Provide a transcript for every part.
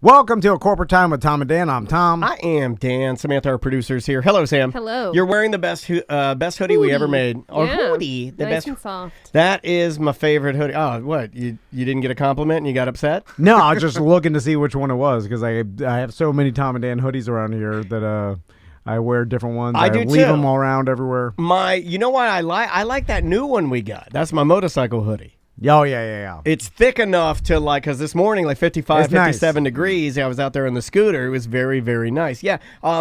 Welcome to A Corporate Time with Tom and Dan. I'm Tom. I am Dan. Samantha, our producer's here. Hello, Sam. Hello. You're wearing the best hoodie we ever made. Or hoodie. The nice best. And soft. That is my favorite hoodie. Oh, what? You didn't get a compliment and you got upset? No, I was just looking to see which one it was because I have so many Tom and Dan hoodies around here that I wear different ones. I do leave too. them all around everywhere. You know what I like? I like that new one we got. That's my motorcycle hoodie. Oh, yeah. It's thick enough to because this morning, 55, 57 nice. degrees, I was out there on the scooter. It was very, very nice. Yeah,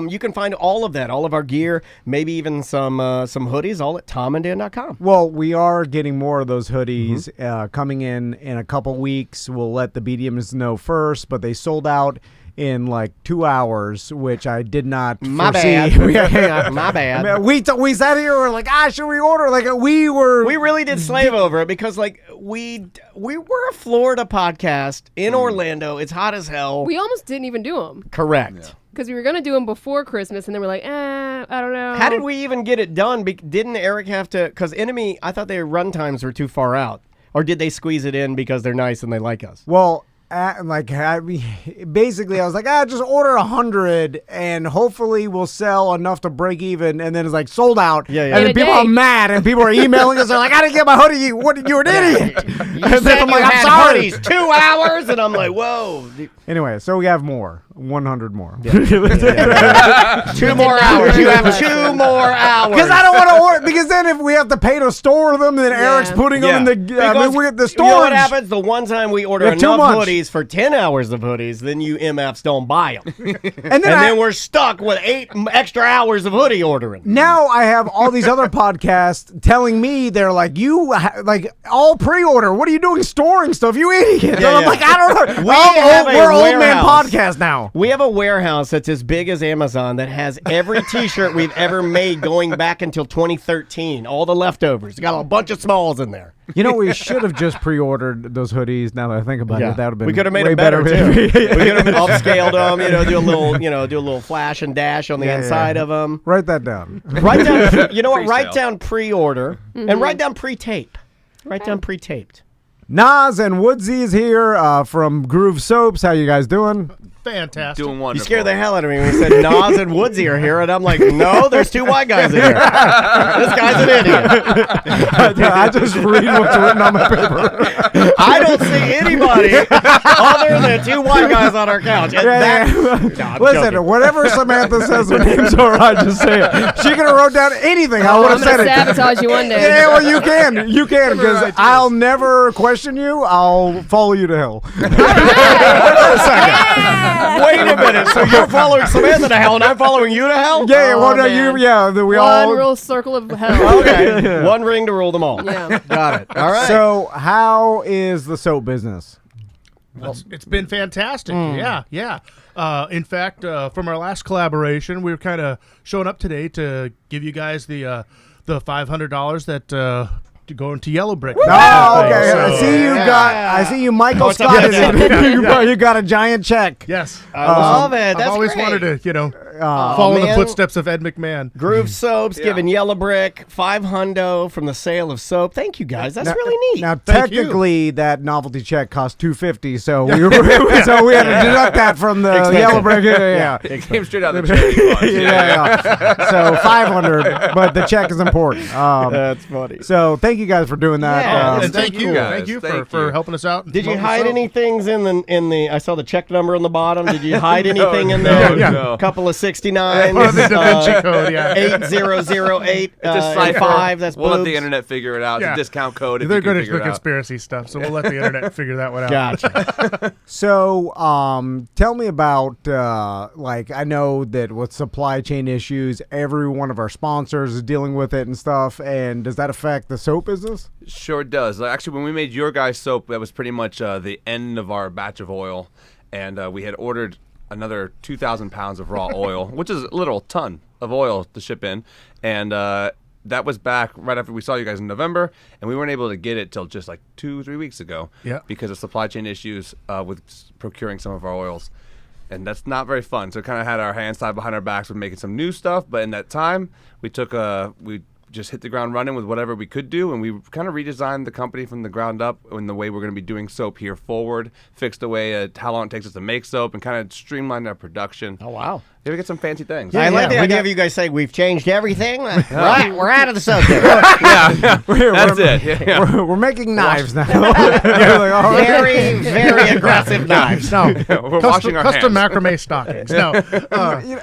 you can find all of that, all of our gear, maybe even some hoodies, all at tomandan.com. Well, we are getting more of those hoodies coming in a couple weeks. We'll let the BDMs know first, but they sold out in 2 hours, which I did not foresee. Bad. My bad. I mean, we sat here, we're like, should we order? We really did slave over it because we were a Florida podcast in Orlando. It's hot as hell. We almost didn't even do them. Correct. Because we were going to do them before Christmas, and then we're like, I don't know. How did we even get it done? Didn't Eric have to? Because Enemy, I thought their run times were too far out. Or did they squeeze it in because they're nice and they like us? Well, basically, I was like, just order 100 and hopefully we'll sell enough to break even. And then it's sold out. Yeah. And then people are mad and people are emailing us. They're like, I didn't get my hoodie. You're an idiot. And then I'm like, I'm sorry. 2 hours. And I'm like, whoa. Anyway, so we have more. 100 more. Yeah. 2 more hours. You have 2 more hours. Because I don't want to order. Because then if we have to pay to store them, then Eric's putting them in the storage. You know what happens? The one time we order enough hoodies for 10 hours of hoodies, then you MFs don't buy them. and then we're stuck with 8 extra hours of hoodie ordering. Now I have all these other podcasts telling me they're like, all pre-order. What are you doing storing stuff? You idiot. I'm like, I don't know. We're old man podcast now. We have a warehouse that's as big as Amazon that has every t-shirt we've ever made going back until 2013. All the leftovers. Got a bunch of smalls in there. You know, we should have just pre-ordered those hoodies. Now that I think about it, that would have been. We could have made them better too. We could have upscaled them. Do a little flash and dash on the inside of them. Write that down. Write down. You know what? Write down pre-order and write down pre-tape. Write down pre-taped. Nas and Woodsy is here from Groove Soaps. How you guys doing? Fantastic. Doing wonderful. You scared the hell out of me when you said Nas and Woodsy are here, and I'm like, no, there's 2 white guys in here. This guy's an idiot. I just read what's written on my paper. I don't see anybody other than 2 white guys on our couch. And Listen, whatever Samantha says her names are, I just say it. She could have wrote down anything. I would have said it. I'm going to sabotage you one day. Yeah, well, you can. You can, because I'll never question you. I'll follow you to hell. Wait a second. Wait a minute. So you're following Samantha to hell, and I'm following you to hell? Yeah. One rule circle of hell. Okay. One ring to rule them all. Yeah. Got it. All right. So how is the soap business? It's been fantastic. Yeah. In fact, from our last collaboration, we were kind of showing up today to give you guys the $500 that to go into Yellow Brick. Oh, okay. So, I see you, Michael Scott. You got a giant check. Yes. I love it. That's I've always great. wanted to, follow in the footsteps of Ed McMahon. Groove Soaps giving Yellow Brick $500 from the sale of soap. Thank you, guys. That's really neat. Now, technically, that novelty check cost $250, so we had to deduct that from the Yellow Brick. Yeah. It came straight out of the charity funds. Yeah. So $500, but the check is important. That's funny. So thank you guys for doing that. Yeah. And thank you. guys. Thank you Thank for you. helping us out. Did you hide any things in the? I saw the check number on the bottom. Did you hide anything in there? No. A couple of 69s. The Da Vinci Code, 8008 It's a cipher. 5. That's we'll let the boobs. internet figure it out. Yeah. It's a discount code. If They're you can good at figure the it out. conspiracy stuff, so we'll let the internet figure that one out. Gotcha. So, tell me about, I know that with supply chain issues, every one of our sponsors is dealing with it and stuff, and does that affect the soap business? Sure does. Actually, when we made your guys' soap, that was pretty much the end of our batch of oil, and we had ordered another 2,000 pounds of raw oil, which is a little ton of oil to ship in, and that was back right after we saw you guys in November, and we weren't able to get it till just 2-3 weeks ago because of supply chain issues with procuring some of our oils. And that's not very fun. So we kind of had our hands tied behind our backs with making some new stuff, but in that time, we just hit the ground running with whatever we could do, and we kind of redesigned the company from the ground up in the way we're going to be doing soap here forward, fixed away how long it takes us to make soap, and kind of streamlined our production. Oh, wow. Yeah, we get some fancy things. I like the idea of you guys saying we've changed everything. Right, we're out of the soap. That's it. Yeah. We're making knives now. Very, very aggressive knives. No, We're washing our custom hands. macrame stockings. No,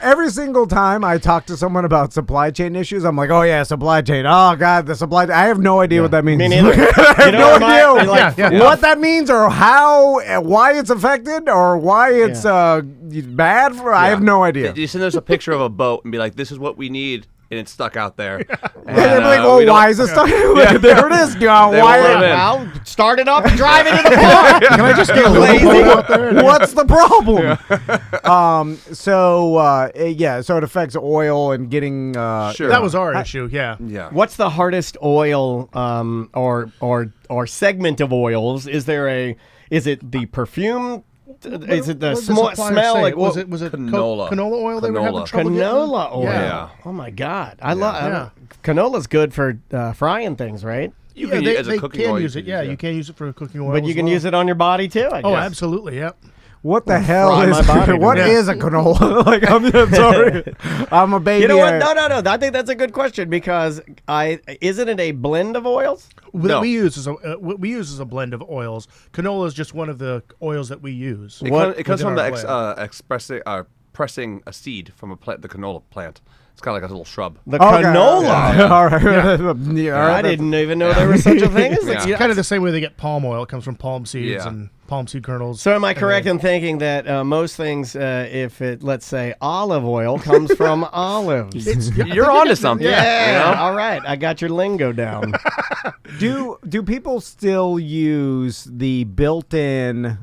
Every single time I talk to someone about supply chain issues, I'm like, oh yeah, supply chain. Oh god, the supply chain. I have no idea what that means. Me neither. I have no idea Yeah. what that means or why it's affected or why it's bad for. I have no idea. You send us a picture of a boat and be like, this is what we need, and it's stuck out there. And they're like, well, why is it stuck? There it is. Why? Well, start it up and drive it to the port. can I just get a little boat out there? What's the problem? So it affects oil and getting. Sure. That was our issue. Yeah. Yeah. What's the hardest oil or segment of oils? Is it the perfume? Is it the smell? Like was it canola? Canola oil they were having trouble getting? Canola oil. Yeah. Oh my God, I love canola's good for frying things, right? You can use it as a cooking oil. Use it. Yeah, you can use it for cooking oil. But you can use it on your body too. I guess. Oh, absolutely. Yep. What the hell fry is my body. what Yeah. is a canola? Like I'm sorry, I'm a baby. You know what? No. I think that's a good question because isn't it a blend of oils? No. What we use is a blend of oils. Canola is just one of the oils that we use. It comes within from our blend. pressing a seed from the canola plant. It's kind of like a little shrub. The canola. All right. Yeah, all right. I didn't even know there was such a thing as Yeah. that. Kind of the same way they get palm oil. It comes from palm seeds Yeah. and palm seed kernels. So am I correct in thinking that most things, if it, let's say, olive oil comes from olives? You're onto something. Yeah. You know? All right. I got your lingo down. Do people still use the built-in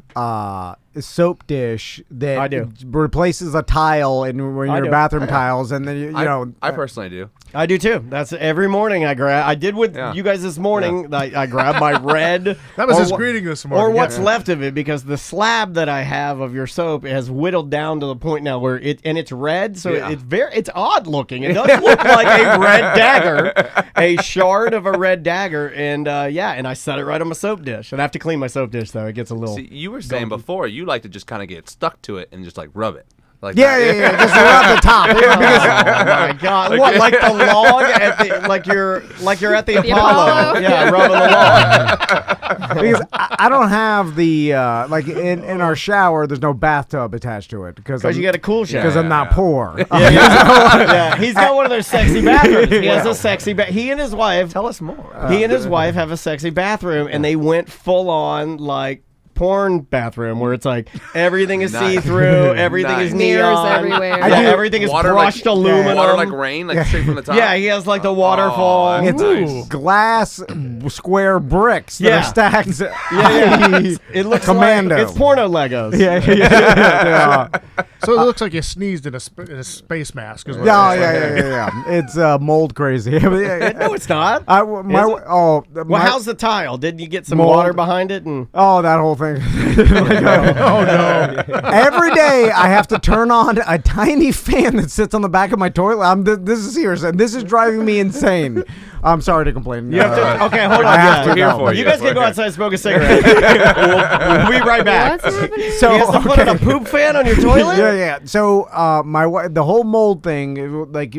soap dish that I do. replaces a tile in your do. bathroom tiles, and then you know? I personally do. I do too. That's every morning I did with you guys this morning. I grabbed my red. That was or his wha- greeting this morning. Or what's Yeah. left of it, because the slab that I have of your soap has whittled down to the point now where it's red, so it's odd looking. It does look like a red dagger, a shard of a red dagger, and and I set it right on my soap dish. And I have to clean my soap dish though; it gets a little. See, you were saying before you like to just kind of get stuck to it and just like rub it. Like Yeah, just rub the top. Oh my God! What, like the log at the like you're at the Apollo? Yeah, rubbing the log. Because I don't have the like in our shower. There's no bathtub attached to it because You got a cool shower. because I'm not poor. Yeah, he's got one of those sexy bathrooms. He has a sexy he and his wife. Tell us more. He and his wife have a sexy bathroom, and they went full on like porn bathroom where it's like everything is Nice. see-through, everything is Mirrors neon, everywhere. Yeah, I do. everything is Water brushed aluminum. Water like rain, like straight from the top. Yeah, he has like the waterfall. that's It's glass square bricks that Yeah. are stacked. Yeah. It looks Commando. like it's porno Legos. Yeah. So it looks like you sneezed in a space mask. Is what Oh, it looks like. yeah. It's mold crazy. No, it's not. Well, How's the tile? Did you get some Mold. water behind it? And that whole thing. Oh no! Every day I have to turn on a tiny fan that sits on the back of my toilet. This is serious, and this is driving me insane. I'm sorry to complain. you have to. Okay, hold on. I have to We're here go. for You you. guys can go outside and smoke a cigarette. we'll be right back. What's happening? So You have to put in a poop fan on your toilet? yeah. So the whole mold thing, like,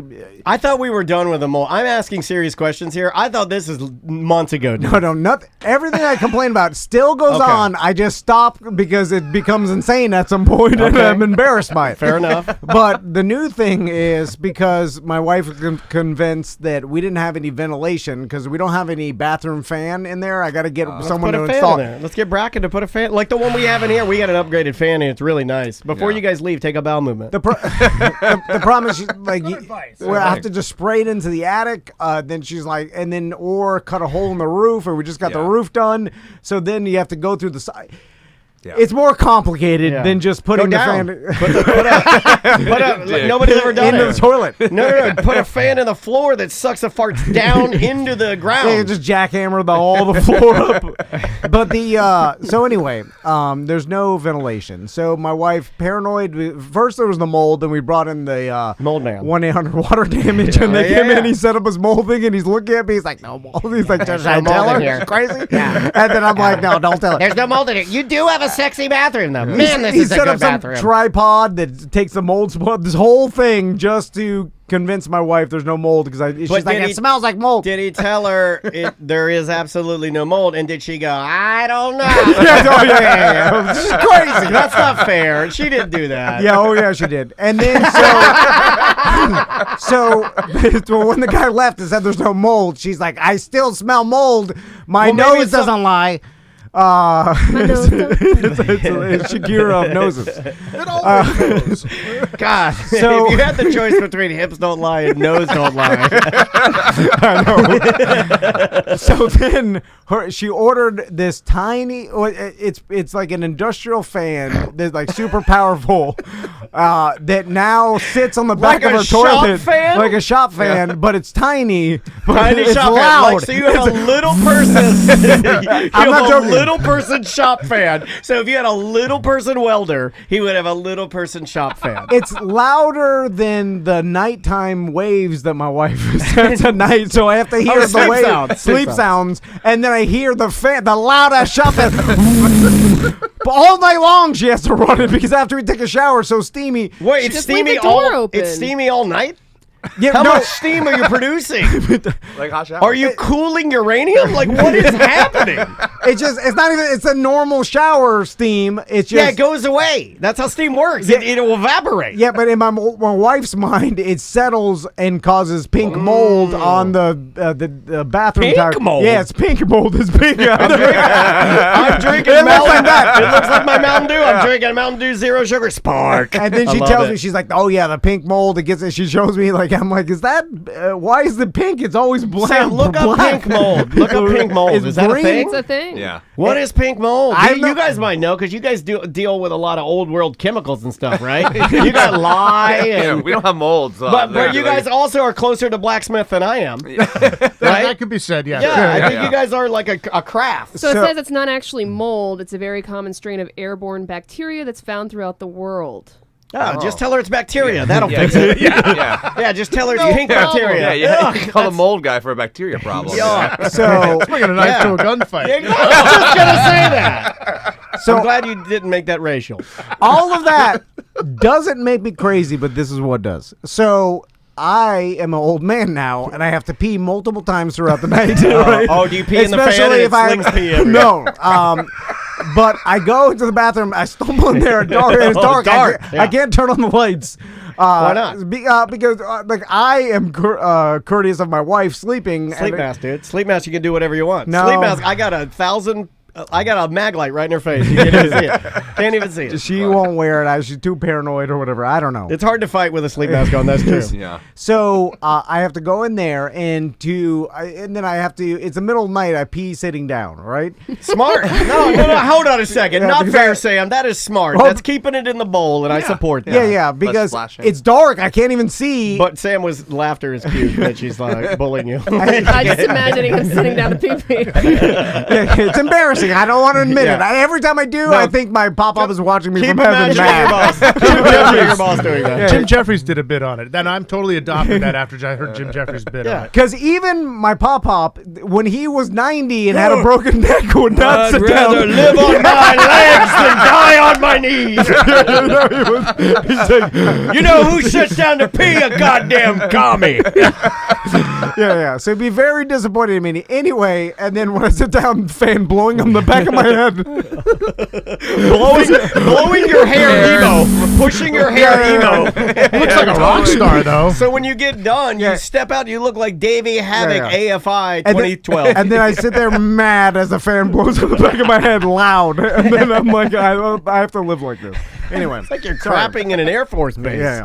I thought we were done with the mold. I'm asking serious questions here. I thought this is months ago. Dude. no, nothing. Everything I complain about still goes Okay. on. I just stop because it becomes insane at some point, and Okay. I'm embarrassed by it. Fair enough. But the new thing is because my wife was convinced that we didn't have any ventilation because we don't have any bathroom fan in there. I got to get someone Put to a fan install. in there. Let's get Bracken to put a fan. Like the one we have in here. We got an upgraded fan, and it's really nice. Before Yeah. you guys leave, take a bowel movement. The problem is, like, advice. I have to just spray it into the attic. Then she's like, or cut a hole in the roof, or we just got the Yeah. roof done. So then you have to go through the side. It's more complicated than just putting the fan nobody's ever done into the toilet. No. Put a fan in the floor that sucks the farts down into the ground. Yeah, just jackhammer all the floor up. But so anyway, there's no ventilation. So my wife, paranoid. First there was the mold, then we brought in the mold man. 1-800 water damage, and they came in. He set up his mold thing, and he's looking at me. He's like, "No mold." He's like, "Should I tell her? She's crazy." Yeah. And then I'm like, "No, don't tell her." There's no mold in it. You do have a sexy bathroom, though. Man, this is a good bathroom. He set up some tripod that takes the mold spot, this whole thing, just to convince my wife there's no mold because she's like, it smells like mold. Did he tell her there is absolutely no mold? And did she go, I don't know? Yeah. She's crazy. That's not fair. She didn't do that. Yeah, she did. And then so when the guy left and said there's no mold, she's like, I still smell mold. My nose doesn't lie. It's Shakira of noses. It always goes. God, so, if you had the choice between hips don't lie and nose don't lie. I know. So then she ordered this tiny. It's like an industrial fan that's like super powerful. That now sits on the back of her toilet, like a shop fan, but it's tiny. But it's shop loud. Fan. Like, so you have a little person. I'm not joking. Little person shop fan. So if you had a little person welder, he would have a little person shop fan. It's louder than the nighttime waves that my wife sends at night, so I have to hear the wave sleep sounds, and then I hear the fan, the loud ass shop fan. But all night long she has to run it because after we take a shower, it's so steamy. Wait, it's steamy It's steamy all night? Yeah, How much steam are you producing? Like hot shower. Are you cooling uranium? Like, what is happening? It's not even, it's a normal shower steam. It's just. Yeah, it goes away. That's how steam works. Yeah. It will evaporate. Yeah, but in my wife's mind, it settles and causes pink mold on the bathroom. Pink mold? Yeah, it's pink mold. It's pink. I'm drinking Mountain Dew. It looks like my Mountain Dew. I'm drinking Mountain Dew Zero Sugar Spark. And then she tells me, she's like, oh yeah, the pink mold. It gets it. She shows me, like, I'm like, is that, why is the pink? It's always black. Sam, look up pink mold. Look up pink mold. Is that a thing? It's a thing. Yeah. What is pink mold? You guys might know because you guys deal with a lot of old world chemicals and stuff, right? You got lye. Yeah, we don't have molds. But you guys also are closer to blacksmith than I am. Right? That could be said, yes. Yeah, I think you guys are like a craft. So it says it's not actually mold. It's a very common strain of airborne bacteria that's found throughout the world. Oh, just tell her it's bacteria. That'll fix it. Yeah, just tell her it's pink bacteria. Yeah, you call the mold guy for a bacteria problem. Yeah. So Let's bring a knife to a gunfight. I was just going to say that. So I'm glad you didn't make that racial. all of that doesn't make me crazy, but this is what does. So I am an old man now, and I have to pee multiple times throughout the night. Right? Oh, do you pee in the fan Especially and if I slings pee everywhere? No. But I go into the bathroom. I stumble in there. It's dark. I can't turn on the lights. Why not? Because like I am courteous of my wife sleeping. Sleep mask, dude. Sleep mask, you can do whatever you want. No. Sleep mask, I got a mag light right in her face. You can't even see it. Can't even see it. She won't wear it. She's too paranoid or whatever. I don't know. It's hard to fight with a sleep mask on. That's true. Yeah. So I have to go in there and then I have to. It's the middle of the night. I pee sitting down. Right. Smart. No. Hold on a second. Yeah, Not because fair, Sam. That is smart. Well, That's keeping it in the bowl, and I support that. Yeah. Because splashing. it's dark. I can't even see. But laughter is cute that she's like bullying you. I'm just imagining him sitting down to pee-pee. It's embarrassing. I don't want to admit it. Every time I do, I think my pop-up is watching me from heaven. Your boss doing that. Jim Jeffries did a bit on it. Then I'm totally adopted that after I heard Jim Jeffries' bit on it. Because even my pop-up, when he was 90 and had a broken neck, would not sit down. I'd rather live on my legs than die on my knees. He's like, You know who sits down to pee? A goddamn commie. yeah. So it'd be very disappointing in me. Anyway, and then when I sit down, fan blowing on the back of my head. blowing your hair emo. Pushing your hair emo. Looks like a rock star, though. So when you get done, you step out, you look like Davey Havoc AFI 2012. And then I sit there mad as the fan blows on the back of my head loud. And then I'm like, I have to live like this. Anyway, It's like you're crapping in an Air Force base. yeah,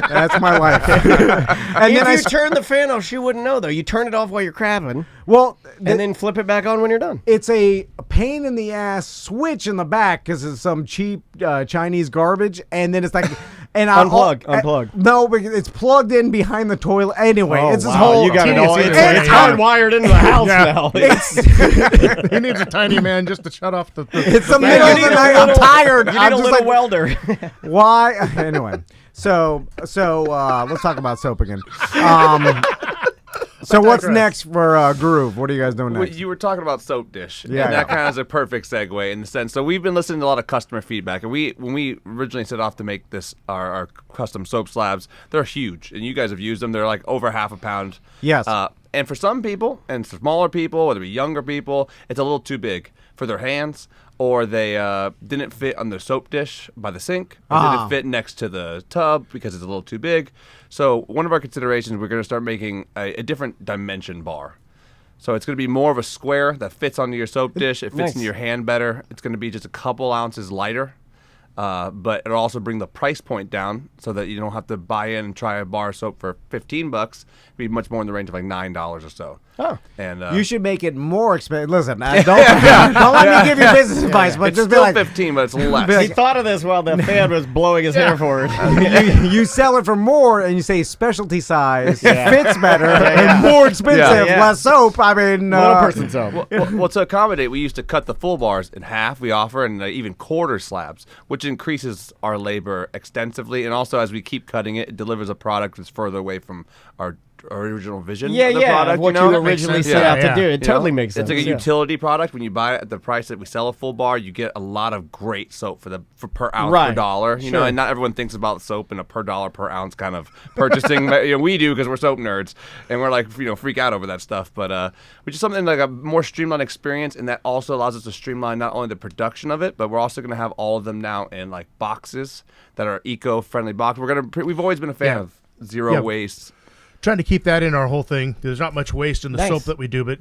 that's my life. And If then you turn the fan off, she wouldn't know, though. You turn it off while you're crabbing, well, and then flip it back on when you're done. it's a pain in the ass switch in the back because it's some cheap Chinese garbage, and then it's like, and Unplug. No, because it's plugged in behind the toilet. Anyway, Oh, it's this wow, whole. you got it all. It's It's hardwired into the house now. He needs a tiny man just to shut off the It's the fan. middle of the night. I'm tired. You need I'm a just little like, welder. why? Anyway, so let's talk about soap again. So what's digress. next for Groove? What are you guys doing Well, next? you were talking about soap dish, Yeah, and that yeah. kind of is a perfect segue in the sense. So we've been listening to a lot of customer feedback, and when we originally set off to make this our custom soap slabs, they're huge, and you guys have used them. They're like over half a pound. Yes. And for some people, and smaller people, whether it be younger people, it's a little too big for their hands, or they didn't fit on the soap dish by the sink, or didn't fit next to the tub because it's a little too big. So one of our considerations, we're going to start making a different dimension bar. So it's going to be more of a square that fits onto your soap dish. It fits Nice. in your hand better. It's going to be just a couple ounces lighter. But it'll also bring the price point down so that you don't have to buy in and try a bar of soap for $15. It'd be much more in the range of like $9 or so. Oh. And You should make it more expensive. Listen, don't let me give you business advice, but it's just be still like, 15, but it's less. Be He thought of this while the fan was blowing his hair forward. you sell it for more, and you say specialty size fits better and more expensive, Yeah. less soap. I mean, Little person soap. Well, to accommodate, we used to cut the full bars in half. We offer and even quarter slabs, which increases our labor extensively. And also, as we keep cutting it, it delivers a product that's further away from our original vision Yeah, of the yeah. product. What you know? you originally sense. set out Yeah, to do. yeah. It totally You know? makes sense. It's like a yeah. utility product. When you buy it at the price that we sell a full bar, you get a lot of great soap for per ounce Right. per dollar. You know, Sure. and not everyone thinks about soap in a per dollar per ounce kind of purchasing. We do because we're soap nerds and we're like freak out over that stuff. But which is something like a more streamlined experience, and that also allows us to streamline not only the production of it, but we're also going to have all of them now in like boxes that are eco-friendly boxes. We've always been a fan Yeah. of zero Yeah. waste. Trying to keep that in our whole thing. There's not much waste in the Nice. soap that we do, but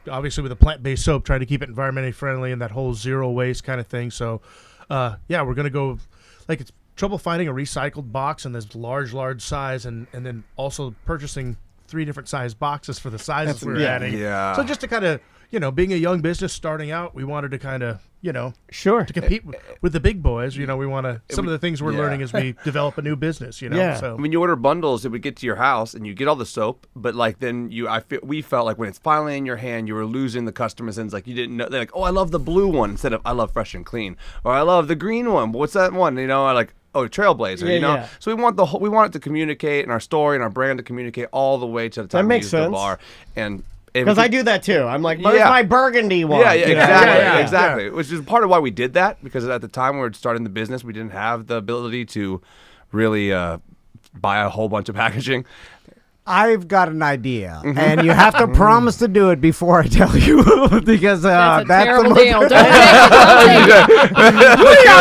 obviously with a plant-based soap, trying to keep it environmentally friendly and that whole zero waste kind of thing. So, we're gonna go. Like, it's trouble finding a recycled box in this large size, and then also purchasing 3 different size boxes for the sizes we're adding. Yeah. So just to kind of being a young business starting out, we wanted to kind of Sure. to compete with the big boys. We want to some of the things we're yeah. learning as we develop a new business. Yeah. So When you order bundles, it would get to your house and you get all the soap, but like then we felt like when it's finally in your hand, you were losing the customers, and it's like you didn't know. They're like, oh, I love the blue one instead of I love Fresh and Clean, or I love the green one. What's that one? I like. Oh, Trailblazer, Yeah. So we want it to communicate, and our story and our brand to communicate all the way to the time we makes use sense. the bar. And Because I do that too. I'm like, where's Yeah. my burgundy one? Yeah, exactly, Yeah. exactly. Which is part of why we did that, because at the time we were starting the business, we didn't have the ability to really buy a whole bunch of packaging. I've got an idea, and you have to promise to do it before I tell you, because That's a that's terrible the deal. Don't take it. Don't take it.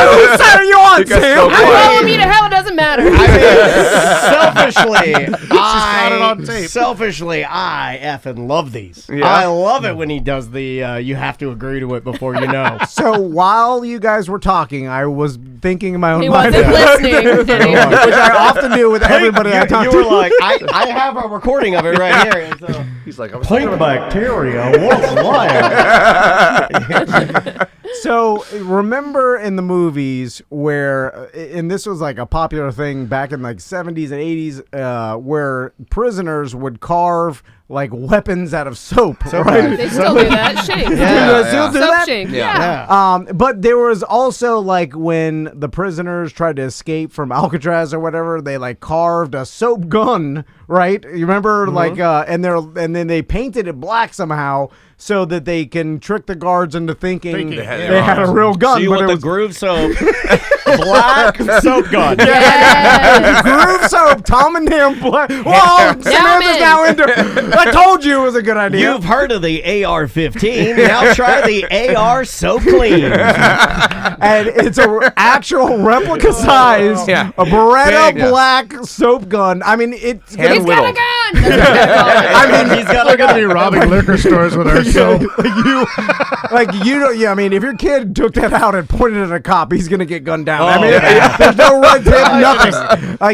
Whose side are you on, You got Sam? so Follow me to hell. It doesn't matter. got it on tape. Selfishly, I effing love these. Yeah. I love it when he does the you have to agree to it before you know. So while you guys were talking, I was thinking in my own He mind, wasn't listening, did he? which I often do with everybody I talk you to. were like, I have a recording of it right here. And so, He's like, I was pink bacteria, what's life? So remember in the movies where, and this was like a popular thing back in like 70s and 80s, where prisoners would carve like weapons out of soap, right? They still do that. Shank. Yeah, still do Soap that? shank. Yeah. Yeah. But there was also like when the prisoners tried to escape from Alcatraz or whatever, they like carved a soap gun, right? You remember, like, and then they painted it black somehow so that they can trick the guards into thinking They they had a real gun. So you but want it the was groove soap, black soap gun. Yes. groove soap, Tom and Damn black. Whoa, Samantha's in. now into. I told you it was a good idea. You've heard of the AR-15. Now try the AR So Clean. And it's a actual replica size, Yeah. a Beretta Big. black soap gun. I mean, it's Hand He's got a whittled. gun. gun. That's what we're gonna call it. I mean, he's got We're going to be robbing liquor stores with our soap. I mean, if your kid took that out and pointed at a cop, he's gonna get gunned down. I mean, there's no red tape, nothing.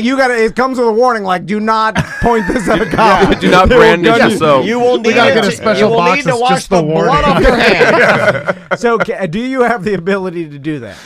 You got to. It comes with a warning, like, do not point this at a cop. Do not brand it soap. You will need get a special you will box need to that's wash just the the warning. blood off your hands. So, do you have the ability to do that?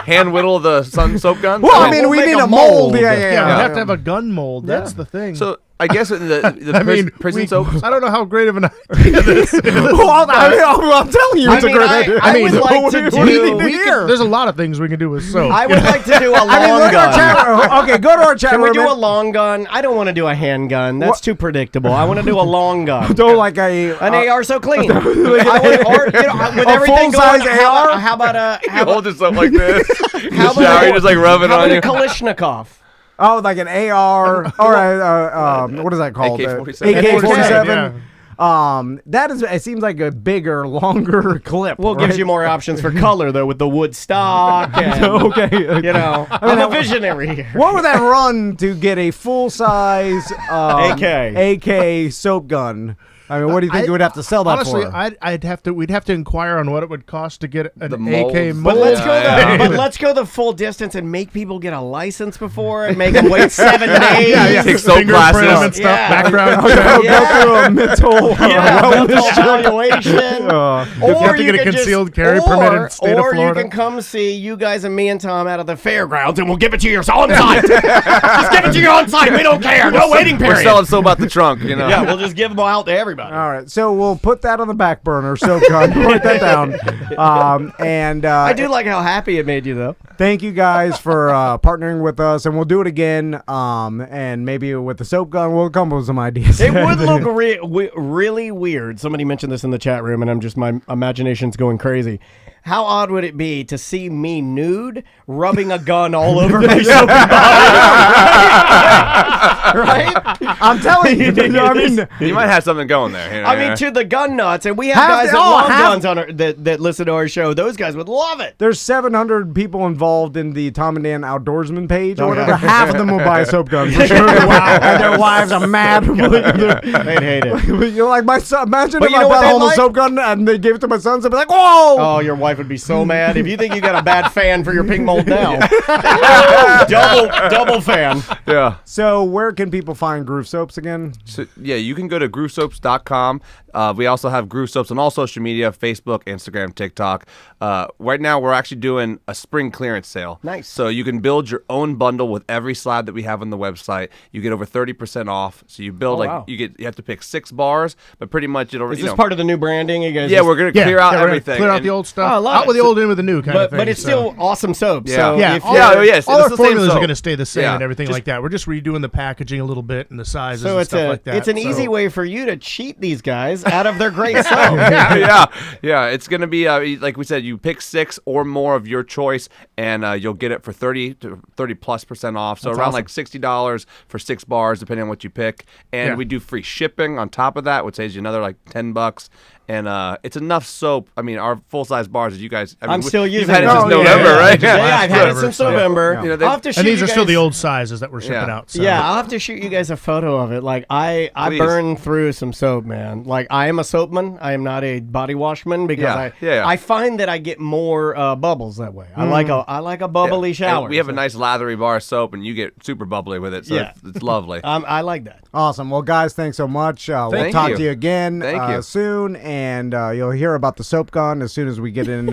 Hand whittle the sun soap gun. Well, I mean, we'll we make need a a mold. mold. Yeah. Yeah, we have to have a gun mold. That's the thing. So I guess in the prison soaps. I don't know how great of an idea this is. Well, I'm telling you, it's a great idea. I would like to do. There's a lot of things we can do with soap. I would like to do a long look at our gun. chat room. Okay, go to our chat Can room. we do a long gun? I don't want to do a handgun. That's too predictable. I want to do a long gun. Do like an AR so clean. I want, with everything full-size going, AR? how about a You hold this up like this. how The shower, you just like rub it how on about you. a Kalashnikov? Oh, like an AR or what is that called? AK-47. AK-47. That is. It seems like a bigger, longer clip. Well, it gives you more options for color though, with the wood stock. And, Okay. you know, I'm a visionary here. What would that run to get a full size AK soap gun? I mean, what do you think you would have to sell that Honestly, for? we'd have to inquire on what it would cost to get an The AK molds. mold. But let's go the full distance and make people get a license before and make them wait 7 days. Take soap Fingerprint classes. and stuff, Yeah. background Go check. through a mental Mental evaluation. You have to get a concealed carry permit in the state of Or you Florida. can come see you guys and me and Tom out of the fairgrounds, and we'll give it to you on site. Just give it to you on site. We don't care. No waiting We're period. selling soap out the trunk, you know. Yeah, we'll just give them out to everybody. All right, so we'll put that on the back burner. Soap gun, write that down. I do like how happy it made you, though. Thank you guys for partnering with us, and we'll do it again. And maybe with the soap gun, we'll come up with some ideas. It would look really weird. Somebody mentioned this in the chat room, and my imagination's going crazy. How odd would it be to see me nude rubbing a gun all over my soapy body? Right? I'm telling you. I mean, You might have something going there. You know, I mean, to the gun nuts, and we have Have guys the- that oh, love have- guns on that listen to our show. Those guys would love it. there's 700 people involved in the Tom and Dan Outdoorsman page or Okay. whatever. Half of them will buy a soap gun for sure. Wow. And their wives are mad. They'd hate it. You're like, my son. Imagine But if you I know what bought they home a like? soap gun and they gave it to my sons. I'd be like, whoa! Oh, your wife would be so mad if you think you got a bad fan for your pink mold now. double fan. yeah. So where can people find Groove Soaps again? So, yeah, you can go to groovesoaps.com. We also have Groove Soaps on all social media, Facebook, Instagram, TikTok. Right now, we're actually doing a spring clearance sale. Nice. So you can build your own bundle with every slab that we have on the website. You get over 30% off. So you build wow. you have to pick 6 bars, but pretty much it'll. Is this part of the new branding? You guys Yeah, we're gonna clear out we're gonna everything. Clear out and- the old stuff. Oh, I love out it. with the old, in with the new kind of thing. but it's still awesome soap. Yeah. So Yeah, if all you're- Yeah, yes. all it's our the same formulas are soap. going to stay the same Yeah. and everything Just- like that. We're just redoing the packaging a little bit and the sizes So and it's stuff like that. it's an So- easy way for you to cheat these guys out of their great soap. yeah. It's gonna be like we said. You pick 6 or more of your choice, and you'll get it for 30+% off. So That's around awesome. like $60 for 6 bars, depending on what you pick. And Yeah. we do free shipping on top of that, which saves you another like $10. And it's enough soap. I mean, our full size bars. You guys, I mean, I'm still You've using had it it. since Oh, November, yeah. right? Yeah, I've had it Forever, since so- November. You know, they- I'll have to shoot And these you are still guys- the old sizes that we're shipping Yeah. out. So. Yeah, I'll have to shoot you guys a photo of it. Like I Please. burn through some soap, man. Like I am a soapman. I am not a body washman because Yeah. I find that I get more bubbles that way. I like a bubbly And shower. we have a so- nice lathery bar of soap, and you get super bubbly with it. So Yeah. it's lovely. I like that. Awesome. Well, guys, thanks so much. We'll Thank talk you. to you again Thank you. soon, and you'll hear about the soap gun as soon as we get in,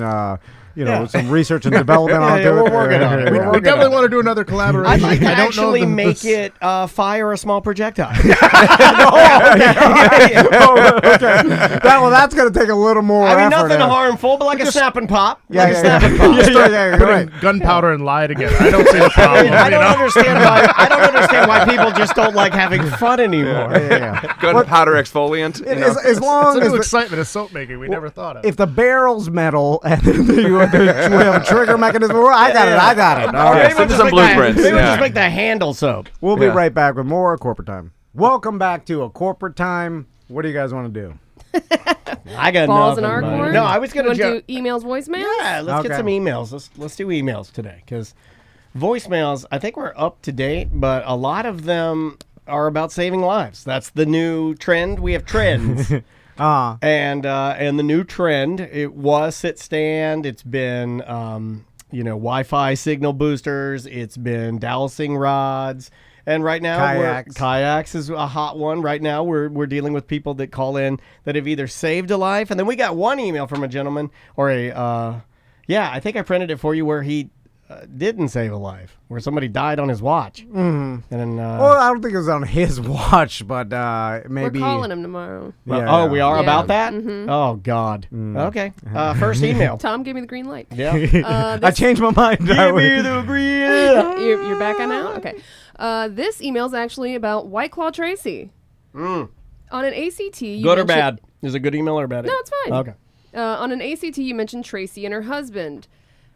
Yeah. some research and development onto yeah, it. we're working on it. Yeah. We're We working definitely on it. want to do another collaboration. I'd like to I don't actually know make it fire a small projectile. That's going to take a little more I mean, effort. nothing harmful, but like a snap and pop. Yeah, Like a yeah, snap yeah. and pop. Yeah, you're right. Putting gunpowder and lye together. I don't see the problem. I don't understand why people just don't like having fun anymore. Yeah. Gunpowder exfoliant. You know? As long It's a as new the, excitement of soap making we never thought of. if the barrel's metal and we have a trigger mechanism, I got it. All right. Maybe we'll send us just some make blueprints. Maybe we'll Yeah. just make the handle soap. We'll be Yeah. right back with more corporate time. Welcome back to a corporate time. What do you guys want to do? I got Balls in nothing, our buddy. court? No, I was You gonna wanna do emails, voicemails? Yeah, let's get Okay. some emails. Let's do emails today because voicemails. I think we're up to date, but a lot of them are about saving lives. That's the new trend. We have trends. And the new trend, it was sit stand. It's been Wi-Fi signal boosters. It's been dowsing rods. And right now, kayaks is a hot one. Right now, we're dealing with people that call in that have either saved a life, and then we got one email from a gentleman I think I printed it for you where he didn't save a life, where somebody died on his watch. Mm-hmm. And well, I don't think it was on his watch, but maybe we're calling him tomorrow. Oh, we are about that. Mm-hmm. Oh God. Okay. First email. Tom gave me the green light. Yeah. I changed my mind. Give me the green light. You're back on now? Okay. This email is actually about White Claw Tracy. On an ACT, you good or bad? Is it a good email or bad? No, it's fine. Okay. On an ACT, you mentioned Tracy and her husband.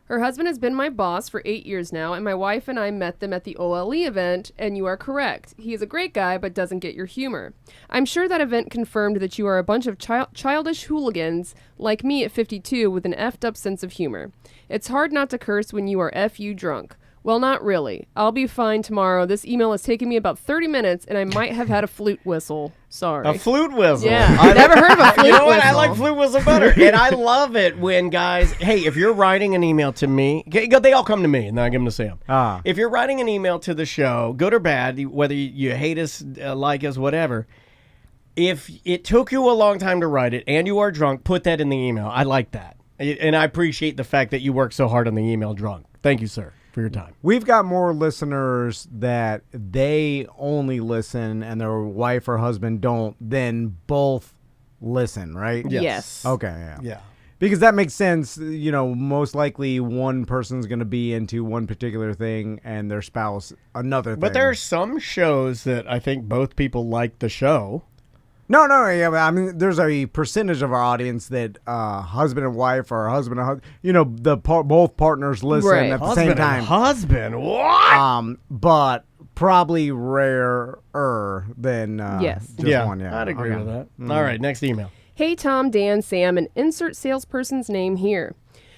Her husband has been my boss for 8 years now, and my wife and I met them at the OLE event, and you are correct. He is a great guy, but doesn't get your humor. I'm sure that event confirmed that you are a bunch of childish hooligans like me at 52 with an effed up sense of humor. It's hard not to curse when you are FU drunk. Well, not really. I'll be fine tomorrow. This email has taken me about 30 minutes, and I might have had a flute whistle. Sorry. A flute whistle? Yeah. I've never heard of a flute You know what? whistle. I like flute whistle better. And I love it when guys, hey, if you're writing an email to me, they all come to me, and then I give them to Sam. If you're writing an email to the show, good or bad, whether you hate us, like us, whatever, if it took you a long time to write it and you are drunk, put that in the email. I like that. And I appreciate the fact that you worked so hard on the email drunk. Thank you, sir, for your time. We've got more listeners that they only listen and their wife or husband don't, then both listen, right? Yes. Okay, Yeah. Because that makes sense. Most likely one person's going to be into one particular thing and their spouse another thing. But there are some shows that I think both people like the show. No, yeah, but I mean, there's a percentage of our audience that husband and wife or husband and both partners listen Right. at the same time. Husband, what? But probably rarer than Yes. just one. Yeah, I'd agree with that. All right, next email. Hey, Tom, Dan, Sam, and insert salesperson's name here.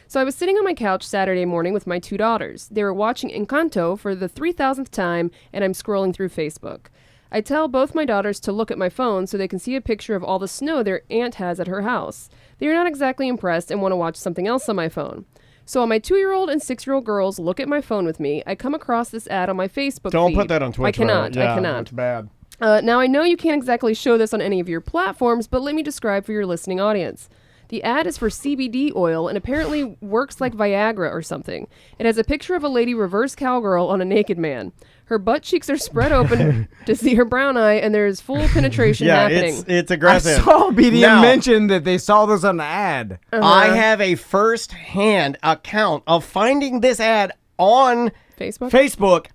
So I was sitting on my couch Saturday morning with my 2 daughters. They were watching Encanto for the 3,000th time, and I'm scrolling through Facebook. I tell both my daughters to look at my phone so they can see a picture of all the snow their aunt has at her house. They are not exactly impressed and want to watch something else on my phone. So while my 2-year-old and 6-year-old girls look at my phone with me, I come across this ad on my Facebook Don't feed. put that on Twitter. I cannot. Yeah, I cannot. That's bad. Now, I know you can't exactly show this on any of your platforms, but let me describe for your listening audience. The ad is for CBD oil and apparently works like Viagra or something. It has a picture of a lady reverse cowgirl on a naked man. Her butt cheeks are spread open to see her brown eye, and there is full penetration happening. It's I aggressive. saw BDM Now, mention that they saw this on the ad. I have a first-hand account of finding this ad on Facebook.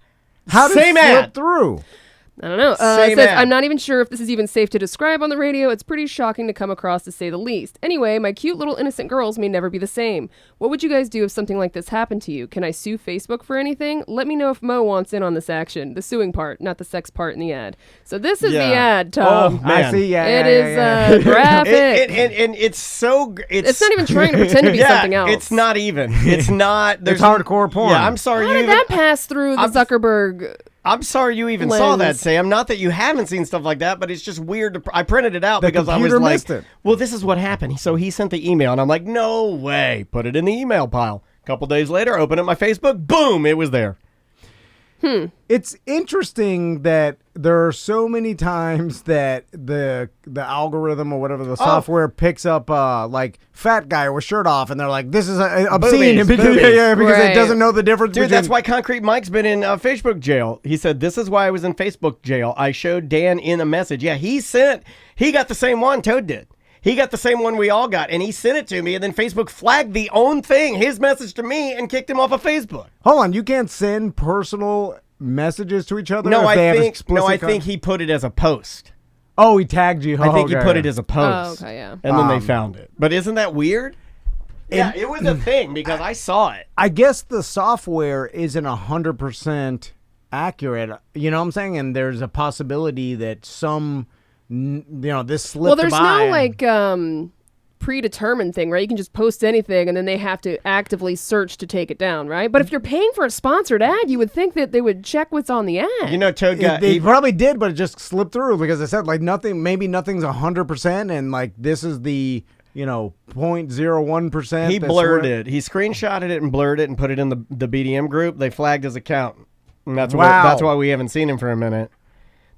How did Same it flip ad. through? I don't know. Same It says, ad. I'm not even sure if this is even safe to describe on the radio. It's pretty shocking to come across, to say the least. Anyway, my cute little innocent girls may never be the same. What would you guys do if something like this happened to you? Can I sue Facebook for anything? Let me know if Mo wants in on this action. The suing part, not the sex part in the ad. So this is the ad, Tom. Oh, man. I see. Yeah, It yeah, is graphic. And it's so... It's not even trying to pretend to be something else. It's not even. It's not... It's hardcore porn. Yeah, I'm sorry How you did even... that pass through the Zuckerberg... I'm sorry you even saw that, lens? Sam. Not that you haven't seen stuff like that, but it's just weird. I printed it out The because I was computer like, missed it. well, this is what happened. So he sent the email, and I'm like, no way. Put it in the email pile. A couple days later, open up my Facebook. Boom, it was there. It's interesting that there are so many times that the algorithm or whatever the software picks up like fat guy with shirt off, and they're like, "This is obscene," Boobies, because boobies. because Right. it doesn't know the difference. Dude, between, that's why Concrete Mike's been in Facebook jail. He said, this is why I was in Facebook jail. I showed Dan in a message. Yeah, he got the same one Toad did. He got the same one we all got, and he sent it to me, and then Facebook flagged the own thing, his message to me, and kicked him off of Facebook. Hold on, you can't send personal messages to each other. No, if they have I explicit think he put it as a post. Oh, he tagged you. I think he okay. put it as a post. Oh, okay, yeah. And then they found it. But isn't that weird? Yeah, it was a thing because I saw it. I guess the software isn't 100% accurate. You know what I'm saying? And there's a possibility that some, this slipped Well, there's by. no like predetermined thing, right? You can just post anything and then they have to actively search to take it down, right? But if you're paying for a sponsored ad, you would think that they would check what's on the ad. You know, Toad got... They probably did, but it just slipped through because I said, like, maybe nothing's 100%, and, like, this is the, 0.01%. He blurred it. He screenshotted it and blurred it and put it in the BDM group. They flagged his account. And that's why we haven't seen him for a minute.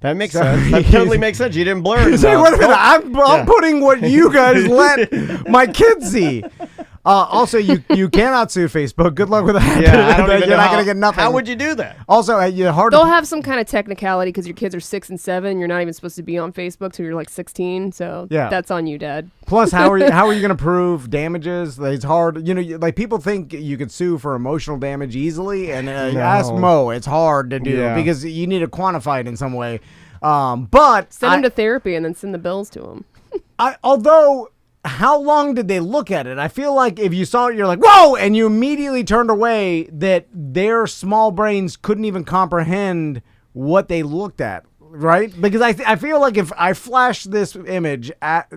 That makes sense. That totally makes sense. You didn't blur it. Wait a minute. I'm putting what you guys let my kids see. Also, you cannot sue Facebook. Good luck with that. Yeah, I don't even know You're not going to get nothing. How would you do that? Also, hard. They'll have some kind of technicality because your kids are 6 and 7. You're not even supposed to be on Facebook till you're like 16. So that's on you, Dad. Plus, how are you going to prove damages? It's hard. Like people think you could sue for emotional damage easily, and ask Mo. It's hard to do because you need to quantify it in some way. But send him to therapy and then send the bills to him. Although. How long did they look at it? I feel like if you saw it, you're like, whoa, and you immediately turned away, that their small brains couldn't even comprehend what they looked at, right? Because I feel like if I flashed this image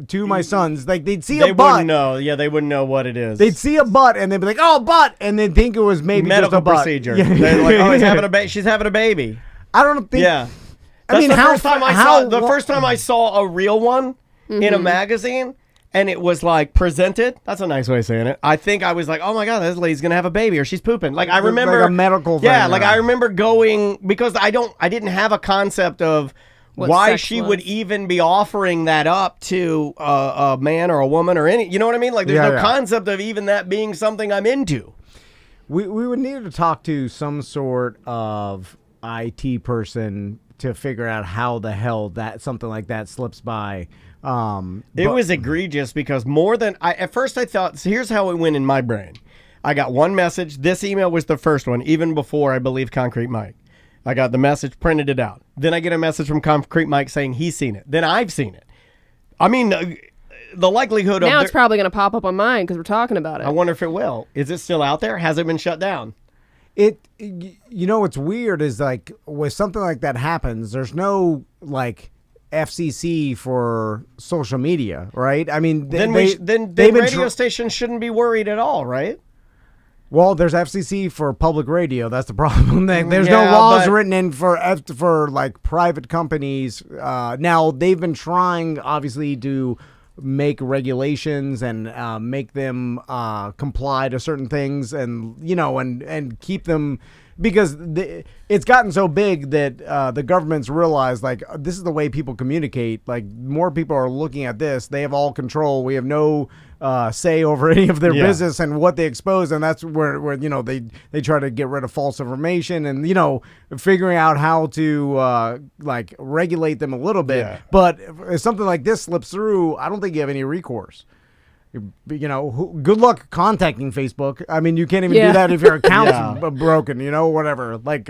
to my sons, like they'd see a butt. They wouldn't know. Yeah, they wouldn't know what it is. They'd see a butt, and they'd be like, oh, butt, and they'd think it was maybe medical just a butt. procedure. They're like, oh, she's having a baby. I don't think. Yeah. I mean, the first time I saw a real one in a magazine, and it was like presented. That's a nice way of saying it. I think I was like, oh my God, this lady's going to have a baby or she's pooping. Like I remember. Like a medical thing. Yeah, like I remember going, because I didn't have a concept of why she would even be offering that up to a man or a woman or any, you know what I mean? Like there's no concept of even that being something I'm into. We would need to talk to some sort of IT person to figure out how the hell that something like that slips by. It was egregious because at first I thought, so here's how it went in my brain. I got one message. This email was the first one, even before I believe Concrete Mike. I got the message, printed it out. Then I get a message from Concrete Mike saying he's seen it. Then I've seen it. I mean, the likelihood now it's probably going to pop up on mine because we're talking about it. I wonder if it will. Is it still out there? Has it been shut down? What's weird is like when something like that happens, there's no like FCC for social media, right? I mean, then radio stations shouldn't be worried at all, right? Well, there's FCC for public radio. That's the problem. There's no laws written in for like private companies. Now they've been trying, obviously, to make regulations and make them comply to certain things, and and keep them. Because it's gotten so big that the government's realized, like, this is the way people communicate. Like, more people are looking at this. They have all control. We have no say over any of their business and what they expose. And that's where they try to get rid of false information and, figuring out how to, regulate them a little bit. Yeah. But if something like this slips through, I don't think you have any recourse. Good luck contacting Facebook. I mean, you can't even do that if your account's broken, whatever. Like,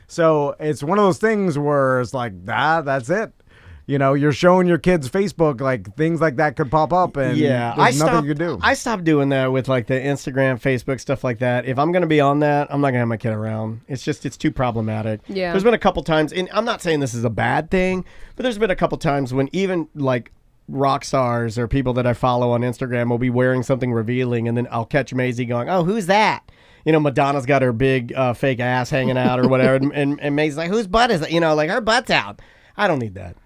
so it's one of those things where it's like, that's it. You're showing your kids Facebook, like things like that could pop up, and there's nothing you can do. I stopped doing that with like the Instagram, Facebook, stuff like that. If I'm going to be on that, I'm not going to have my kid around. It's too problematic. Yeah. There's been a couple times, and I'm not saying this is a bad thing, but there's been a couple times when even like rock stars or people that I follow on Instagram will be wearing something revealing, and then I'll catch Maisie going, oh, who's that? Madonna's got her big fake ass hanging out or whatever, and Maisie's like, whose butt is that? Like her butt's out. I don't need that.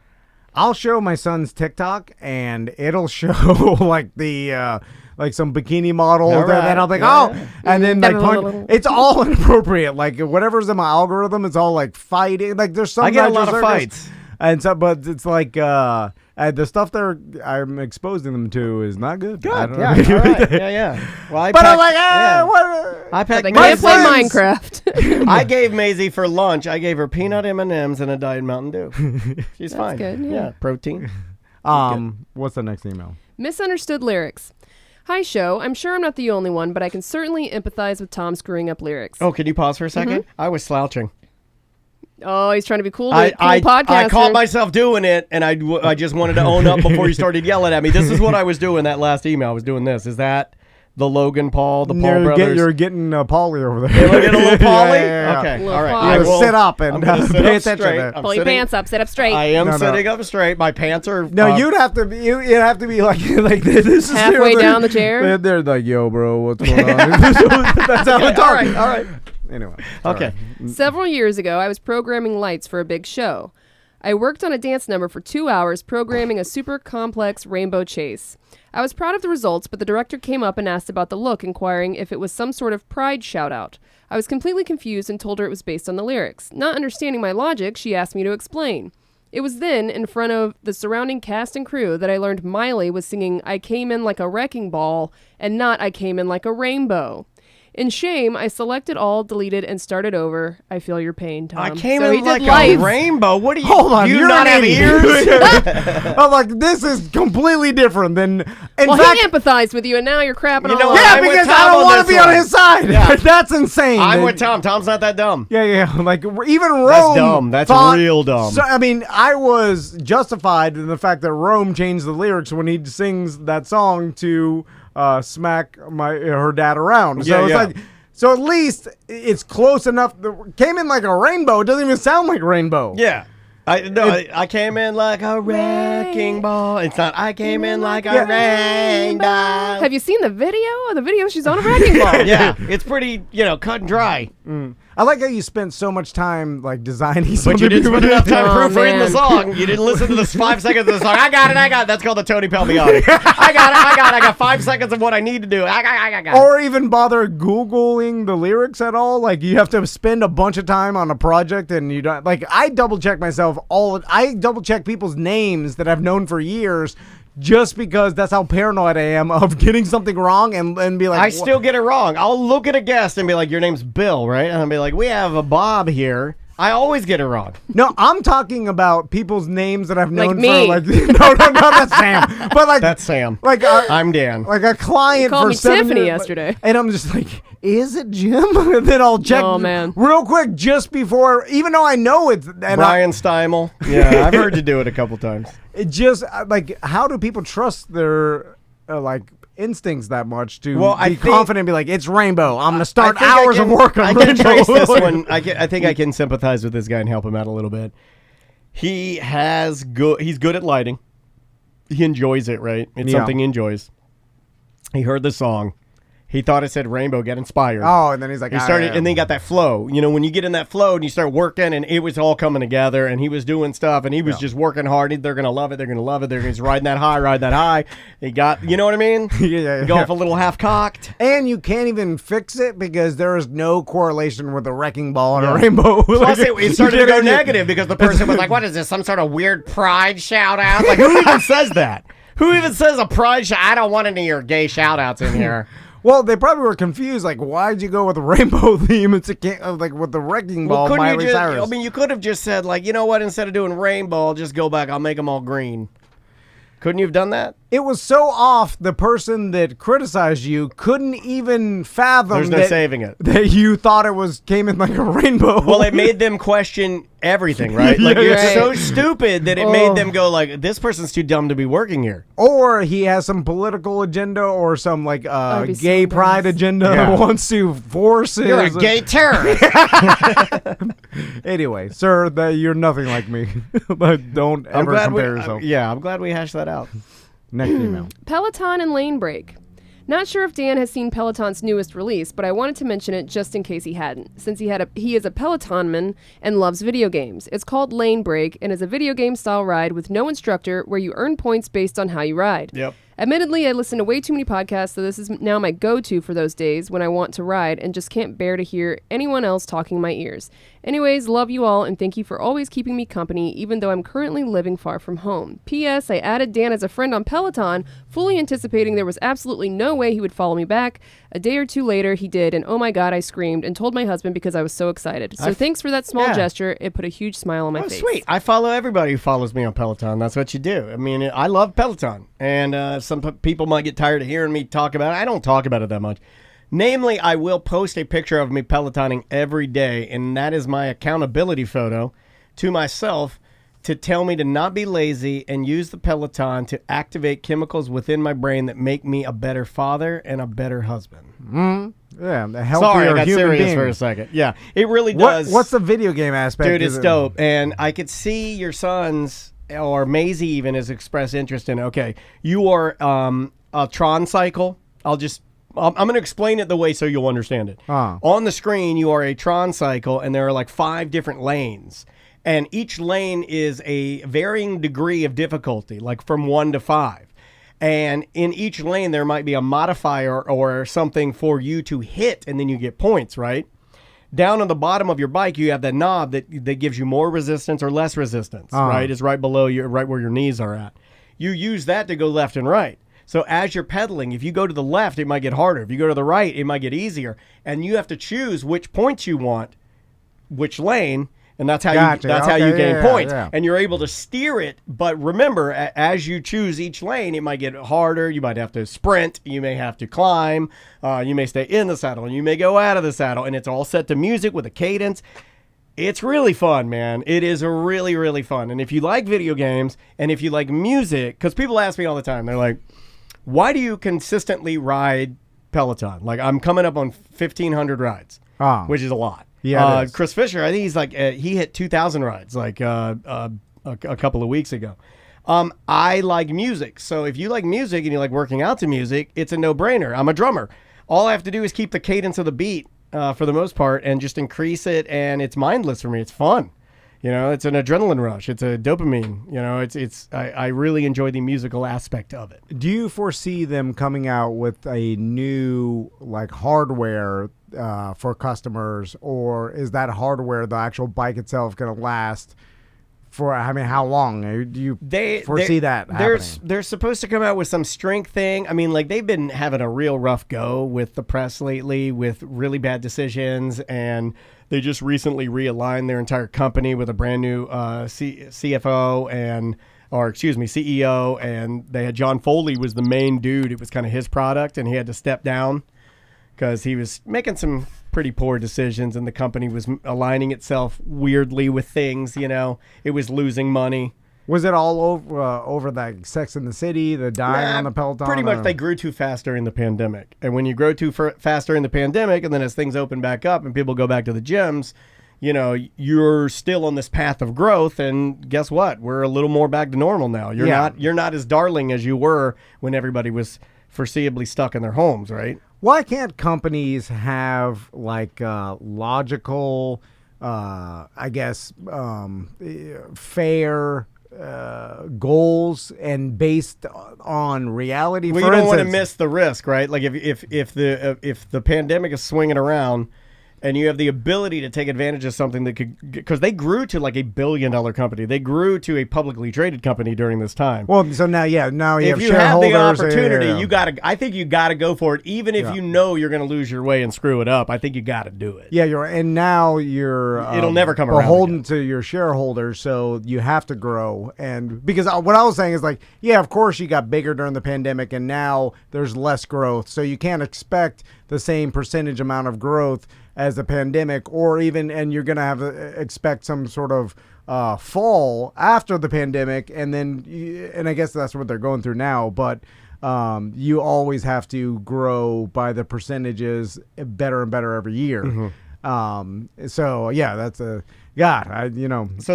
I'll show my son's TikTok, and it'll show like the like some bikini model, and I'll be like, and then like it's all inappropriate. Like whatever's in my algorithm, it's all like fighting. Like there's some I get a lot of fights. And so, but it's like the stuff I'm exposing them to is not good. Good, all right. Yeah. Well, I'm like, what? I packed. They can't play Minecraft. I gave Maisie for lunch. I gave her peanut M&Ms and a Diet Mountain Dew. She's fine. Good. Yeah, protein. What's the next email? Misunderstood lyrics. Hi, show. I'm sure I'm not the only one, but I can certainly empathize with Tom screwing up lyrics. Oh, can you pause for a second? Mm-hmm. I was slouching. Oh, he's trying to be cool. Podcaster. I caught myself doing it, and I just wanted to own up before you started yelling at me. This is what I was doing that last email. I was doing this. Is that The Logan Paul, the Paul You're brothers. You're getting Paulie over there. Am I getting a little Paulie? Yeah. Okay, Little all right. Paulie. I will sit up and I'm gonna sit pay up attention straight. there. I'm Pull your sitting- pants up. Sit up straight. I am No. sitting up straight. My pants are. No, you'd have to be. You'd have to be like this. Is Halfway down the chair? They're like, yo, bro, what's going on? That's how it's all right. All right. Anyway. Okay. Several years ago, I was programming lights for a big show. I worked on a dance number for 2 hours programming a super complex rainbow chase. I was proud of the results, but the director came up and asked about the look, inquiring if it was some sort of pride shout-out. I was completely confused and told her it was based on the lyrics. Not understanding my logic, she asked me to explain. It was then, in front of the surrounding cast and crew, that I learned Miley was singing I Came In Like a Wrecking Ball and not I Came In Like a Rainbow. In shame, I selected all, deleted, and started over. I feel your pain, Tom. I came So he in did like life. a rainbow. What do you? Hold on, do you you're not an have idiot. ears? I'm like, this is completely different than. In Well, fact, he empathized with you, and now you're crapping You all know over. what? yeah, I'm with because Tom I don't on want this to be one. on his side. Yeah. That's insane. I'm with Tom. Tom's not that dumb. Yeah. Like even Rome. That's dumb. That's thought- real dumb. So, I mean, I was justified in the fact that Rome changed the lyrics when he sings that song to smack her dad around. So Yeah, it's yeah. like. So at least it's close enough. Came in like a rainbow. It doesn't even sound like rainbow. Yeah. I came in like a wrecking ball. It's not. I came in like a rainbow. Have you seen the video? The video, she's on a wrecking ball. Yeah, it's pretty, cut and dry. I like how you spent so much time like designing But something. you didn't spend enough time Oh, proofreading the man. song. You didn't listen to the 5 seconds of the song. I got it. That's called the Tony Palmiotti. I got it. I got 5 seconds of what I need to do. I got it. Or even bother Googling the lyrics at all. Like you have to spend a bunch of time on a project and you don't like I double check myself I double check people's names that I've known for years just because that's how paranoid I am of getting something wrong and be like I still get it wrong. I'll look at a guest and be like, your name's Bill, right? And I'll be like, we have a Bob here. I always get it wrong. No, I'm talking about people's names that I've known Like me. for like no, that's Sam. But like That's Sam. like I'm Dan. like a client You called for me 7 Tiffany years, yesterday. and I'm just like, is it Jim? And then I'll check Oh, man. real quick just before, even though I know it's and Brian Steimel. Yeah, I've heard you do it a couple times. it just like how do people trust their like instincts that much to Well, I be think- confident and be like, it's rainbow. I'm gonna start I think I hours can- of work on I rainbow. can trace this one. I think I can sympathize with this guy and help him out a little bit. He's good at lighting. He enjoys it, right? It's Yeah. something he enjoys. He heard the song. He thought it said rainbow, get inspired. Oh, and then he's like, He started, and then he got that flow. You know, when you get in that flow and you start working, and it was all coming together, and he was doing stuff, and he was just working hard. They're gonna love it. They're gonna love it. They're just riding that high. He got, you know what I mean? yeah. Go off a little half cocked. And you can't even fix it because there is no correlation with a wrecking ball and a rainbow. Plus, Like, it started you to go can't- negative because the person was like, "What is this? Some sort of weird pride shout out?" Like, who even says that? Who even says a pride shout? I don't want any of your gay shout outs in here. Well, they probably were confused. Like, why'd you go with the rainbow theme? It's like with the wrecking ball, couldn't you Miley just? Cyrus. I mean, you could have just said like, you know what? Instead of doing rainbow, I'll just go back. I'll make them all green. Couldn't you have done that? It was so off. The person that criticized you couldn't even fathom There's no saving it. that you thought it came in like a rainbow. Well, it made them question everything, right? Like, Yeah, it's right. so stupid that it made them go like, this person's too dumb to be working here. or he has some political agenda or some like That'd be so gay nice. pride agenda Yeah. that wants to force his. You're a gay terrorist. Anyway, sir, you're nothing like me. But don't ever compare yourself. I'm glad we hashed that out. Next email. Peloton and lane break. Not sure if Dan has seen Peloton's newest release, but I wanted to mention it just in case he hadn't, since he is a Pelotonman and loves video games. It's called Lane Break and is a video game style ride with no instructor where you earn points based on how you ride. Yep. Admittedly, I listen to way too many podcasts, so this is now my go-to for those days when I want to ride and just can't bear to hear anyone else talking in my ears. Anyways, love you all and thank you for always keeping me company, even though I'm currently living far from home. P.S. I added Dan as a friend on Peloton, fully anticipating there was absolutely no way he would follow me back. A day or two later, he did, and oh my god, I screamed and told my husband because I was so excited. So thanks for that small gesture. It put a huge smile on my face. Sweet. I follow everybody who follows me on Peloton. That's what you do. I mean, I love Peloton. And some people might get tired of hearing me talk about it. I don't talk about it that much. Namely, I will post a picture of me Pelotoning every day, and that is my accountability photo to myself to tell me to not be lazy and use the Peloton to activate chemicals within my brain that make me a better father and a better husband. Yeah, a healthier Sorry, I got human serious being. for a second. Yeah, it really does. What's the video game aspect? Dude, it's dope. And I could see your sons, or Maisie even, has expressed interest in it. Okay, you are a Tron cycle. I'm going to explain it the way so you'll understand it. On the screen, you are a Tron cycle, and there are like 5 different lanes. And each lane is a varying degree of difficulty, like from 1 to 5. And in each lane, there might be a modifier or something for you to hit, and then you get points, right? Down on the bottom of your bike, you have that knob that gives you more resistance or less resistance, right? It's right below you, right where your knees are at. You use that to go left and right. So as you're pedaling, if you go to the left, it might get harder. If you go to the right, it might get easier. And you have to choose which points you want, which lane, and that's how how you gain points. Yeah. And you're able to steer it. But remember, as you choose each lane, it might get harder. You might have to sprint. You may have to climb. You may stay in the saddle, and you may go out of the saddle. And it's all set to music with a cadence. It's really fun, man. It is really, really fun. And if you like video games and if you like music, because people ask me all the time, they're like, why do you consistently ride Peloton? Like, I'm coming up on 1,500 rides, which is a lot. Yeah, Chris Fisher, I think he's like, he hit 2,000 rides like a couple of weeks ago. I like music. So if you like music and you like working out to music, it's a no-brainer. I'm a drummer. All I have to do is keep the cadence of the beat for the most part and just increase it, and it's mindless for me. It's fun. You know, it's an adrenaline rush. It's a dopamine. You know, I really enjoy the musical aspect of it. Do you foresee them coming out with a new like hardware for customers, or is that hardware, the actual bike itself, going to last for, I mean, how long? Do you foresee that happening? They're supposed to come out with some strength thing. I mean, like, they've been having a real rough go with the press lately with really bad decisions, and they just recently realigned their entire company with a brand new CEO, and they had John Foley was the main dude. It was kind of his product, and he had to step down because he was making some pretty poor decisions, and the company was aligning itself weirdly with things. You know, it was losing money. Was it all over that Sex in the City, the dying on the Peloton? Pretty much, they grew too fast during the pandemic. And when you grow too fast during the pandemic, and then as things open back up and people go back to the gyms, you know, you're still on this path of growth. And guess what? We're a little more back to normal now. You're not as darling as you were when everybody was foreseeably stuck in their homes, right? Why can't companies have like logical, I guess, fair goals and based on reality? Well, you don't want to miss the risk, right? Like if the pandemic is swinging around, and you have the ability to take advantage of something that could, because they grew to like $1 billion company. They grew to a publicly traded company during this time. Well, so now you have shareholders. If you have the opportunity, I think you got to go for it, even if you know you're going to lose your way and screw it up. I think you got to do it. Yeah, and now you're it'll never come around. Beholden to your shareholders, so you have to grow. And because what I was saying is like, yeah, of course you got bigger during the pandemic, and now there's less growth, so you can't expect the same percentage amount of growth as the pandemic, or even, and you're going to expect some sort of fall after the pandemic, and then, and I guess that's what they're going through now, but you always have to grow by the percentages better and better every year. Mm-hmm. So yeah, that's So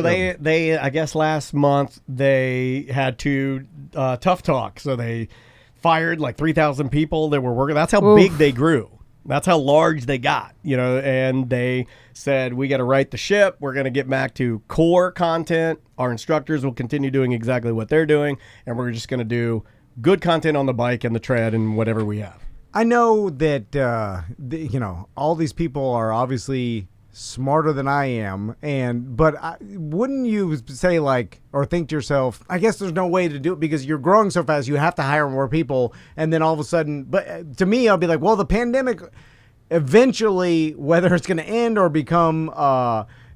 they I guess last month they had to tough talk, so they fired like 3,000 people that were working. That's how big they grew. That's how large they got, you know, and they said, we got to right the ship. We're going to get back to core content. Our instructors will continue doing exactly what they're doing, and we're just going to do good content on the bike and the tread and whatever we have. I know that, you know, all these people are obviously smarter than I am, but wouldn't you say like, or think to yourself, I guess there's no way to do it because you're growing so fast, you have to hire more people, and then all of a sudden, but to me, I'll be like, well, the pandemic eventually, whether it's going to end or become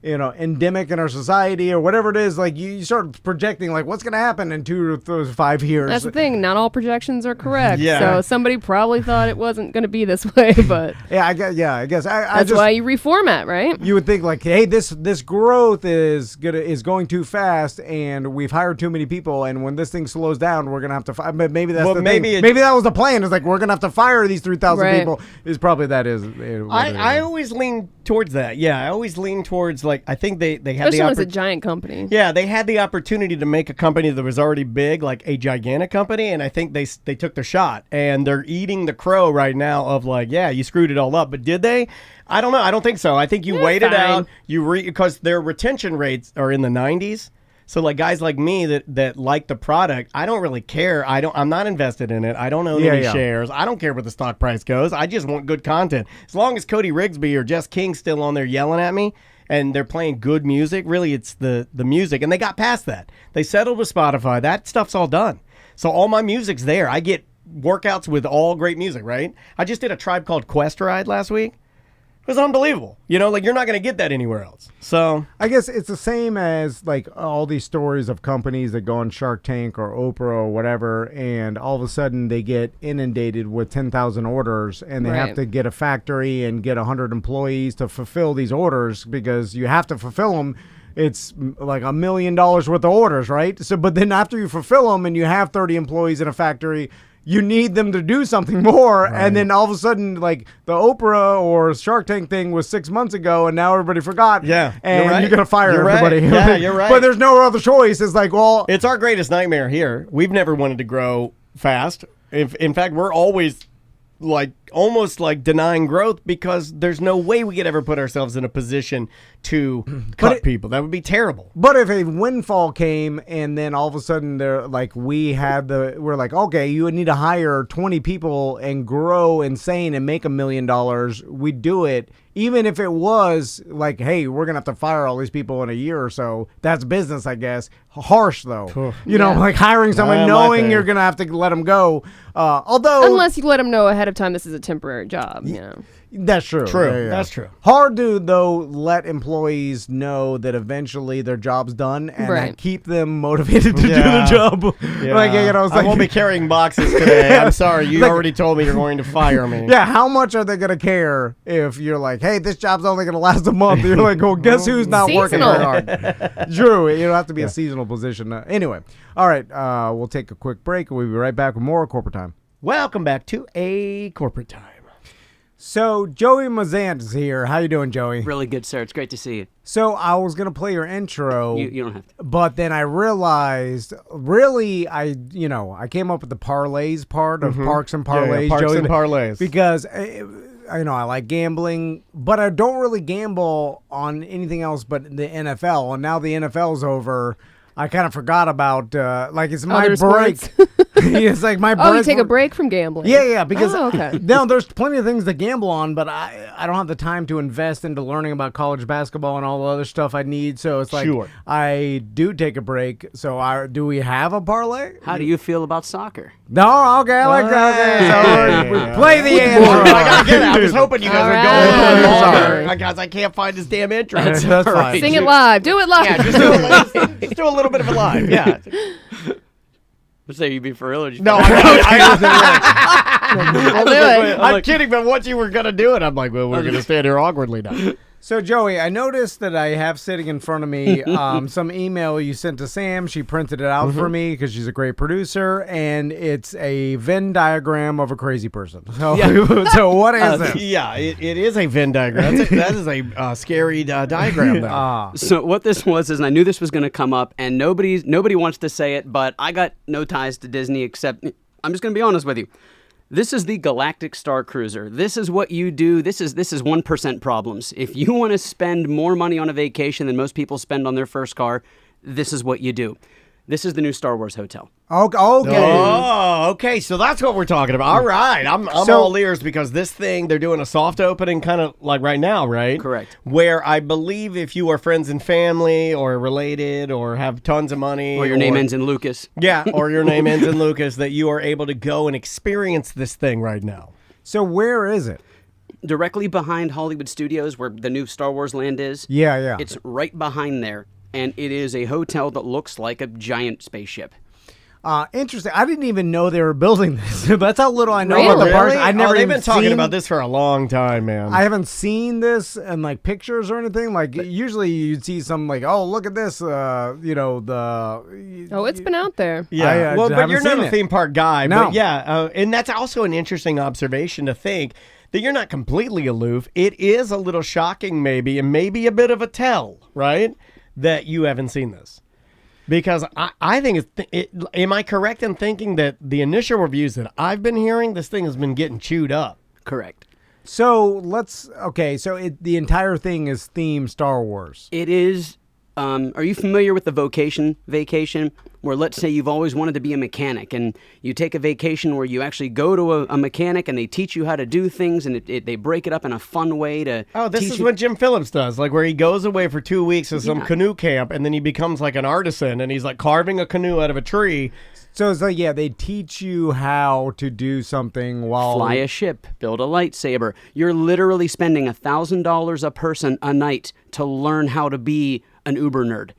endemic in our society or whatever it is, like you start projecting like what's going to happen in 2 to 5 years. That's the thing. Not all projections are correct. Yeah. So somebody probably thought it wasn't going to be this way, but I guess. that's why you reformat, right? You would think like, hey, this growth is going too fast, and we've hired too many people, and when this thing slows down, we're gonna have to. But maybe that's the thing. Maybe that was the plan. It's like we're gonna have to fire these 3,000 people. Is probably that is. I always lean towards that. Yeah, I always lean towards like I think they had Especially when it's a giant company. Yeah, they had the opportunity to make a company that was already big, like a gigantic company, and I think they took their shot, and they're eating the crow right now of like, yeah, you screwed it all up, but did they? I don't know. I don't think so. I think you wait it out. Because their retention rates are in the 90s. So like guys like me that like the product, I don't really care. I'm not invested in it. I don't own any shares. I don't care where the stock price goes. I just want good content. As long as Cody Rigsby or Jess King's still on there yelling at me and they're playing good music, really it's the music. And they got past that. They settled with Spotify. That stuff's all done. So all my music's there. I get workouts with all great music, right? I just did a Tribe Called Quest ride last week. It was unbelievable. Like you're not going to get that anywhere else. So I guess it's the same as like all these stories of companies that go on Shark Tank or Oprah or whatever, and all of a sudden they get inundated with 10,000 orders, and they have to get a factory and get 100 employees to fulfill these orders because you have to fulfill them. It's like $1 million worth of orders, right? So, but then after you fulfill them and you have 30 employees in a factory, you need them to do something more, and then all of a sudden, like the Oprah or Shark Tank thing was 6 months ago, and now everybody forgot. Yeah, and you're gonna fire everybody. Right. Yeah, you're right. But there's no other choice. It's like, well, it's our greatest nightmare here. We've never wanted to grow fast. In fact, we're always like almost like denying growth because there's no way we could ever put ourselves in a position to cut people. That would be terrible. But if a windfall came and then all of a sudden they're like, we're like, okay, you would need to hire 20 people and grow insane and make $1 million. We'd do it. Even if it was like, hey, we're going to have to fire all these people in a year or so. That's business, I guess. Harsh, though. Like hiring someone knowing you're going to have to let them go. Unless you let them know ahead of time this is a temporary job. That's true. That's true. Hard to, though, let employees know that eventually their job's done and keep them motivated to do the job. I won't be carrying boxes today. I'm sorry. You already told me you're going to fire me. Yeah, how much are they going to care if you're like, hey, this job's only going to last a month? You're like, well, guess who's not working very hard? True. You don't have to be a seasonal position. Anyway, all right, we'll take a quick break, and we'll be right back with more Corporate Time. Welcome back to A Corporate Time. So Joey Mazant is here. How you doing, Joey? Really good, sir. It's great to see you. So I was going to play your intro. You don't have to. But then I realized, really, I came up with the parlays part of Parks and Parlays. Parks and Parlays. Because, I like gambling, but I don't really gamble on anything else but the NFL. And now the NFL's over. I kind of forgot about, it's my other break. It's like my break. Oh, you take a break from gambling. Yeah, because okay. now there's plenty of things to gamble on, but I don't have the time to invest into learning about college basketball and all the other stuff I need. So it's like I do take a break. So do we have a parlay? How do you feel about soccer? No, okay, I like that. Okay, so play the intro. I gotta get it. I was hoping you guys would go a little longer because I can't find this damn intro. That's fine. Sing it live. Do it live. Yeah, just do a little bit of a live. Yeah. Let's say you be for real or just no, I'll do it. I'm kidding, but once you were gonna do it, I'm like, well, we're gonna stand here awkwardly now. So, Joey, I noticed that I have sitting in front of me some email you sent to Sam. She printed it out for me because she's a great producer, and it's a Venn diagram of a crazy person. So, so what is it? Yeah, it is a Venn diagram. That is a scary diagram, though. So what this was is, and I knew this was going to come up, and nobody wants to say it, but I got no ties to Disney except, I'm just going to be honest with you. This is the Galactic Starcruiser. This is what you do. This is 1% problems. If you want to spend more money on a vacation than most people spend on their first car, this is what you do. This is the new Star Wars hotel. Okay. Oh, okay. So that's what we're talking about. All right. I'm all ears because this thing, they're doing a soft opening kind of like right now, right? Correct. Where I believe if you are friends and family or related or have tons of money. Or your name ends in Lucas. Yeah, or your name ends in Lucas, that you are able to go and experience this thing right now. So where is it? directly behind Hollywood Studios, where the new Star Wars land is. Yeah. It's right behind there, and it is a hotel that looks like a giant spaceship. Interesting. I didn't even know they were building this. That's how little I know Really? about the parks. I never they've even been talking seen, about this for a long time, man. I haven't seen this in like pictures or anything. Like usually you'd see some like, oh, look at this. It's been out there. Yeah, I well, but haven't you're not seen a it. theme park guy. No. But yeah, and that's also an interesting observation to think that you're not completely aloof. It is a little shocking, maybe, and maybe a bit of a tell, right, that you haven't seen this. Because I think am I correct in thinking that the initial reviews that I've been hearing, this thing has been getting chewed up? Correct. So the entire thing is themed Star Wars. It is. Are you familiar with the vacation, where let's say you've always wanted to be a mechanic, and you take a vacation where you actually go to a mechanic and they teach you how to do things, and they break it up in a fun way to. Oh, this teach is you. what Jim Phillips does, like where he goes away for 2 weeks to some Yeah. canoe camp, and then he becomes like an artisan, and he's like carving a canoe out of a tree. So it's like, they teach you how to do something while Fly a ship, build a lightsaber. You're literally spending $1,000 a person a night to learn how to be an Uber nerd.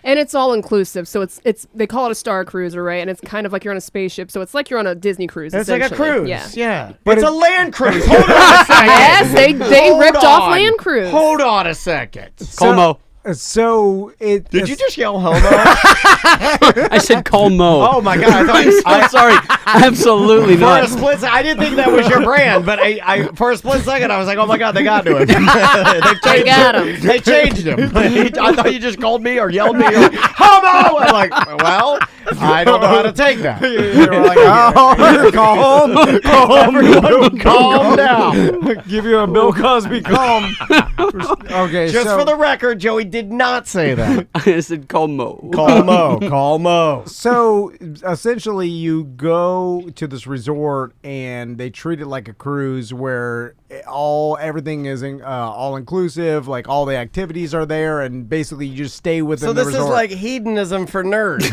And it's all inclusive, so it's they call it a Starcruiser, right? And it's kind of like you're on a spaceship, so it's like you're on a Disney cruise. It's like a essentially. cruise. Yeah. But it's a land cruise. Hold on a second. Yes, they Hold ripped off on. Land Cruise. Hold on a second. Como. So it Did you just yell homo? I said Como. Oh my god! I'm sorry. Absolutely For a not. split second, I didn't think that was your brand, but I for a split second I was like, oh my god, they got to him. They got him. They changed him. I thought you just called me or yelled me. You're like, homo! I'm like, well, I don't know how to take that. You're like, oh, Calm down. give you a Bill Cosby calm. Okay, Just so, for the record, Joey did not say that. I said Como. Call Mo. So essentially, you go to this resort and they treat it like a cruise, where everything is all inclusive. Like all the activities are there, and basically you just stay within So the this resort. is like hedonism for nerds,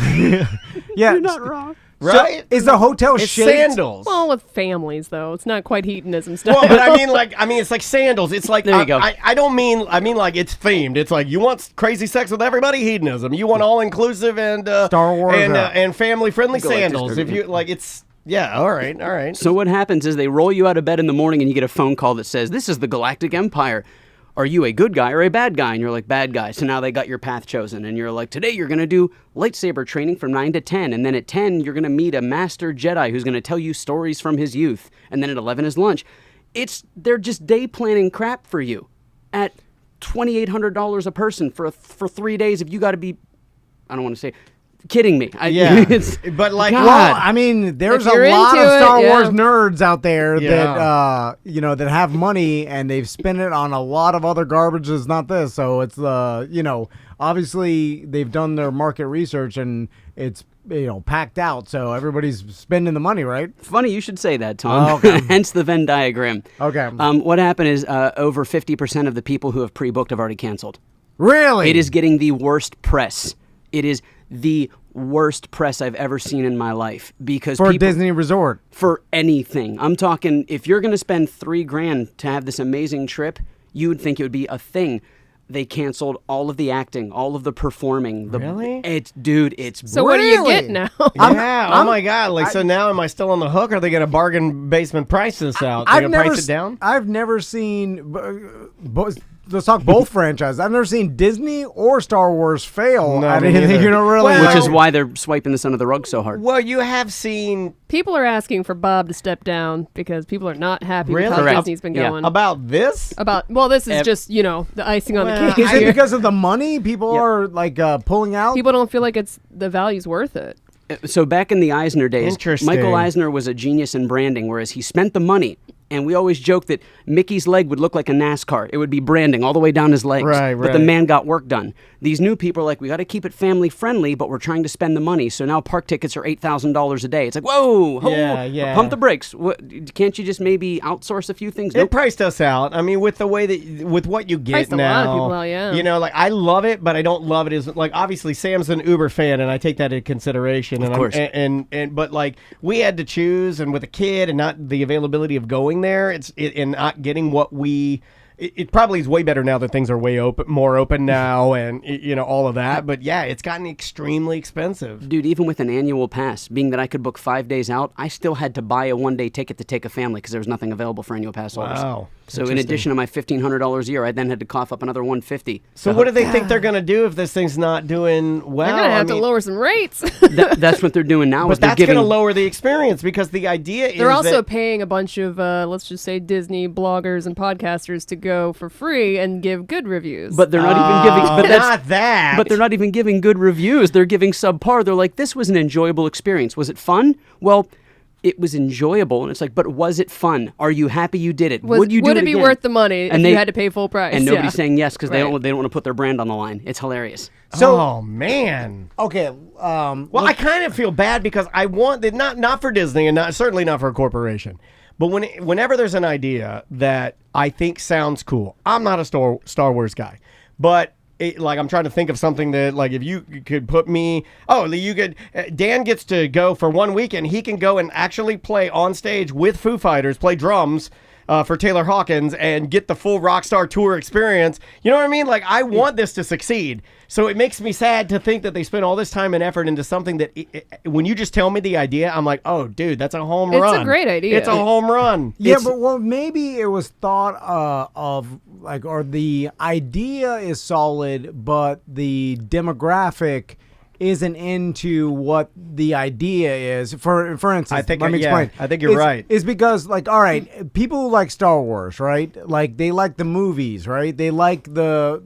yeah, You're not wrong. right? is the hotel It's shaped? sandals. Well, with families though, it's not quite hedonism stuff. Well, but I mean, it's like sandals. It's like There you go. I don't mean. I mean, like it's themed. It's like you want crazy sex with everybody, hedonism. You want all inclusive and Star Wars, and family friendly Galactic sandals. If you like, it's all right. So what happens is they roll you out of bed in the morning and you get a phone call that says, "This is the Galactic Empire. Are you a good guy or a bad guy?" And you're like, "Bad guy." So now they got your path chosen. And you're like, "Today you're going to do lightsaber training from 9 to 10. And then at 10, you're going to meet a master Jedi who's going to tell you stories from his youth. And then at 11 is lunch." They're just day planning crap for you at $2,800 a person for 3 days. If you got to be, I don't want to say, kidding me. Yeah, it's, but like, God. Well, I mean, there's If a you're lot of into it, Star yeah. Wars nerds out there Yeah. that that have money and they've spent it on a lot of other garbage that's not this. So it's obviously they've done their market research and it's packed out. So everybody's spending the money, right? Funny you should say that, Tom. Oh, okay. Hence the Venn diagram. Okay. What happened is over 50% of the people who have pre-booked have already canceled. Really? It is getting the worst press. It is the worst press I've ever seen in my life because for a people, Disney resort. for anything. I'm talking, if you're going to spend $3,000 to have this amazing trip, you would think it would be a thing. They canceled all of the acting, all of the performing. Really? It's so what do you Really? get now? oh my god! Like, so now am I still on the hook? Or are they going to bargain basement price this out? They're going to price it down? I've never seen. Let's talk both franchises. I've never seen Disney or Star Wars fail No, at me anything. neither. You know, really. Well- which is why they're swiping this under the rug so hard. Well, you have seen People are asking for Bob to step down because people are not happy with Really? how Correct. Disney's been Yeah. going. about this. This is just, the icing on Well, the cake. Is it because of the money? People Yep. are like pulling out. People don't feel like the value's worth it. So back in the Eisner days, Interesting. Michael Eisner was a genius in branding, whereas he spent the money. And we always joke that Mickey's leg would look like a NASCAR. It would be branding all the way down his legs. Right, But the right. man got work done. These new people are like, we got to keep it family friendly, but we're trying to spend the money. So now park tickets are $8,000 a day. It's like, whoa, Yeah. pump the brakes. Can't you just maybe outsource a few things? It priced us out. I mean, with the way with what you get Priced a now, lot of people out, yeah. Like I love it, but I don't love it as like obviously Sam's an Uber fan, and I take that into consideration. Of course. But like we had to choose, and with a kid, and not the availability of going sitting there and not getting what we. It probably is way better now that things are more open now, and all of that. But yeah, it's gotten extremely expensive. Dude, even with an annual pass, being that I could book 5 days out, I still had to buy a one-day ticket to take a family because there was nothing available for annual pass holders. Wow. So in addition to my $1,500 a year, I then had to cough up another $150. So what do they think they're going to do if this thing's not doing well? They're going to have to lower some rates. That's what they're doing now. But that's going to lower the experience because the idea is they're also paying a bunch of, let's just say, Disney bloggers and podcasters to go for free and give good reviews. But they're not even giving. But not that. But they're not even giving good reviews. They're giving subpar. They're like, this was an enjoyable experience. Was it fun? Well, it was enjoyable, and it's like, but was it fun? Are you happy you did it? Would you do it be again? Worth the money if you had to pay full price? And nobody's saying yes because they don't want to put their brand on the line. It's hilarious. So, oh man. Okay. Well, I kind of feel bad because I want not for Disney and certainly not for a corporation, but whenever there's an idea that I think sounds cool, I'm not a Star Wars guy, but. I'm trying to think of something that, like, if you could put me... Dan gets to go for 1 week, and he can go and actually play on stage with Foo Fighters, play drums for Taylor Hawkins, and get the full Rockstar Tour experience. You know what I mean? Like, I want this to succeed. So it makes me sad to think that they spend all this time and effort into something that, when you just tell me the idea, I'm like, oh, dude, that's a home run. It's a great idea. It's a home run. Yeah, but maybe it was thought of, like, or the idea is solid, but the demographic isn't into what the idea is. For instance, let me explain. I think you're right. It's because, like, all right, people who like Star Wars, right? Like, they like the movies, right? They like the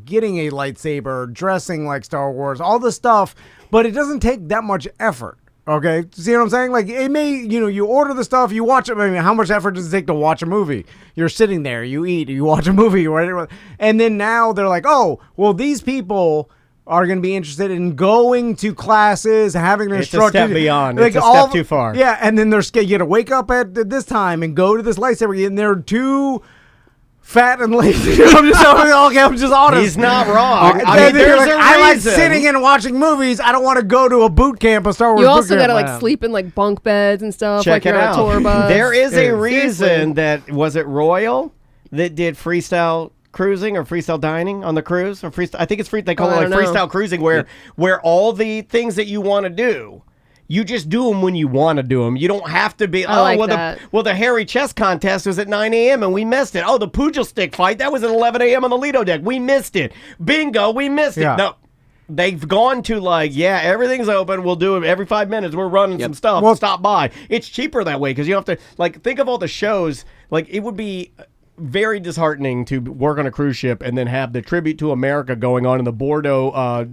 getting a lightsaber, dressing like Star Wars, all this stuff, but it doesn't take that much effort. Okay, see what I'm saying? Like, it may, you order the stuff, you watch it. I mean, how much effort does it take to watch a movie? You're sitting there, you eat, you watch a movie, whatever. And then now they're like, oh, well, these people are going to be interested in going to classes, having an instructor. It's a step beyond. Like, it's a step too far. Yeah, and then they're scared. You got to wake up at this time and go to this lightsaber, and they're too fat and lazy. I'm just honest. He's not wrong. I like sitting and watching movies. I don't want to go to a boot camp, a Star Wars You boot also camp. got to sleep in bunk beds and stuff. Check like it you're out. on a tour bus. There is a reason Seriously. that, was it Royal that did freestyle cruising or freestyle dining on the cruise? Or I think it's they call it freestyle cruising, where all the things that you want to do, you just do them when you want to do them. You don't have to be, the hairy chess contest was at 9 a.m. and we missed it. Oh, the Pugil stick fight, that was at 11 a.m. on the Lido deck. We missed it. Bingo, we missed it. No, they've gone to everything's open. We'll do it every 5 minutes. We're running some stuff. Well, stop by. It's cheaper that way because you have to, think of all the shows. It would be very disheartening to work on a cruise ship and then have the tribute to America going on in the Bordeaux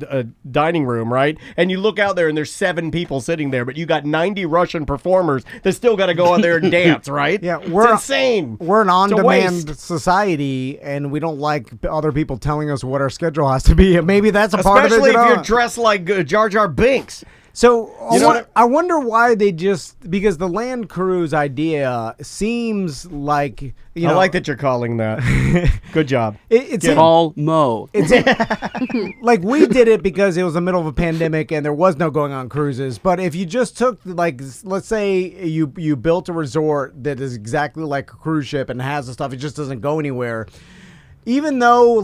dining room, right? And you look out there and there's 7 people sitting there, but you got 90 Russian performers that still got to go out there and dance, right? Yeah, it's insane. We're an on-demand society, and we don't like other people telling us what our schedule has to be. Maybe that's a part of it. Especially if you're dressed like Jar Jar Binks. So I wonder why because the land cruise idea seems like I like that you're calling that. Good job. It's Paul Mo. Like, we did it because it was the middle of a pandemic and there was no going on cruises. But if you just took, let's say you built a resort that is exactly like a cruise ship and has the stuff, it just doesn't go anywhere. Even though,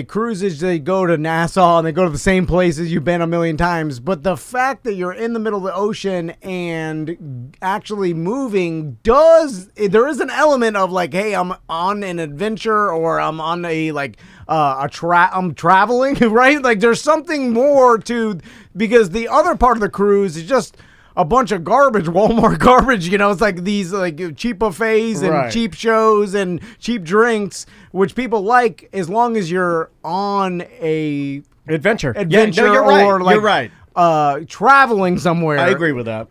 cruises, they go to Nassau and they go to the same places you've been a million times, but the fact that you're in the middle of the ocean and actually moving there is an element of hey, I'm on an adventure, or I'm on I'm traveling, right? There's something more to, because the other part of the cruise is just a bunch of garbage, Walmart garbage, it's these cheap buffets and cheap shows and cheap drinks, which people like as long as you're on a adventure. Yeah, no, you're right. You're right. Traveling somewhere. I agree with that.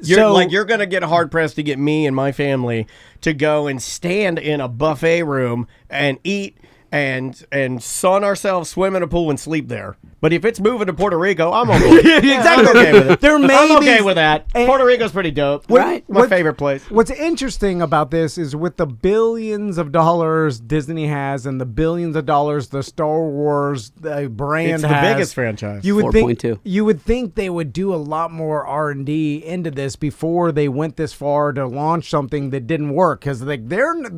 You're gonna get hard pressed to get me and my family to go and stand in a buffet room and eat and sun ourselves, swim in a pool, and sleep there. But if it's moving to Puerto Rico, I'm on board. Exactly. I'm okay with it. There may I'm be- okay with that. and- Puerto Rico's pretty dope. Right. My favorite place. What's interesting about this is with the billions of dollars Disney has and the billions of dollars the Star Wars brand It's the has, biggest franchise. You would think 4.2. you would think they would do a lot more R&D into this before they went this far to launch something that didn't work because like What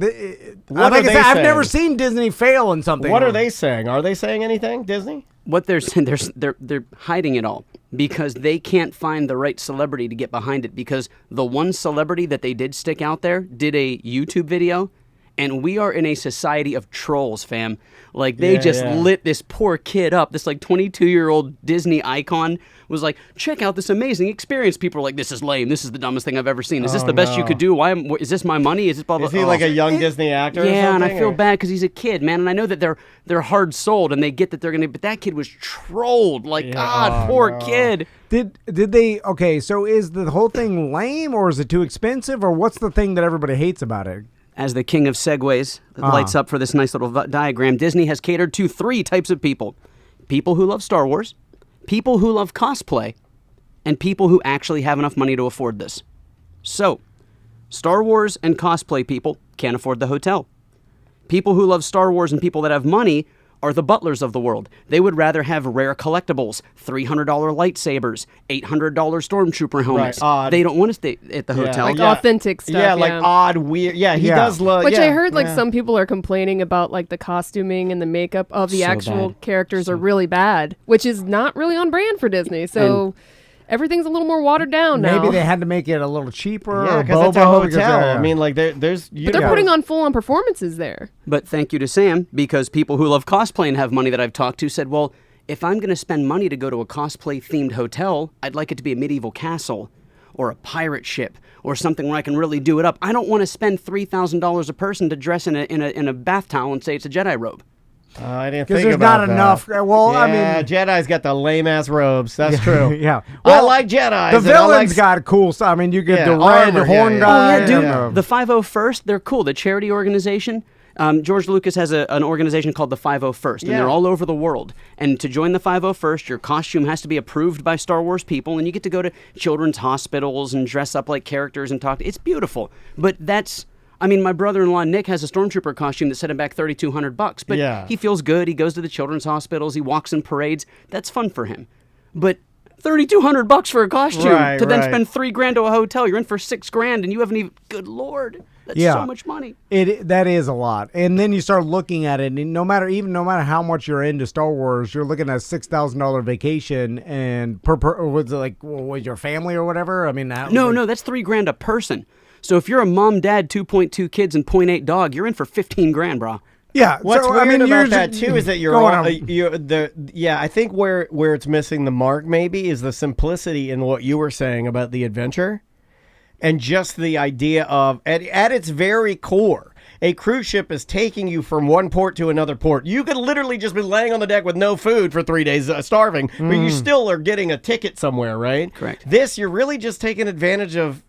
like are I they said, I've saying? never seen Disney fail in something. What are they saying? Are they saying anything, Disney? What they're saying, they're hiding it all because they can't find the right celebrity to get behind it because the one celebrity that they did stick out there did a YouTube video, and we are in a society of trolls, fam. Like they just lit this poor kid up. This like 22-year-old Disney icon was like, check out this amazing experience. People are like, this is lame. This is the dumbest thing I've ever seen. Is this the best you could do? Is this my money? Is this blah blah? Is he like a young Disney actor? or Yeah, and something, I feel or- bad because he's a kid, man. And I know that they're hard sold and they get that they're gonna. But that kid was trolled. Like God, poor kid. Did they? Okay, so is the whole thing lame or is it too expensive or what's the thing that everybody hates about it? As the king of segues lights up for this nice little diagram, Disney has catered to 3 types of people: people who love Star Wars, people who love cosplay, and people who actually have enough money to afford this. So, Star Wars and cosplay people can't afford the hotel. People who love Star Wars and people that have money are the butlers of the world. They would rather have rare collectibles, $300 lightsabers, $800 stormtrooper helmets. Right, odd. They don't want to stay at the hotel. Like authentic stuff. Yeah, like odd, weird. Yeah, he Yeah. does love. Which yeah, I heard, like yeah. some people are complaining about, like the costuming and the makeup of the So actual bad. characters are really bad, which is not really on brand for Disney. So everything's a little more watered down now. Maybe they had to make it a little cheaper. Yeah, or because it's a Bobo, because, hotel. yeah. I mean, like there's. but they're putting on full-on performances there. But thank you to Sam, because people who love cosplay and have money that I've talked to said, well, if I'm going to spend money to go to a cosplay-themed hotel, I'd like it to be a medieval castle or a pirate ship or something where I can really do it up. I don't want to spend $3,000 a person to dress in a bath towel and say it's a Jedi robe. I didn't Because think there's about not that. enough. Well, yeah, I mean, Jedi's got the lame ass robes. That's true. yeah. I Well, like Jedi's. The and I like villains got cool stuff. I mean, you get Yeah, the red armor, horn yeah, yeah. guy. Oh, yeah, dude. and The 501st, they're cool. The charity organization. George Lucas has an organization called the 501st, and Yeah. they're all over the world. And to join the 501st, your costume has to be approved by Star Wars people, and you get to go to children's hospitals and dress up like characters and talk. It's beautiful. But that's... I mean, my brother-in-law Nick has a stormtrooper costume that set him back $3,200, but Yeah. he feels good. He goes to the children's hospitals. He walks in parades. That's fun for him. But $3,200 for a costume Right, to then right. spend $3,000 to a hotel. You're in for $6,000, and you haven't even. Good Lord, that's Yeah. so much money. that is a lot. And then you start looking at it, and no matter how much you're into Star Wars, you're looking at a $6,000 vacation, and per was it like with your family or whatever? I mean, No, that's $3,000 a person. So if you're a mom, dad, 2.2 kids, and 0.8 dog, you're in for $15,000, bro. Yeah. What's so, weird I mean, about you're that too is that you're going all, on- I think where it's missing the mark maybe is the simplicity in what you were saying about the adventure, and just the idea of at its very core, a cruise ship is taking you from one port to another port. You could literally just be laying on the deck with no food for 3 days, starving, but you still are getting a ticket somewhere, right? Correct. This you're really just taking advantage of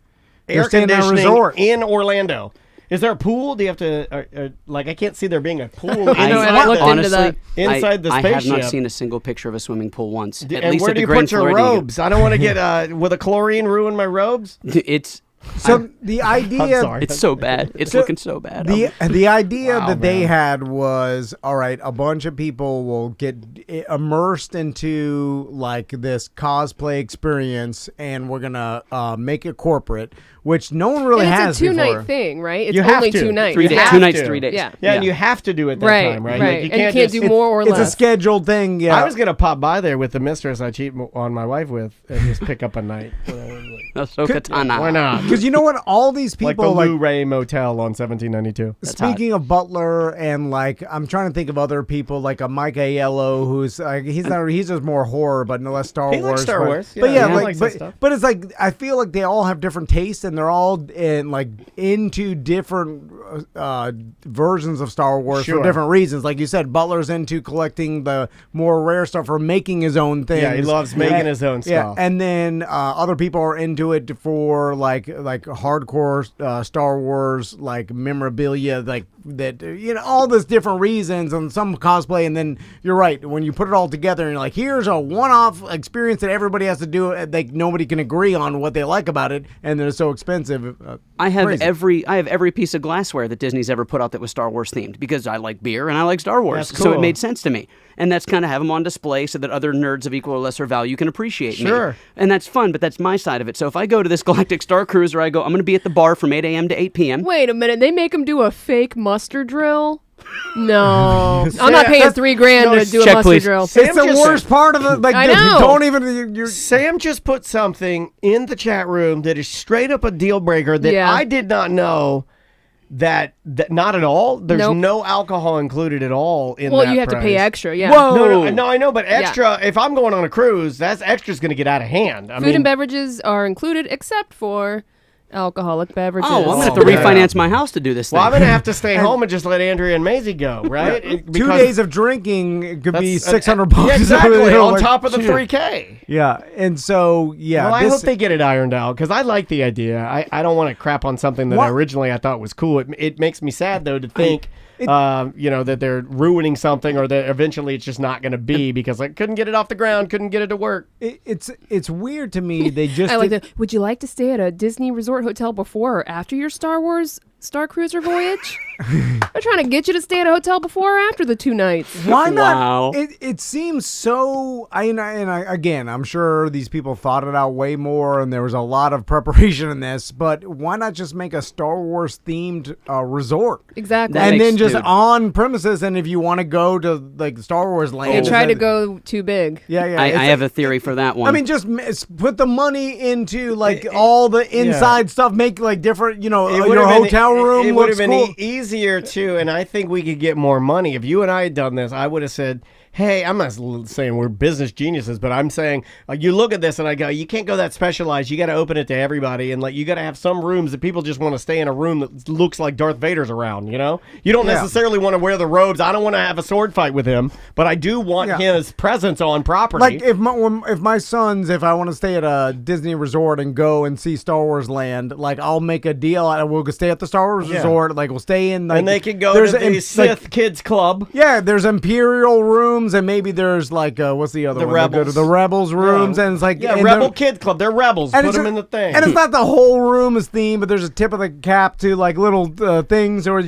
air You're staying at a conditioning resort. in Orlando. Is there a pool? Do you have to like? I can't see there being a pool. I know, and I looked into honestly, that. Inside the I have not spaceship. seen a single picture of a swimming pool once. At And least where at do the you Grand put your Floridian. robes? I don't want to get will the chlorine ruin my robes? It's So the idea. sorry. it's so bad. It's looking so bad. The idea Wow, that they man. had was, all right, a bunch of people will get immersed into like this cosplay experience, and we're gonna make it corporate, which no one really And has it's a before. two-night thing, right? It's You have only to. 2 nights. 3 You days, have 2 nights, to. 3 days. Yeah. Yeah, and you have to do it that Right, time, right? right. Like, you And you can't can't just, do more or It's a less. scheduled thing. Yeah. I was gonna pop by there with the mistress I cheat on my wife with and just pick up a night. Ahsoka Tano. Why not? because you know what, all these Like the people like. Lou Motel on 1792. Speaking of Butler and like, I'm trying to think of other people like a Mike Aiello, who's he's just more horror, but no less Star He Wars. likes Star but- Wars. but Yeah, yeah, he like, likes that stuff. but it's like I feel like they all have different tastes, and they're all into different versions of Star Wars Sure. for different reasons. Like you said, Butler's into collecting the more rare stuff or making his own things. Yeah, he loves making And- his own Yeah, stuff. and then other people are into it for like hardcore Star Wars like memorabilia, like that all this different reasons and some cosplay, and then you're right, when you put it all together and you're like, here's a one-off experience that everybody has to do, like nobody can agree on what they like about it, and they're so expensive. I have crazy. every piece of glassware that Disney's ever put out that was Star Wars themed because I like beer and I like Star Wars. That's So it cool. made sense to me. And that's kind of have them on display so that other nerds of equal or lesser value can appreciate me. Sure. And that's fun, but that's my side of it. So if I go to this Galactic Starcruiser, I go, I'm going to be at the bar from 8 a.m. to 8 p.m. Wait a minute. They make him do a fake muster drill? No. I'm not paying $3,000 to do a check, muster please. drill. It's the worst part of the, like, I you know. don't even, you're, Sam just put something in the chat room that is straight up a deal breaker that Yeah. I did not know that not at all. There's Nope. no alcohol included at all in Well, that you have to pay price. extra, yeah. Whoa. No, I know, but extra, if I'm going on a cruise, that's extra's going to get out of hand. I Food mean, and beverages are included except for alcoholic beverages. Oh, I'm going to have to refinance my house to do this thing. well, I'm going to have to stay home and just let Andrea and Maisie go, right? 2 Because days of drinking could be that's- $600. Yeah, exactly, on Like, top of the $3K. Yeah, and so, yeah. Well, I this- hope they get it ironed out because I like the idea. I don't want to crap on something that What? originally I thought was cool. It makes me sad though to think, that they're ruining something or that eventually it's just not going to be because I couldn't get it off the ground, couldn't get it to work. It's weird to me. They just I like that. Would you like to stay at a Disney resort hotel before or after your Star Wars Starcruiser voyage? They're trying to get you to stay at a hotel before or after the 2 nights. Why not? Wow. It seems so. Again, I'm sure these people thought it out way more, and there was a lot of preparation in this. But why not just make a Star Wars themed resort? Exactly. That And makes- then just dude. on premises, and if you want to go to like Star Wars land, They try to then- go too big. Yeah, yeah. I it's- have a theory for that one. I mean, just put the money into like all the inside stuff. Make like different, your would've been- hotel room It would looks have been cool. easier too, and I think we could get more money if you and I had done this. I would have said, "Hey, I'm not saying we're business geniuses, but I'm saying you look at this and I go, you can't go that specialized. You got to open it to everybody, and like you got to have some rooms that people just want to stay in a room that looks like Darth Vader's around. You don't Yeah. necessarily want to wear the robes. I don't want to have a sword fight with him, but I do want Yeah. his presence on property. Like if my sons, if I want to stay at a Disney resort and go and see Star Wars Land, like I'll make a deal. We'll stay at the Star Wars resort. Like we'll stay in. Like, and they can go there's to the Sith Kids Club. Yeah, there's Imperial rooms, and maybe there's like what's the other The one? They go to Rebels. the Rebels rooms, and it's like and Rebel they're- Kid Club. They're rebels. and Put it's them a- in the thing. And it's not the whole room is themed, but there's a tip of the cap to like little things, or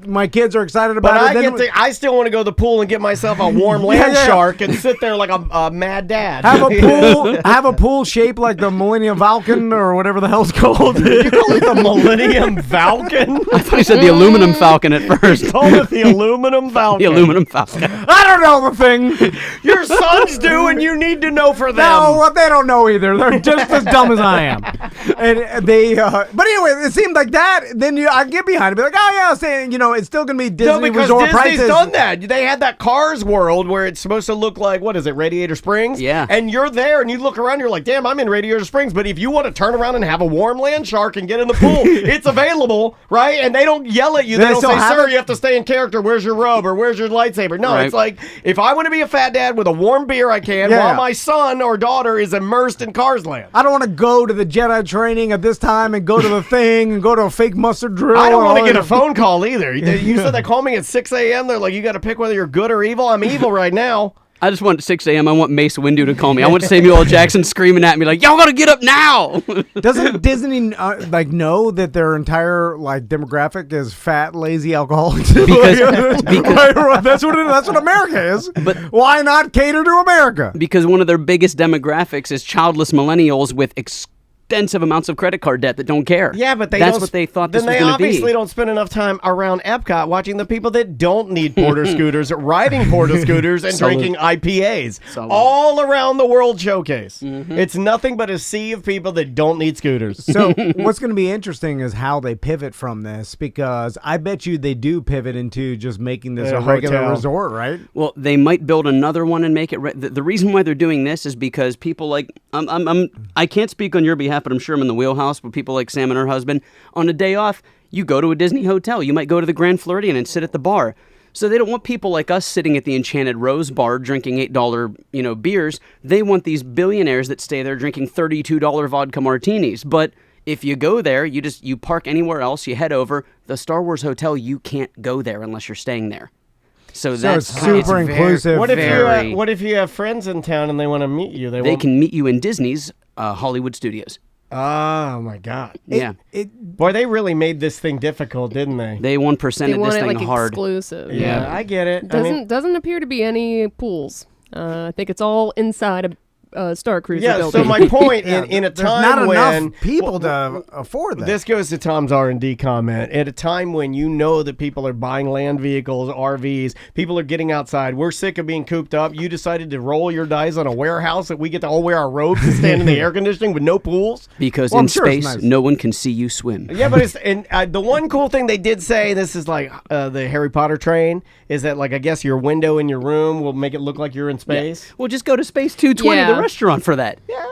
my kids are excited about But it. I still want to go to the pool and get myself a warm land Yeah. shark and sit there like a mad dad. have a pool shaped like the Millennium Falcon or whatever the hell's called. You call it the Millennium Falcon? I thought you said the aluminum falcon at first. Call it the Aluminum Falcon. The aluminum falcon. I don't know the thing. Your sons do, and you need to know for them. No, they don't know either. They're just as dumb as I am. And they, but anyway, it seemed like that. Then I get behind it, be like, oh yeah, saying it's still gonna be Disney No, because resort Disney's prices. done that. They had that Cars World where it's supposed to look like, what is it, Radiator Springs? Yeah. And you're there and you look around, you're like, damn, I'm in Radiator Springs. But if you want to turn around and have a warm land shark and get in the pool, it's available, right? And they don't yell at you. They They don't still say, have sir, it? you have to stay in character. Where's your robe or where's your lightsaber? No, Right. it's like, if I want to be a fat dad with a warm beer, I can, Yeah. while my son or daughter is immersed in Cars Land. I don't want to go to the Jedi training at this time and go to the thing and go to a fake mustard drill. I don't and want to all get a that. phone call either. You said they call me at 6 a.m. They're like, you got to pick whether you're good or evil. I'm evil right now. I just want at 6 a.m. I want Mace Windu to call me. I want Samuel L. Jackson screaming at me like, y'all gotta get up now. Doesn't Disney know that their entire demographic is fat, lazy alcoholics? Because- that's what America is. But why not cater to America? Because one of their biggest demographics is childless millennials with extensive amounts of credit card debt that don't care. Yeah, but that's what they thought this was Then they going to be. obviously don't spend enough time around Epcot watching the people that don't need porter scooters, riding porter scooters, and Salute. drinking IPAs. Salute. All around the world showcase. It's nothing but a sea of people that don't need scooters. So what's going to be interesting is how they pivot from this, because I bet you they do pivot into just making this A a regular hotel. resort, right? Well, they might build another one and make it. The reason why they're doing this is because people like I can't speak on your behalf, but I'm sure I'm in the wheelhouse. But people like Sam and her husband, on a day off, you go to a Disney hotel. You might go to the Grand Floridian and sit at the bar. So they don't want people like us sitting at the Enchanted Rose bar drinking $8 beers. They want these billionaires that stay there drinking $32 vodka martinis. But If you go there, you park anywhere else, you head over. The Star Wars Hotel, you can't go there unless you're staying there. So that's it's super inclusive. What if you have friends in town and they want to meet you? They can meet you in Disney's Hollywood Studios. Oh my God! Boy, they really made this thing difficult, didn't they? They 1%ed this thing like hard. Exclusive. Yeah, I get it. Doesn't appear to be any pools. I think it's all inside a Starcruiser building. So my point in a time not when enough people to afford that. This goes to Tom's R&D comment. At a time when you know that people are buying land vehicles, RVs, people are getting outside. We're sick of being cooped up. You decided to roll your dice on a warehouse that we get to all wear our robes and stand in the air conditioning with no pools. Because in space, no one can see you swim. Yeah, but the one cool thing they did say, this is like the Harry Potter train, is that like I guess your window in your room will make it look like you're in space. Yeah. Well, just go to Space 220, the restaurant, for that. Yeah.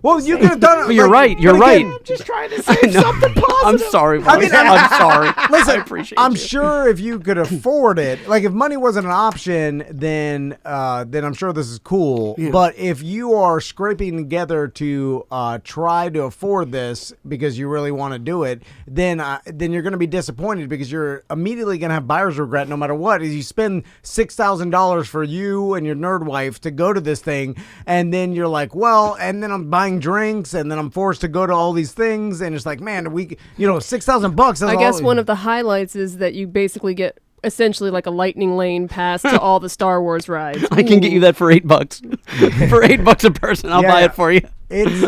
Well, you could have done it. You're right. You're right. I'm just trying to say something positive. I'm sorry. I mean, I'm sorry. Listen, I appreciate I'm you. sure if you could afford it, like if money wasn't an option, then I'm sure this is cool. Yeah. But if you are scraping together to try to afford this because you really want to do it, then you're going to be disappointed because you're immediately going to have buyer's regret no matter what. Is you spend $6,000 for you and your nerd wife to go to this thing, and then you're like, well, and then I'm buying drinks, and then I'm forced to go to all these things, and it's like, man, $6,000. I guess one of the highlights is that you basically get essentially like a lightning lane pass to all the Star Wars rides. I can get you that for $8. For $8 a person, I'll buy it for you. It's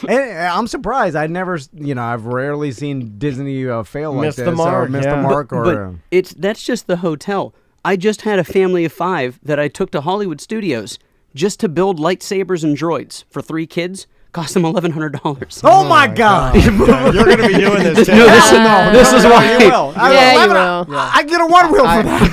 and I'm surprised. I've rarely seen Disney fail like this. The mark, missed the mark, but that's just the hotel. I just had a family of 5 that I took to Hollywood Studios just to build lightsabers and droids for 3 kids. Cost them $1,100. Oh my God! You're going to be doing this. This is why you will. Yeah, you will. I get a one wheel for that.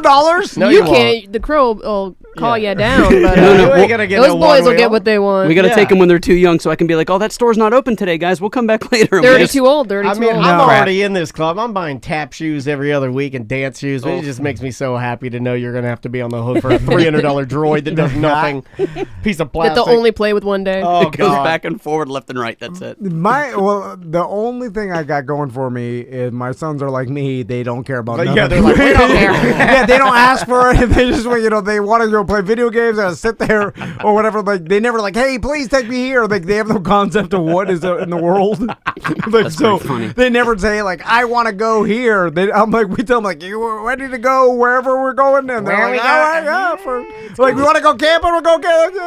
$1,100. No, you can't. The Crow will call you down. But you ain't gonna get those no boys will one get wheel. what they want. We got to take them when they're too young, so I can be like, "Oh, that store's not open today, guys. We'll come back later." They're already too old. They're already too old. I'm already in this club. I'm buying tap shoes every other week and dance shoes. It just makes me so happy to know you're going to have to be on the hook for a $300 droid that does nothing. Piece of plastic. That they'll only play with one day. Oh, it goes back and forward, left and right. That's it. The only thing I got going for me is my sons are like me. They don't care about nothing. Yeah, they're like, we don't care. Yeah, they don't ask for it. They just, they want to go play video games and sit there or whatever. Like they never like, hey, please take me here. Like they have no concept of what is in the world. That's so funny. They never say like, I want to go here. I'm like, we tell them like, you ready to go wherever we're going, and they're like, all right, yeah. Like we want to go camping, we'll go camping.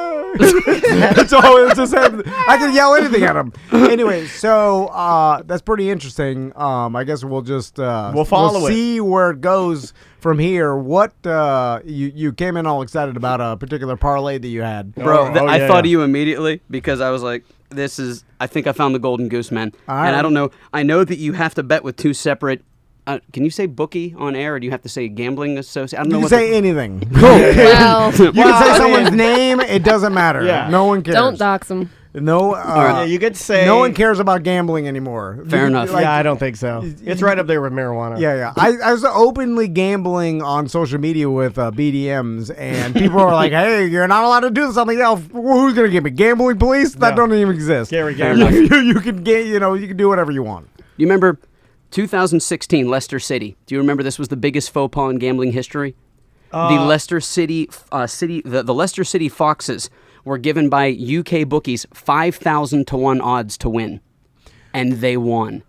That's all. It's the same. I can yell anything at them. Anyway, so that's pretty interesting. I guess we'll just we'll see where it goes from here. What you came in all excited about a particular parlay that you had, bro? I thought of you immediately because I was like, I think I found the golden goose, man. And I don't know. I know that you have to bet with 2 separate. Can you say bookie on air, or do you have to say gambling associate? I don't know. You can say anything. Well, you can say someone's name. It doesn't matter. Yeah. No one cares. Don't dox them. No, you could say no one cares about gambling anymore. Fair enough. Yeah, I don't think so. It's right up there with marijuana. Yeah. I was openly gambling on social media with BDMs, and people are like, "Hey, you're not allowed to do this." I'm like, "Oh, who's gonna give me gambling police? That don't even exist." Fair enough. You can get, you can do whatever you want. You remember 2016 Leicester City? Do you remember this was the biggest faux pas in gambling history? The Leicester City the Leicester City Foxes were given by UK bookies 5,000 to 1 odds to win, and they won.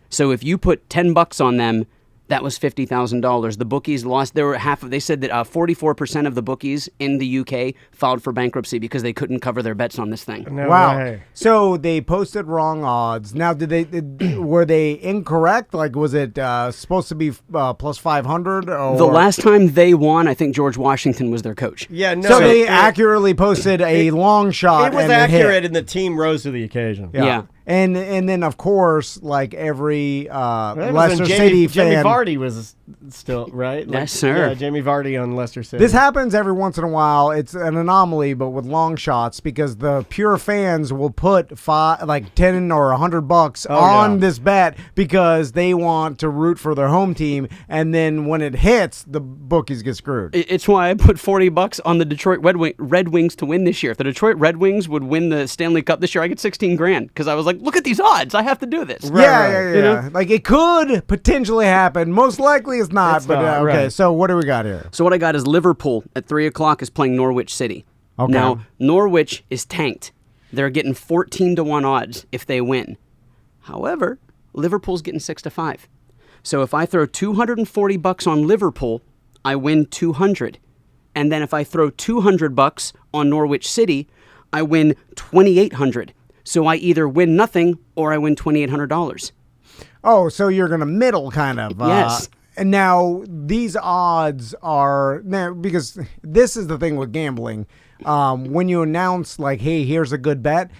So if you put $10 on them, that was $50,000. The bookies lost. They said that 44% of the bookies in the UK filed for bankruptcy because they couldn't cover their bets on this thing. No wow. way. So they posted wrong odds. Now, were they incorrect? Like, was it supposed to be plus 500? The last time they won, I think George Washington was their coach. Yeah, no. So they accurately posted a long shot. It was and accurate, and the team rose to the occasion. Yeah. And then, of course, like every Leicester City fan. Jamie Vardy was still, right? Yes, sir. Yeah, Jamie Vardy on Leicester City. This happens every once in a while. It's an anomaly, but with long shots, because the pure fans will put like 10 or $100 on this bet because they want to root for their home team, and then when it hits, the bookies get screwed. It's why I put $40 on the Detroit Red Wings to win this year. If the Detroit Red Wings would win the Stanley Cup this year, I get $16,000 because I was like, look at these odds. I have to do this. Yeah. You know? Like, it could potentially happen. Most likely it's not. Okay, right. so what do we got here? So what I got is Liverpool at 3 o'clock is playing Norwich City. Okay. Now, Norwich is tanked. They're getting 14-1 odds if they win. However, Liverpool's getting 6-5. So if I throw $240 on Liverpool, I win 200. And then if I throw $200 on Norwich City, I win 2,800. So I either win nothing or I win $2,800. Oh, so you're going to middle kind of. Yes. And now these odds are because this is the thing with gambling. When you announce like, hey, here's a good bet,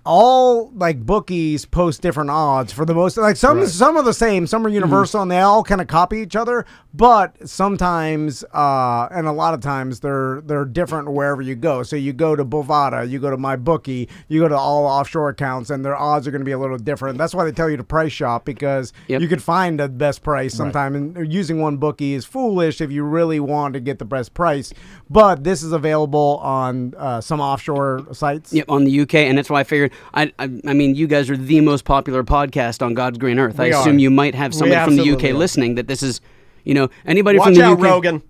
all like bookies post different odds for the most. Like some are the same, some are universal, and they all kind of copy each other. But sometimes, and a lot of times, they're different wherever you go. So you go to Bovada, you go to MyBookie, you go to all offshore accounts, and their odds are going to be a little different. That's why they tell you to price shop, because you could find the best price sometime. And using one bookie is foolish if you really want to get the best price. But this is available on some offshore sites. Yep, on the UK, and that's why I figured. I mean, you guys are the most popular podcast on God's green earth. I assume you might have somebody from the UK listening. That this is, anybody from the UK. Watch out, Rogan.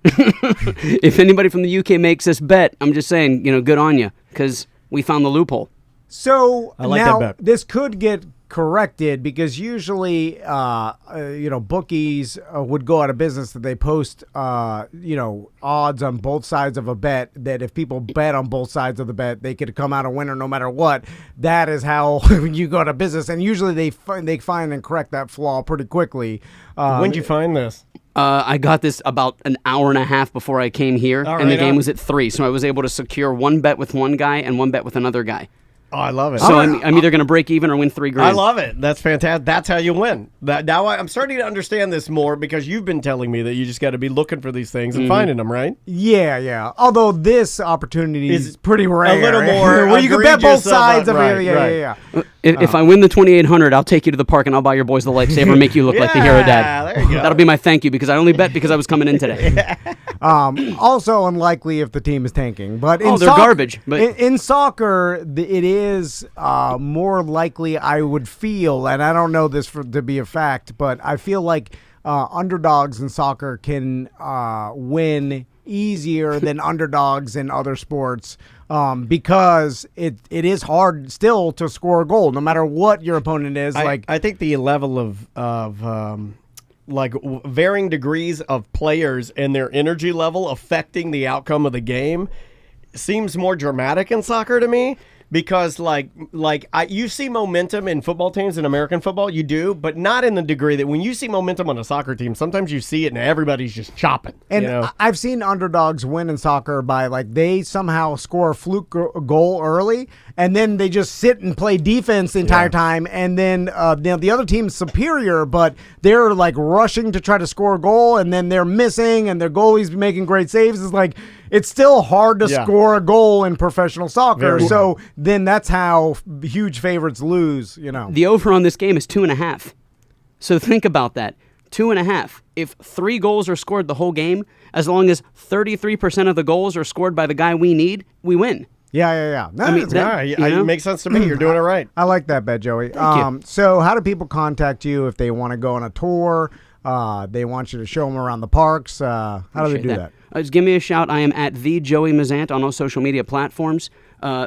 If anybody from the UK makes this bet, I'm just saying, good on you, because we found the loophole. So I like now that bet. this could get corrected, because usually, bookies would go out of business if they post, odds on both sides of a bet, that if people bet on both sides of the bet, they could come out a winner no matter what. That is how you go out of business. And usually they find and correct that flaw pretty quickly. When'd you find this? I got this about an hour and a half before I came here, and the game was at 3, so I was able to secure one bet with one guy and one bet with another guy. Oh, I love it. So I'm either going to break even or win $3,000. I love it. That's fantastic. That's how you win. Now I'm starting to understand this more, because you've been telling me that you just got to be looking for these things and finding them, right? Yeah. Although this opportunity is pretty rare. A little more where you can bet both egregious sides of right, it. Yeah. If I win the 2,800, I'll take you to the park and I'll buy your boys the lightsaber and make you look like the hero dad. There you go. That'll be my thank you, because I only bet because I was coming in today. Also unlikely if the team is tanking. But they're garbage. But in soccer, it is more likely, I would feel, and I don't know this to be a fact, but I feel like underdogs in soccer can win easier than underdogs in other sports, because it is hard still to score a goal no matter what your opponent is. I think the level of varying degrees of players and their energy level affecting the outcome of the game seems more dramatic in soccer to me. Because you see momentum in football teams in American football, you do, but not in the degree that when you see momentum on a soccer team, sometimes you see it and everybody's just chopping. And I've seen underdogs win in soccer by they somehow score a fluke goal early, and then they just sit and play defense the entire time, and then the other team's superior, but they're rushing to try to score a goal, and then they're missing, and their goalie's making great saves. It's still hard to score a goal in professional soccer. So then that's how huge favorites lose, The over on this game is 2.5. So think about that. 2.5. If 3 goals are scored the whole game, as long as 33% of the goals are scored by the guy we need, we win. Yeah. It makes sense to me. You're doing it right. I like that bet, Joey. Thank you. So how do people contact you if they want to go on a tour? They want you to show them around the parks. How do they do that? Just give me a shout. I am at the Joey Mazant on all social media platforms.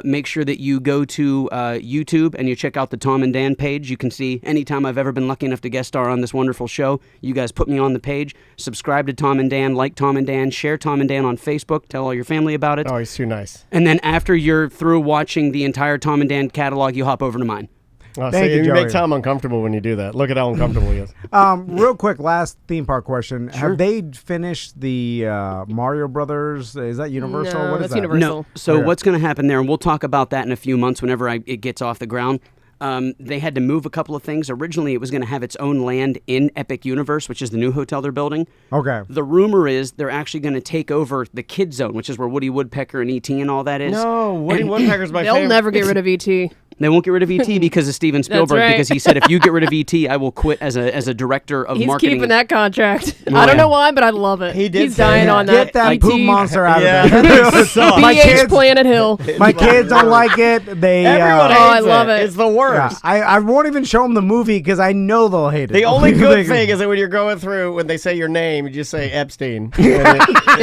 Make sure that you go to YouTube and you check out the Tom and Dan page. You can see anytime I've ever been lucky enough to guest star on this wonderful show. You guys put me on the page. Subscribe to Tom and Dan, like Tom and Dan, share Tom and Dan on Facebook. Tell all your family about it. Oh, he's too nice. And then after you're through watching the entire Tom and Dan catalog, you hop over to mine. Thank you, you make Tom uncomfortable when you do that. Look at how uncomfortable he is. Real quick, last theme park question. Sure. Have they finished the Mario Brothers? Is that Universal? No, What is that's that? Universal. No. So what's going to happen there, and we'll talk about that in a few months whenever it gets off the ground. They had to move a couple of things. Originally, it was going to have its own land in Epic Universe, which is the new hotel they're building. Okay. The rumor is they're actually going to take over the Kid Zone, which is where Woody Woodpecker and E.T. and all that is. No, Woody Woodpecker's my They'll favorite. never get rid of ET. They won't get rid of E.T. because of Steven Spielberg, right. because he said, if you get rid of E.T., I will quit as a director of He's marketing. keeping that contract. Oh, I don't yeah. know why, but I love it. He did He's say dying that. on Get that ET. poop monster out Yeah, of there. that sucks. My BH kids, Planet Hill. my kids don't like it. They Everyone Oh, hates I love it. It's the yeah, worst. I won't even show them the movie because I know they'll hate it. The only good Like, thing is that when you're going through, when they say your name, you just say Epstein. They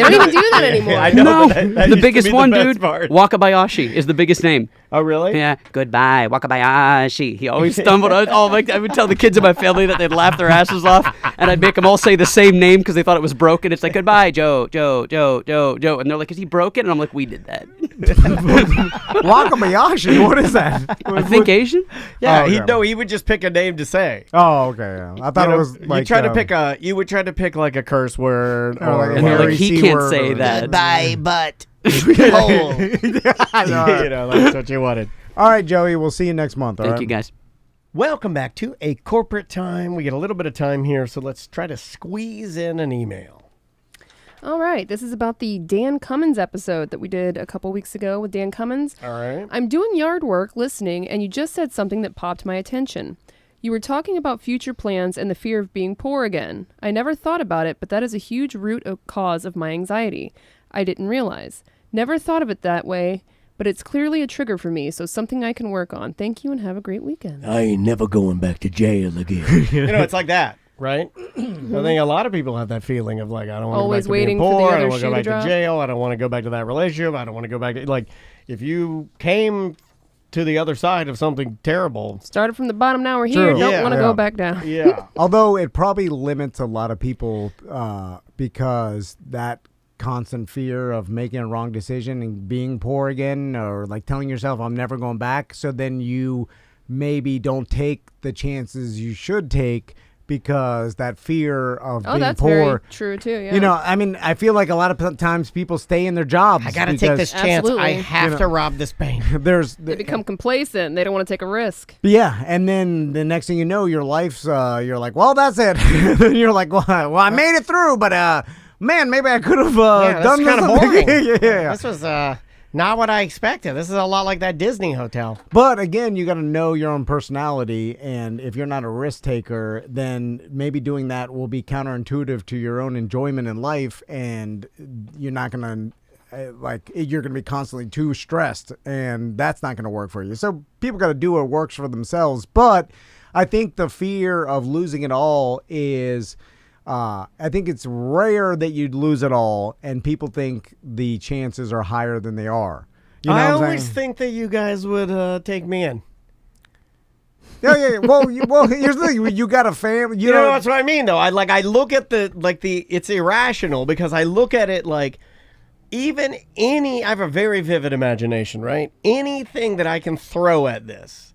don't even do that anymore. I know. No, but that the used to biggest be one, the best dude. part. Wakabayashi is the biggest name. Oh, really? Yeah, goodbye, Wakabayashi. He always stumbled. I would tell the kids in my family that they'd laugh their asses off, and I'd make them all say the same name because they thought it was broken. It's like, goodbye, Joe, Joe, Joe, Joe, Joe. And they're like, is he broken? And I'm like, we did that. Wakabayashi, what is that? I think Asian? Yeah, Oh, okay. he would just pick a name to say. Oh, okay. Yeah. I thought You know, it was like you would try to pick like a curse word or like And they're Harry like, he C. can't word say or- that. goodbye, but I know. you know, that's what you wanted. All right, Joey. We'll see you next month. Thank you, guys. Welcome back to A Corporate Time. We get a little bit of time here, so let's try to squeeze in an email. All right. This is about the Dan Cummins episode that we did a couple weeks ago with Dan Cummins. All right. I'm doing yard work listening, and you just said something that popped my attention. You were talking about future plans and the fear of being poor again. I never thought about it, but that is a huge root cause of my anxiety. I didn't realize. Never thought of it that way, but it's clearly a trigger for me, so something I can work on. Thank you and have a great weekend. I ain't never going back to jail again. You know, it's like that, right? I think a lot of people have that feeling of like, I don't want to go Always back to waiting being for the poor. I other don't want to shoe go to back drop. to jail. I don't want to go back to that relationship. I don't want to go back to, like, if you came to the other side of something terrible. Started from the bottom, now we're here. True. Don't Yeah. want to Yeah. go back down. Yeah. Although it probably limits a lot of people because that constant fear of making a wrong decision and being poor again, or like telling yourself I'm never going back, so then you maybe don't take the chances you should take because that fear of Oh, being that's poor. very true, too. Yeah. You know, I mean, I feel like a lot of times people stay in their jobs. I got to take because this chance. Absolutely. I have You to know. rob this bank. They become complacent. They don't want to take a risk. Yeah, and then the next thing you know, your life's you're like, well, that's it. Then you're like, well, I made it through, but man, maybe I could have done kind of this. boring. Yeah. This was not what I expected. This is a lot like that Disney hotel. But again, you got to know your own personality, and if you're not a risk taker, then maybe doing that will be counterintuitive to your own enjoyment in life, and you're not gonna you're gonna be constantly too stressed, and that's not gonna work for you. So people got to do what works for themselves. But I think the fear of losing it all is. I think it's rare that you'd lose it all, and people think the chances are higher than they are. You know I what I'm always saying? think that you guys would take me in. Yeah. Well, here's the thing: you got a family. You know, that's what I mean, though. I look at it's irrational because I look at it like I have a very vivid imagination, right? Anything that I can throw at this.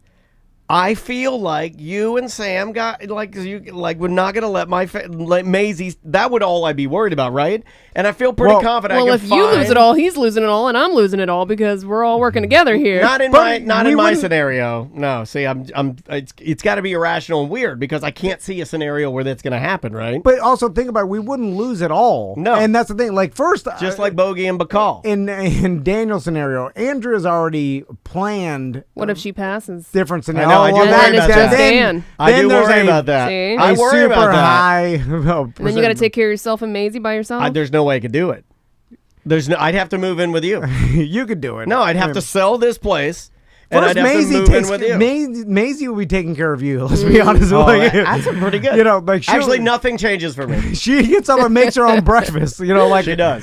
I feel like you and Sam would not gonna let Maisie. That would all I'd be worried about, right? And I feel pretty confident. Well, I if can you lose find- it all, he's losing it all, and I'm losing it all because we're all working together here. Not in But my we wouldn't- scenario. No, see, it's got to be irrational and weird because I can't see a scenario where that's going to happen, right? But also think about it, we wouldn't lose it all. No. And that's the thing. Like first, Just like Bogey and Bacall. in Daniel's scenario, Andrea's already planned What if she passes? different scenario. I know, I do well, worry then- about that. Then, I do there's worry a- about that. See? I a worry super about that. high. And then you got to take care of yourself and Maisie by yourself? There's no way I could do it. I'd have to move in with you. You could do it. No, I'd have to sell this place. And First, I'd have Maisie to move in with you. Maisie will be taking care of you. Let's be honest. Oh, Like, that's pretty good. You know, like Actually, nothing changes for me. she gets up and makes her own breakfast. You know, like She does.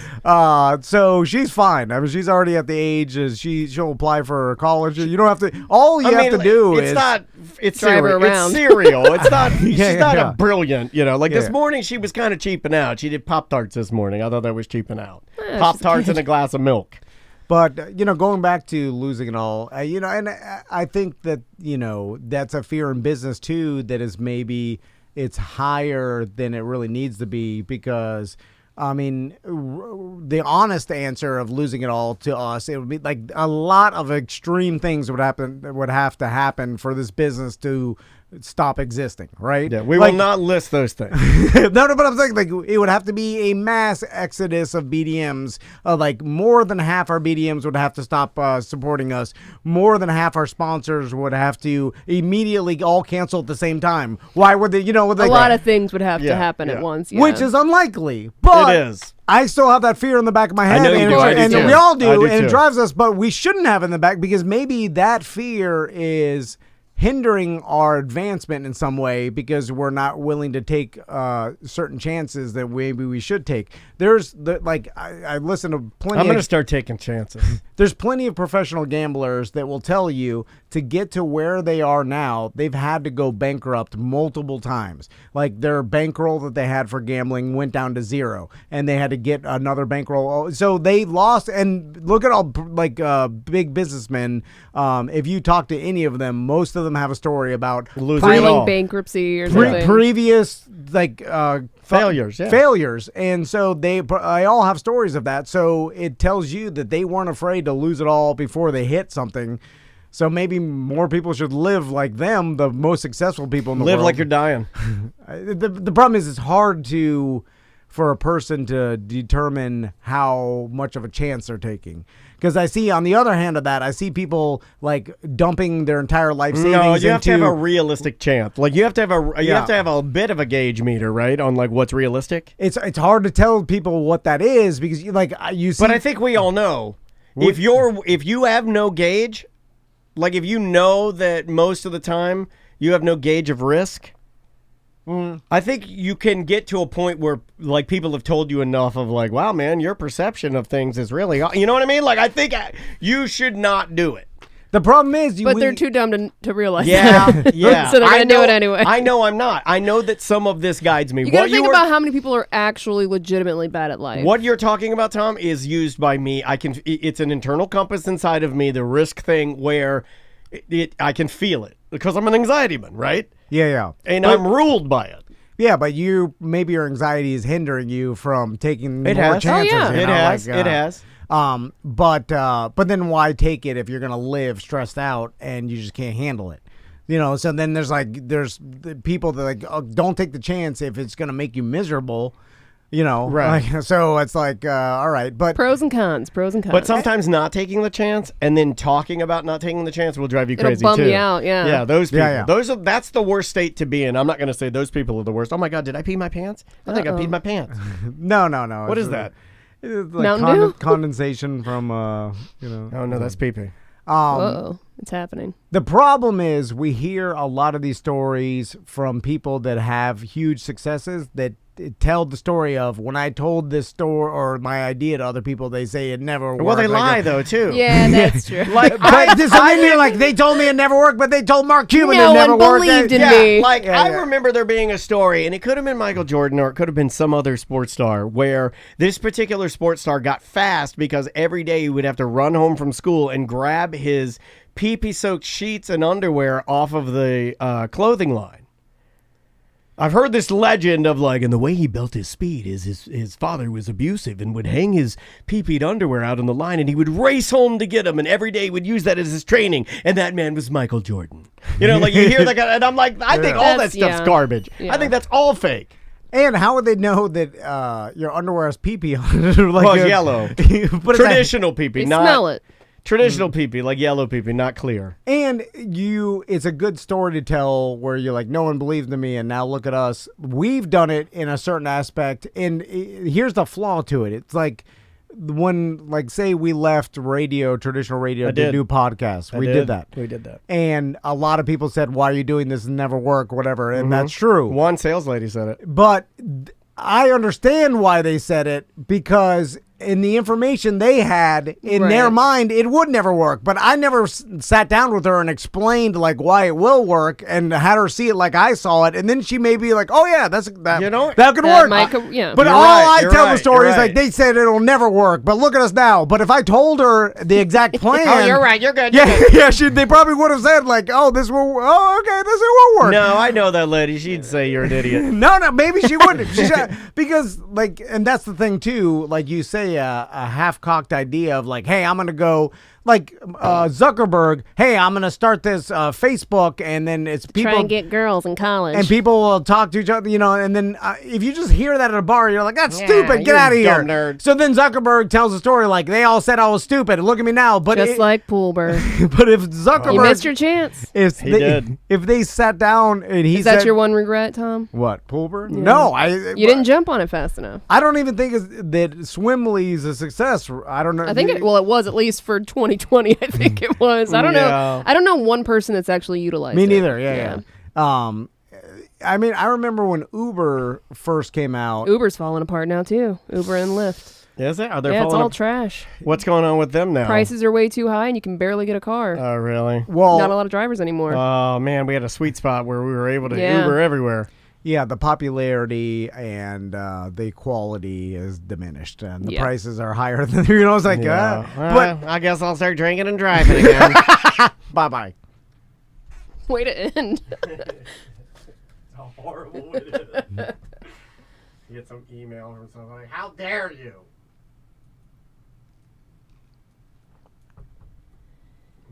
So she's fine. I mean, she's already at the age. She'll apply for college. You don't have to. All you have to do it's is not. It's drive her cereal. It's around. cereal. It's not. She's not yeah. a brilliant. You know, like Yeah. this morning she was kind of cheaping out. She did Pop-Tarts this morning. I thought that was cheaping out. she's Pop-Tarts and a glass of milk. But, going back to losing it all, and I think that, that's a fear in business, too, that is maybe it's higher than it really needs to be because I mean, the honest answer of losing it all to us, it would be like a lot of extreme things would have to happen for this business to stop existing, right? Yeah, we will not list those things. no, but I'm saying like it would have to be a mass exodus of BDMs. Like more than half our BDMs would have to stop supporting us. More than half our sponsors would have to immediately all cancel at the same time. Why would they? A lot of things would have to happen at once, which is unlikely. But it is. I still have that fear in the back of my head, and we all do, and it drives us. But we shouldn't have it in the back because maybe that fear is hindering our advancement in some way because we're not willing to take certain chances that maybe we should take. I listen to plenty. I'm going to start taking chances. There's plenty of professional gamblers that will tell you to get to where they are now, they've had to go bankrupt multiple times. Like their bankroll that they had for gambling went down to zero, and they had to get another bankroll. So they lost. And look at all big businessmen. If you talk to any of them, most of them have a story about filing bankruptcy or something. Previous failures. Failures, and so they all have stories of that. So it tells you that they weren't afraid to lose it all before they hit something. So maybe more people should live like them, the most successful people in the world. Live like you're dying. The problem is it's hard for a person to determine how much of a chance they're taking. Because I see, on the other hand of that, I see people like dumping their entire life savings. No, you have to have a realistic chance. Like you have to have a bit of a gauge meter, right, on like what's realistic. It's hard to tell people what that is because you see. But I think we all know if you have no gauge. Like, if you know that most of the time you have no gauge of risk, I think you can get to a point where, like, people have told you enough of, like, wow, man, your perception of things is really... You know what I mean? Like, I think you should not do it. The problem is... they're too dumb to realize that. Yeah. So they're going to do it anyway. I know I'm not. I know that some of this guides me. You got to think about how many people are actually legitimately bad at life. What you're talking about, Tom, is used by me. It's an internal compass inside of me, the risk thing, where I can feel it. Because I'm an anxiety man, right? Yeah. And I'm ruled by it. Yeah, but maybe your anxiety is hindering you from taking more chances. Oh, yeah. It has. But then why take it if you're gonna live stressed out and you just can't handle it? So then there's the people that don't take the chance if it's gonna make you miserable. Right. So it's like, all right, but pros and cons. But sometimes not taking the chance and then talking about not taking the chance will drive you crazy It'll too. bum you out, yeah. Yeah, those people. Yeah. That's the worst state to be in. I'm not going to say those people are the worst. Oh my God, did I pee my pants? I think I peed my pants. No. What is that? It's Mountain Dew? Condensation from, Oh no, that's pee-pee. It's happening. The problem is we hear a lot of these stories from people that have huge successes that tell the story of when I told this story or my idea to other people, they say it never worked. Well, they lie though too. Yeah, that's true. They told me it never worked, but they told Mark Cuban no it never one worked. believed in me. I remember there being a story, and it could have been Michael Jordan or it could have been some other sports star, where this particular sports star got fast because every day he would have to run home from school and grab his pee-pee-soaked sheets and underwear off of the clothing line. I've heard this legend of and the way he built his speed is his father was abusive and would hang his pee-peed underwear out on the line and he would race home to get them, and every day he would use that as his training, and that man was Michael Jordan. You hear that, and I'm like, I think all that stuff's garbage. Yeah. I think that's all fake. And how would they know that your underwear has pee-pee on it? Yellow. Traditional pee-pee. They smell it. Traditional pee-pee, like yellow pee-pee, not clear. And it's a good story to tell where you're like, no one believed in me, and now look at us. We've done it in a certain aspect, and here's the flaw to it. It's like when, say we left traditional radio to do podcasts. We did that. We did that. And a lot of people said, why are you doing this? It never work, whatever, and that's true. One sales lady said it. But I understand why they said it, because in the information they had in Right. their mind, it would never work. But I never sat down with her and explained like why it will work and had her see it like I saw it. And then she may be like, "Oh yeah, that You know, that could That work." might yeah. But You're all right, I you're tell right, the story you're is like right. they said it'll never work. But look at us now. But if I told her the exact plan, Oh, you're right. You're good. You're Yeah, good. yeah, they probably would have said like, "Oh, this will. Oh, okay, this will work." No, I know that lady. She'd say you're an idiot. No, maybe she wouldn't. Because, like, and that's the thing, too. Like, you say a half-cocked idea of, like, hey, I'm going to go, like, Zuckerberg, hey, I'm going to start this Facebook, and then it's people. Try and get girls in college. And people will talk to each other, and then if you just hear that at a bar, you're like, that's Yeah, stupid, get you out of here. dumb nerd. So then Zuckerberg tells a story like, they all said I was stupid, and look at me now. But just like Poolberg. but if Zuckerberg. You missed your chance. He did. If they sat down and he Is said. that your one regret, Tom? What, Poolberg? No, You didn't jump on it fast enough. I don't even think that Swimley is a success. I don't know. I think it was at least for 2020. I think it was. I don't Yeah. know. I don't know one person that's actually utilized Me it. neither. Yeah. I mean, I remember when Uber first came out. Uber's falling apart now too. Uber and Lyft. Is it? Are they Yeah, it's falling all up? trash. What's going on with them now? Prices are way too high, and you can barely get a car. Oh, really? Well, Not a lot of drivers anymore. Oh, man, we had a sweet spot where we were able to Yeah. Uber everywhere. yeah, the popularity and the quality is diminished, and the Yeah. prices are higher than it's like. But I guess I'll start drinking and driving again. bye. Way to end. How horrible it is. You get some email or something like, how dare you?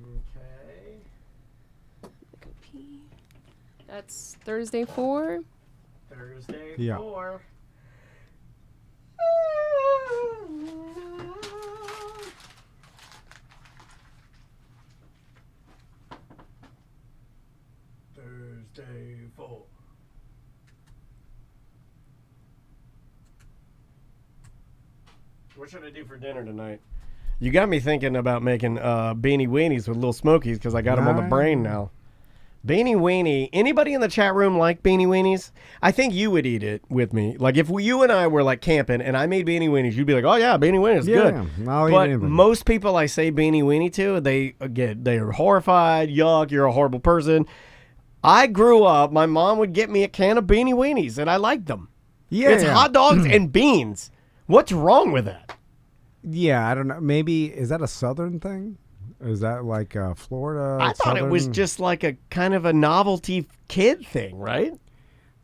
Okay. That's Thursday 4. Thursday Yeah. 4. Thursday 4. What should I do for dinner tonight? You got me thinking about making beanie weenies with little smokies because I got them on the brain now. Beanie weenie. Anybody in the chat room like beanie weenies? I think you would eat it with me. Like if you and I were like camping and I made beanie weenies, you'd be like, "Oh yeah, beanie weenies, Yeah, good." I'll eat But anything. most people I say beanie weenie to, they're horrified. Yuck, you're a horrible person. I grew up. My mom would get me a can of beanie weenies, and I liked them. Yeah, It's hot dogs and beans. What's wrong with that? Yeah, I don't know. Maybe is that a Southern thing? Is that like Florida? I thought it was Southern? just like a kind of a novelty kid thing, right?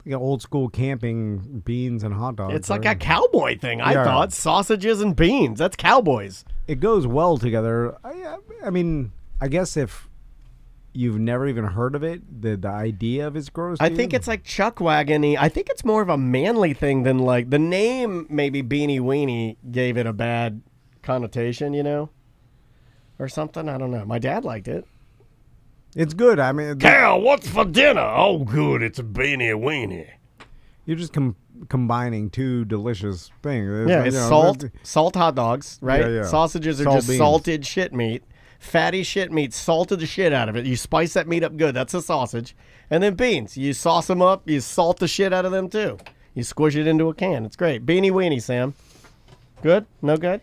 Like old school camping beans and hot dogs. It's like a right? cowboy thing, I Yeah. thought. Sausages and beans. That's cowboys. It goes well together. I mean, I guess if you've never even heard of it, the idea of it's gross. I to think you? it's like chuck wagony. I think it's more of a manly thing than like the name maybe Beanie Weenie gave it a bad connotation, or something. I don't know. My dad liked it. It's good. I mean, Cal, what's for dinner? Oh, good. It's a Beanie Weenie. you're just combining two delicious things. Yeah, it's salt hot dogs, right? Yeah, yeah. Sausages are Salt just beans. salted shit meat. Fatty shit meat, salted the shit out of it. You spice that meat up good. That's a sausage. And then beans. You sauce them up. You salt the shit out of them too. You squish it into a can. It's great. Beanie Weenie, Sam. Good? No good?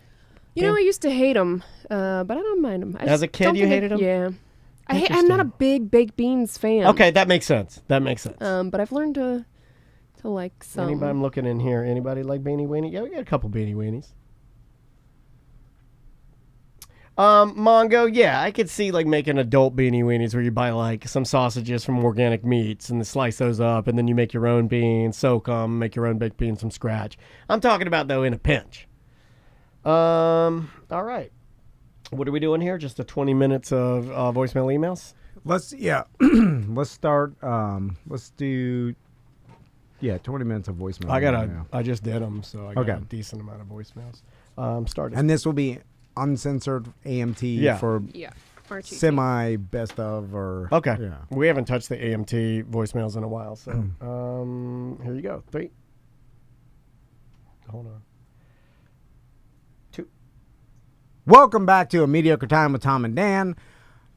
You know, I used to hate them, but I don't mind them. As a kid, you hated 'em? Yeah. I'm not a big baked beans fan. Okay, that makes sense. But I've learned to like some. Anybody, I'm looking in here. Anybody like Beanie Weenie? Yeah, we got a couple Beanie Weenies. Mongo, yeah, I could see like making adult Beanie Weenies where you buy like some sausages from organic meats and then slice those up and then you make your own beans, soak them, make your own baked beans from scratch. I'm talking about though in a pinch. All right. What are we doing here? Just the 20 minutes of voicemail emails? Let's start. Let's do. Yeah, 20 minutes of voicemail. I just did them, so I got Okay. a decent amount of voicemails. Started. And this will be uncensored AMT Yeah. for Yeah. RTT. semi best of or Okay. Yeah. We haven't touched the AMT voicemails in a while, so here you go. 3. Hold on. 2. Welcome back to A Mediocre Time with Tom and Dan.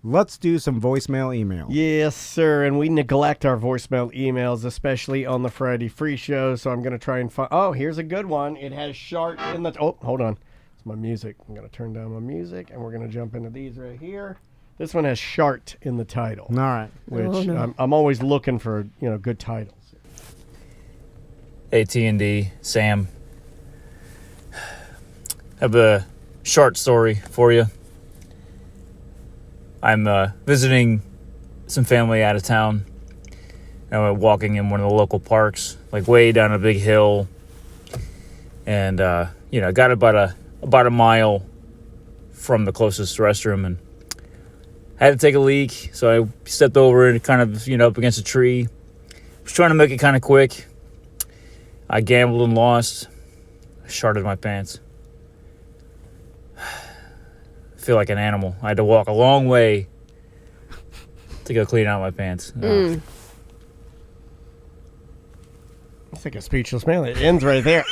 Let's do some voicemail email. Yes, sir. And we neglect our voicemail emails, especially on the Friday free show. So I'm going to try and find. Oh, here's a good one. It has Shark in the. Oh, hold on. It's my music. I'm going to turn down my music, and we're going to jump into these right here. This one has Shart in the title. All right. Which I'm always looking for, good titles. AT&D, Sam. I have a short story for you. I'm visiting some family out of town. I'm walking in one of the local parks, like way down a big hill. And, I got about a mile from the closest restroom and had to take a leak. So I stepped over and kind of, up against a tree. Was trying to make it kind of quick. I gambled and lost. I sharted my pants. I feel like an animal. I had to walk a long way to go clean out my pants. It's like a speechless man. It ends right there.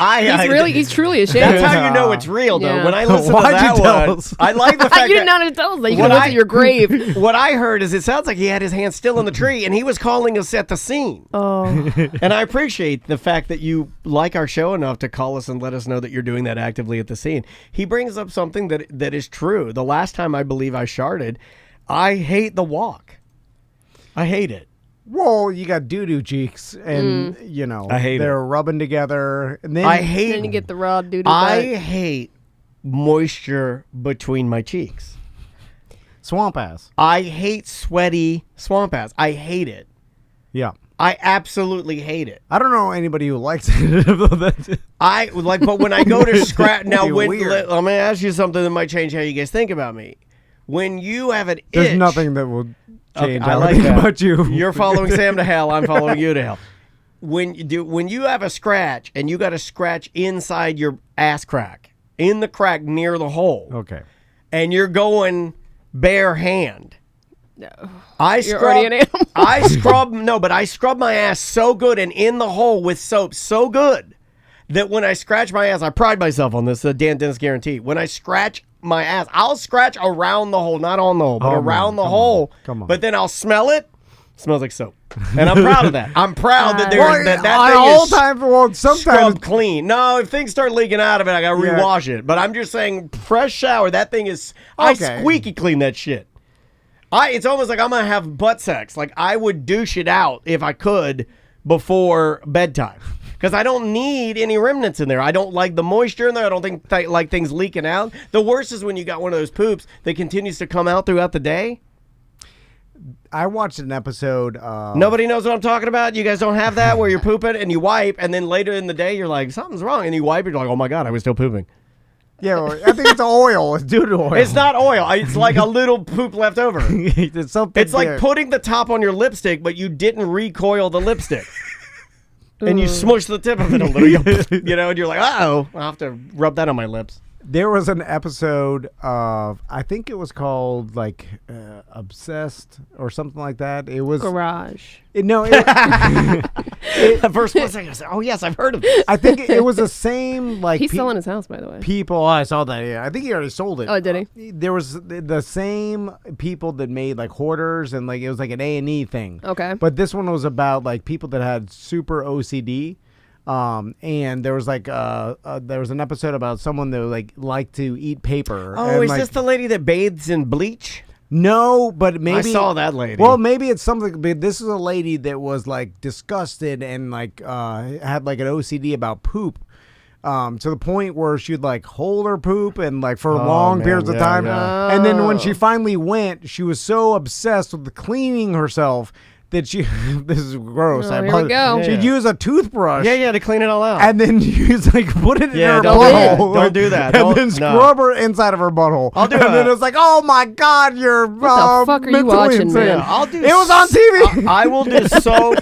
He's truly ashamed. That's how you know it's real, though. Yeah. When I listen to Why'd that you tell one, us? I like the fact You didn't know how to tell us that. You What could have I- to your grave. what I heard is it sounds like he had his hand still in the tree, and he was calling us at the scene. Oh. And I appreciate the fact that you like our show enough to call us and let us know that you're doing that actively at the scene. He brings up something that is true. The last time I believe I sharted, I hate the walk. I hate it. Well, you got doo-doo cheeks, and, I hate they're rubbing together. And then I hate Then you get the raw doo-doo I butt. hate moisture between my cheeks. swamp ass. I hate sweaty swamp ass. I hate it. Yeah. I absolutely hate it. I don't know anybody who likes it. But when I go to scratch now, You're weird. let me ask you something that might change how you guys think about me. When you have an There's itch, nothing that will change I how I like think that. about you. You're following Sam to hell. I'm following you to hell. When you have a scratch and you got to scratch inside your ass crack, in the crack near the hole, Okay. and you're going bare hand. No. I You're already an animal. I scrub my ass so good and in the hole with soap so good that when I scratch my ass, I pride myself on this, the Dan Dennis guarantee. When I scratch my ass, I'll scratch around the hole, not on the hole, but Oh, around man, the hole. Come on. But then I'll smell it. Smells like soap. And I'm proud of that. I'm proud that Well, that all thing is time. Well, sometimes scrubbed clean. No, if things start leaking out of it, I got to Yeah. rewash it. But I'm just saying, fresh shower, that thing is, I Okay. squeaky clean that shit. It's almost like I'm going to have butt sex. Like I would douche it out if I could before bedtime. Because I don't need any remnants in there. I don't like the moisture in there. I don't think like things leaking out. The worst is when you got one of those poops that continues to come out throughout the day. I watched an episode of Nobody knows what I'm talking about. You guys don't have that where you're pooping and you wipe, and then later in the day you're like, something's wrong, and you wipe, and you're like, oh my God, I was still pooping. Yeah, well, I think it's oil. It's doo-doo oil. It's not oil. It's like a little poop left over. It's something. It's like there. putting the top on your lipstick, but you didn't recoil the lipstick. And you smush the tip of it a little, and you're like, uh-oh, I'll have to rub that on my lips. There was an episode of, I think it was called like Obsessed or something like that. It was Garage. The first one I said, oh yes, I've heard of this. I think it was the same like He's selling his house, by the way. people. Oh, I saw that. Yeah, I think he already sold it. Oh, did he? There was the same people that made like hoarders and like it was like an A&E thing. Okay. But this one was about like people that had super OCD. And there was like there was an episode about someone that liked to eat paper. Oh, and, is like, this the lady that bathes in bleach? No, but maybe I saw that lady. Well, maybe it's something. But this is a lady that was like disgusted and like had like an OCD about poop, to the point where she'd like hold her poop and like for long man, periods of yeah, time. yeah. And then when she finally went, she was so obsessed with cleaning herself that she this is gross. Oh, I here we go. She'd Yeah. use a toothbrush. Yeah, to clean it all out. And then use like put it in Yeah, her don't do that. butthole. Don't do that. And Don't- then no. scrub her inside of her butthole. I'll do And then it. it's like, oh my God, you're the fuck are you mentally watching, insane. man? Yeah, I'll do. It was on TV. I will do soap.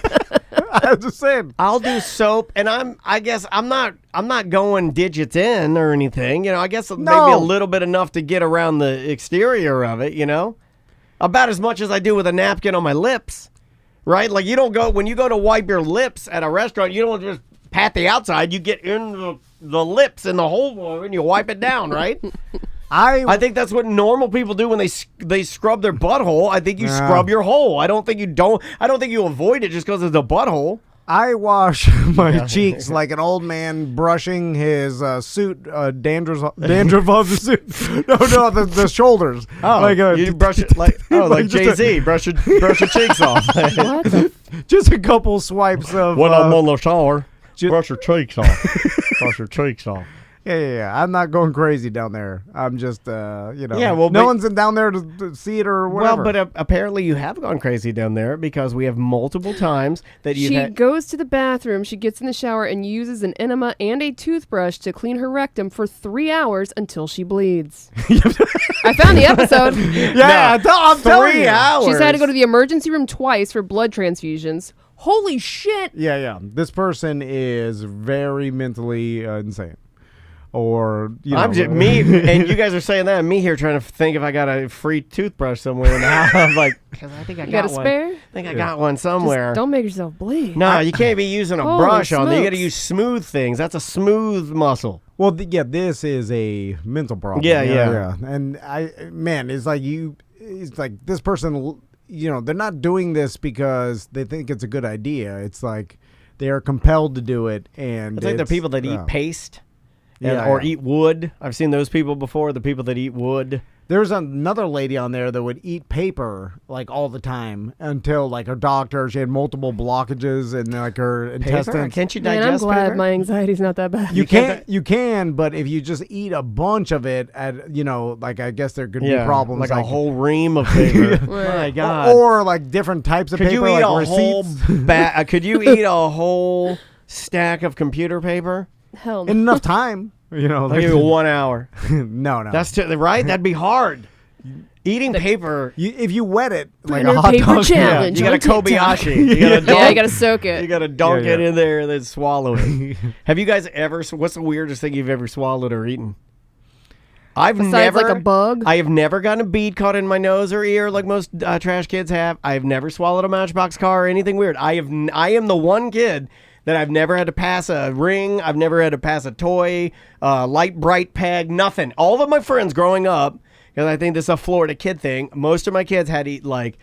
I was just saying. I'll do soap, and I guess I'm not going digits in or anything. I guess maybe a little bit enough to get around the exterior of it. About as much as I do with a napkin on my lips. Right? Like you don't go when you go to wipe your lips at a restaurant, you don't just pat the outside. You get in the lips in the hole and you wipe it down, right? I think that's what normal people do when they scrub their butthole. I think you scrub your hole. I don't think you avoid it just because it's a butthole. I wash my cheeks like an old man brushing his suit dandruff off the suit. No, the shoulders. Oh, like you brush it like Jay-Z, brush your cheeks off. What? just a couple swipes of. When I'm on the shower, ju- brush your cheeks off. Brush your cheeks off. Yeah. I'm not going crazy down there. I'm just, Yeah, well, no but- one's down there to see it or whatever. Well, but apparently you have gone crazy down there because we have multiple times that you She goes to the bathroom, she gets in the shower, and uses an enema and a toothbrush to clean her rectum for 3 hours until she bleeds. I found the episode. yeah, I'm telling 3 you. hours. She's had to go to the emergency room twice for blood transfusions. Holy shit! Yeah. This person is very mentally insane. Or, I'm just me, and you guys are saying that, and me here trying to think if I got a free toothbrush somewhere in the house. I'm like, because I think I You got got a one. spare? I think I got one somewhere. Just don't make yourself bleed. No, you can't be using a Holy brush on there. You got to smokes. use smooth things. That's a smooth muscle. Well, this is a mental problem. Yeah. And it's like this person, they're not doing this because they think it's a good idea. It's like they are compelled to do it. And It's like the people that eat paste. Or Yeah. eat wood. I've seen those people before, the people that eat wood. There's another lady on there that would eat paper like all the time until like her doctor, she had multiple blockages and like her intestines. Can't you Man, digest I'm glad paper? my anxiety's not that bad. You can, but if you just eat a bunch of it, I guess there could be problems. Like a whole ream of paper. My God. Or like different types of could paper, you eat like a whole receipts. could you eat a whole stack of computer paper? Hell no. In enough time, I'll give you 1 hour. no. That's right. That'd be hard. Eating paper. If you wet it like Printer a hot paper dog, challenge. You got to on TikTok. Kobayashi. You got to Yeah, you got to soak it. You got to dunk Yeah. it in there and then swallow it. Have you guys ever? What's the weirdest thing you've ever swallowed or eaten? Besides, never like a bug? I have never gotten a bead caught in my nose or ear like most trash kids have. I have never swallowed a Matchbox car or anything weird. I am the one kid that I've never had to pass a ring. I've never had to pass a toy, light bright peg, nothing. All of my friends growing up, because I think this is a Florida kid thing, most of my kids had to eat like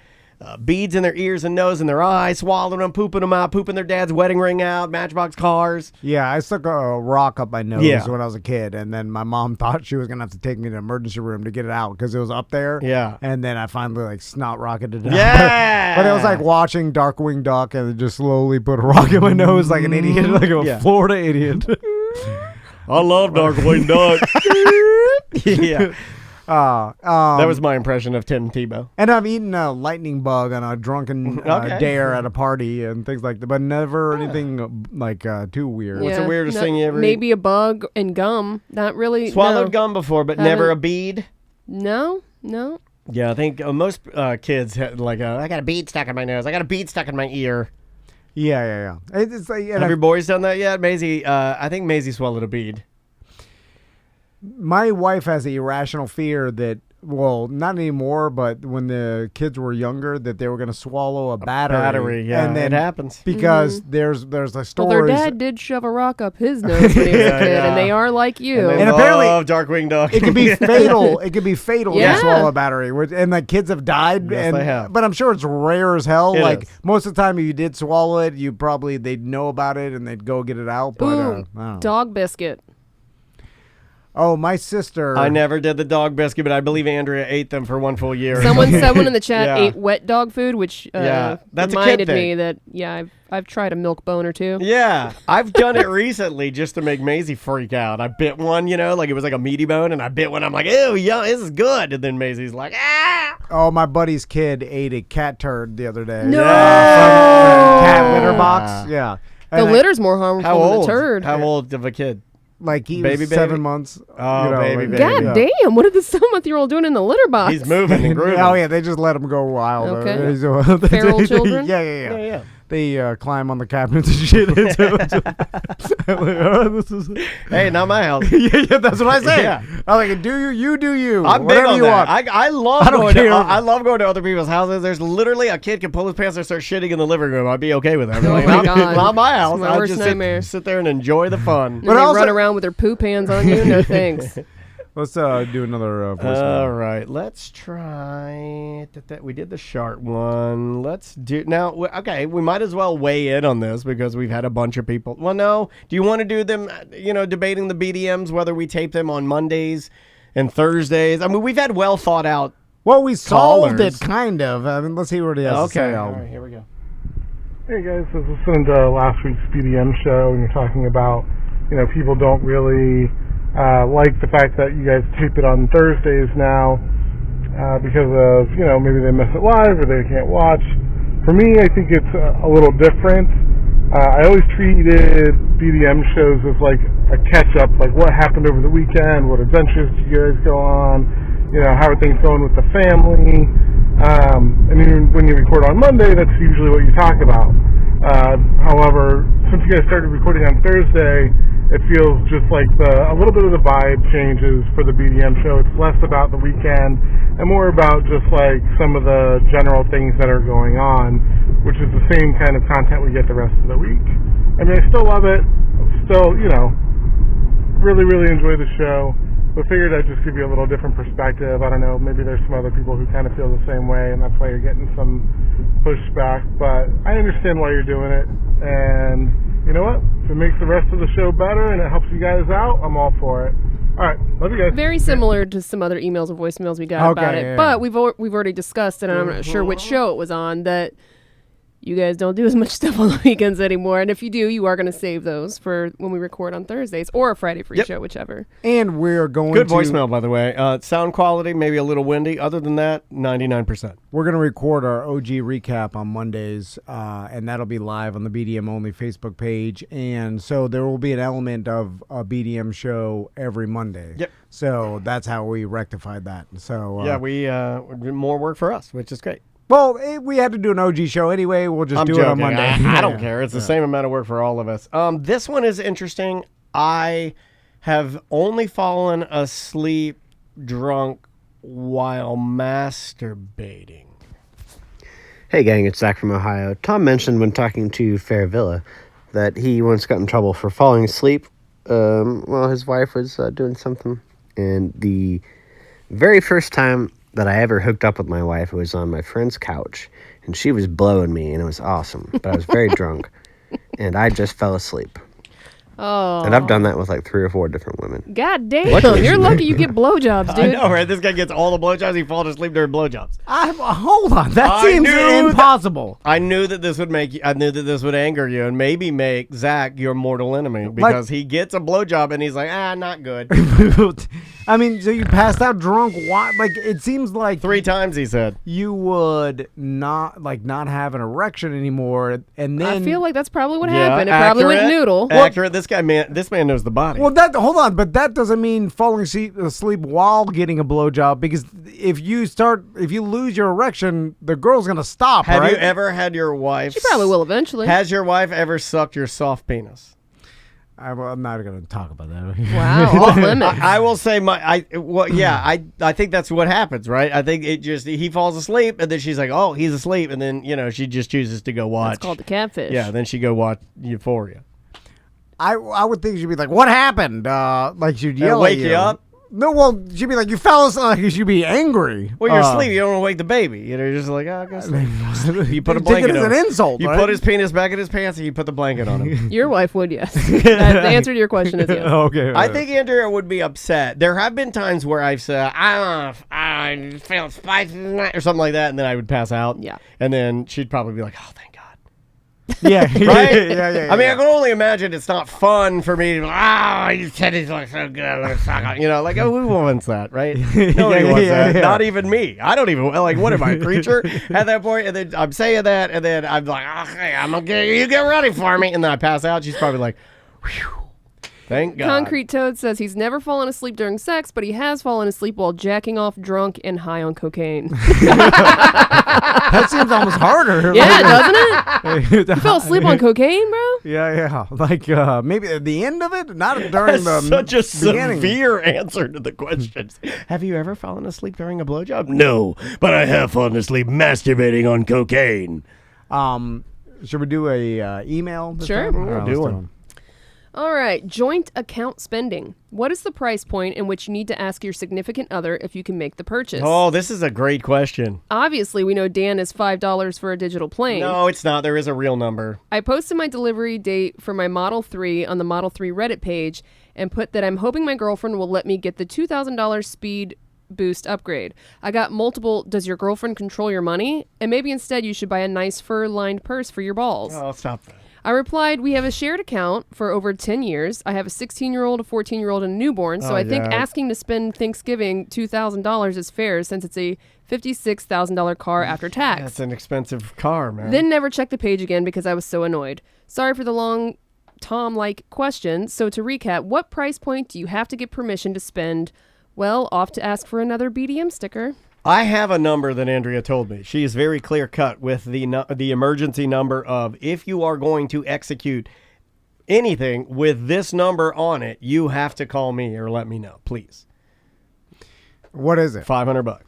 beads in their ears and nose and their eyes, swallowing them, pooping them out, pooping their dad's wedding ring out, Matchbox cars. Yeah, I stuck a rock up my nose Yeah. when I was a kid, and then my mom thought she was gonna have to take me to the emergency room to get it out because it was up there. Yeah. and then I finally like snot rocketed it out. Yeah. But it was like watching Darkwing Duck and it just slowly put a rock in my nose like an idiot, like a Yeah. Florida idiot. I love Darkwing Duck. Yeah. That was my impression of Tim Tebow. And I've eaten a lightning bug on a drunken Okay. dare at a party and things like that, but never anything like too weird. What's the weirdest thing you ever Maybe a bug and gum. Not really. Swallowed no. gum before, but Haven't- never a bead? No. Yeah, I think most kids had like, I got a bead stuck in my nose. I got a bead stuck in my ear. Yeah. It's like, and Have your boys done that yet? Maisie, I think Maisie swallowed a bead. my wife has an irrational fear that, well, not anymore, but when the kids were younger, that they were going to swallow a battery. Yeah, and then it happens. because there's a Well, their stories. dad did shove a rock up his nose when he was a kid, Yeah. and they are like you. And, And apparently- Darkwing Duck. It can be fatal. It can be fatal Yeah. to swallow a battery, and like kids have died. Yes, and, they have. But I'm sure it's rare as hell. It like is. most of the time, if you did swallow it, they'd know about it and they'd go get it out. But Ooh, I don't know. dog biscuit. Oh, my sister. I never did the dog biscuit, but I believe Andrea ate them for 1 full year. Someone in the chat Yeah. ate wet dog food, which Yeah, that's a kid reminded thing. me that I've tried a milk bone or two. Yeah, I've done it recently just to make Maisie freak out. I bit one, like it was like a meaty bone, and I bit one. I'm like, ew, yeah, this is good. And then Maisie's like, ah. Oh, my buddy's kid ate a cat turd the other day. No! From a cat litter box. Yeah. The And litter's more harmful How than old? the turd. How old of a kid? like he Baby, was baby? 7 months. Oh, baby, baby. God damn! What did the 7-month-year-old doing in the litter box? He's moving and grooving. Oh yeah, they just let him go wild. Okay. Feral children? Yeah. They climb on the cabinets and shit. I'm like, oh, this is Hey, not my house. yeah, that's what I say. Yeah. I'm like, do you? I'm big Whatever on you that. want. I love I don't going. care. I love going to other people's houses. There's literally a kid can pull his pants and start shitting in the living room. I'd be okay with that. Oh Like, my not, God. not my house. It's my I'll worst just nightmare. sit there and enjoy the fun. And But they also- run around with their poop hands on you. No thanks. Let's do another voicemail. All right, let's try. We did the shark one. Let's do now. Okay, we might as well weigh in on this because we've had a bunch of people. Well, no. Do you want to do them? Debating the BDMs, whether we tape them on Mondays and Thursdays. I mean, we've had well thought out. Well, we solved callers. it kind of. I mean, let's see what he has to say. All right, here we go. Hey guys, I was listening to last week's BDM show, and you're talking about, people don't really like the fact that you guys tape it on Thursdays now because of, maybe they miss it live or they can't watch. For me, I think it's a little different. I always treated BDM shows as like a catch-up, like what happened over the weekend, what adventures did you guys go on, how are things going with the family. And even when you record on Monday, that's usually what you talk about. However, since you guys started recording on Thursday, it feels just like a little bit of the vibe changes for the BDM show. It's less about the weekend and more about just like some of the general things that are going on, which is the same kind of content we get the rest of the week. I mean, I still love it. Still, really, really enjoy the show. But figured I'd just give you a little different perspective. I don't know, maybe there's some other people who kind of feel the same way, and that's why you're getting some pushback. But I understand why you're doing it, and you know what? If it makes the rest of the show better and it helps you guys out, I'm all for it. All right, love you guys. Very similar to some other emails and voicemails we got about it, yeah. but we've already discussed it, and I'm not sure which show it was on, that you guys don't do as much stuff on the weekends anymore. And if you do, you are going to save those for when we record on Thursdays or a Friday free show, whichever. And we're going Good voicemail, by the way. Sound quality, maybe a little windy. Other than that, 99%. We're going to record our OG recap on Mondays, and that'll be live on the BDM Only Facebook page. And so there will be an element of a BDM show every Monday. Yep. So that's how we rectified that. So we more work for us, which is great. Well, we had to do an OG show anyway. We'll just I'm do joking. it on Monday. I don't care. It's the same amount of work for all of us. This one is interesting. I have only fallen asleep drunk while masturbating. Hey gang, it's Zach from Ohio. Tom mentioned when talking to Fair Villa that he once got in trouble for falling asleep while his wife was doing something. And the very first time that I ever hooked up with my wife, it was on my friend's couch, and she was blowing me, and it was awesome. But I was very drunk, and I just fell asleep. Oh. And I've done that with like 3 or 4 different women. God damn. You're lucky you get blowjobs, dude. I know, right? This guy gets all the blowjobs. He falls asleep during blowjobs. Hold on. That seems impossible. I knew that this would I knew that this would anger you and maybe make Zach your mortal enemy because he gets a blowjob and he's like, not good. I mean, so you passed out drunk. Why? Like, it seems like 3 times he said you would not have an erection anymore, and then I feel like that's probably what happened. It probably went noodle. Accurate. This man knows the body. Well, hold on, but that doesn't mean falling asleep while getting a blowjob, because if you lose your erection, the girl's gonna stop. Have right? you ever had your wife? She probably will eventually. Has your wife ever sucked your soft penis? I'm not going to talk about that. Wow, off limits. I will say I think that's what happens, right? I think he falls asleep and then she's like, oh, he's asleep, and then she just chooses to go watch. It's called the catfish. Yeah, then she go watch Euphoria. I would think she'd be like, "What happened?" Like she'd yell wake at you up. No, well, she'd be like, "You fell asleep." Like she'd be angry. Well, you're asleep. You don't want to wake the baby. You're just like, oh, go sleep. You put a blanket on him. Take it as an insult. You right? put his penis back in his pants and you put the blanket on him. Your wife would, yes. The answer to your question is yes. Okay. I think Andrea would be upset. There have been times where I've said, I felt spicy tonight or something like that, and then I would pass out. Yeah. And then she'd probably be like, oh, thank God. Yeah. Right? Yeah. I mean, I can only imagine it's not fun for me to be like, your titties look so good. Like, who wants that, right? Nobody wants that. Yeah. Not even me. I don't even, like, what am I, a preacher at that point? And then I'm saying that, and then I'm like, okay, I'm going to get you get ready for me. And then I pass out. She's probably like, whew. Thank God. Concrete Toad says he's never fallen asleep during sex, but he has fallen asleep while jacking off drunk and high on cocaine. That seems almost harder. Yeah, doesn't it? You fell asleep on cocaine, bro? Yeah. Like maybe at the end of it, not during the such a beginning. severe answer to the questions. Have you ever fallen asleep during a blowjob? No, but I have fallen asleep masturbating on cocaine. Should we do a email? This Sure. time? We'll All right, do let's one. All right, joint account spending. What is the price point in which you need to ask your significant other if you can make the purchase? Oh, this is a great question. Obviously, we know Dan is $5 for a digital plane. No, it's not. There is a real number. I posted my delivery date for my Model 3 on the Model 3 Reddit page and put that I'm hoping my girlfriend will let me get the $2,000 speed boost upgrade. I got multiple, does your girlfriend control your money? And maybe instead you should buy a nice fur-lined purse for your balls. Oh, stop that. I replied, we have a shared account for over 10 years. I have a 16-year-old, a 14-year-old, and a newborn, so I think asking to spend Thanksgiving $2,000 is fair since it's a $56,000 car after tax. That's an expensive car, man. Then never checked the page again because I was so annoyed. Sorry for the long Tom-like question. So to recap, what price point do you have to get permission to spend? Well, off to ask for another BDM sticker. I have a number that Andrea told me. She is very clear-cut with the emergency number of if you are going to execute anything with this number on it, you have to call me or let me know, please. What is it? $500.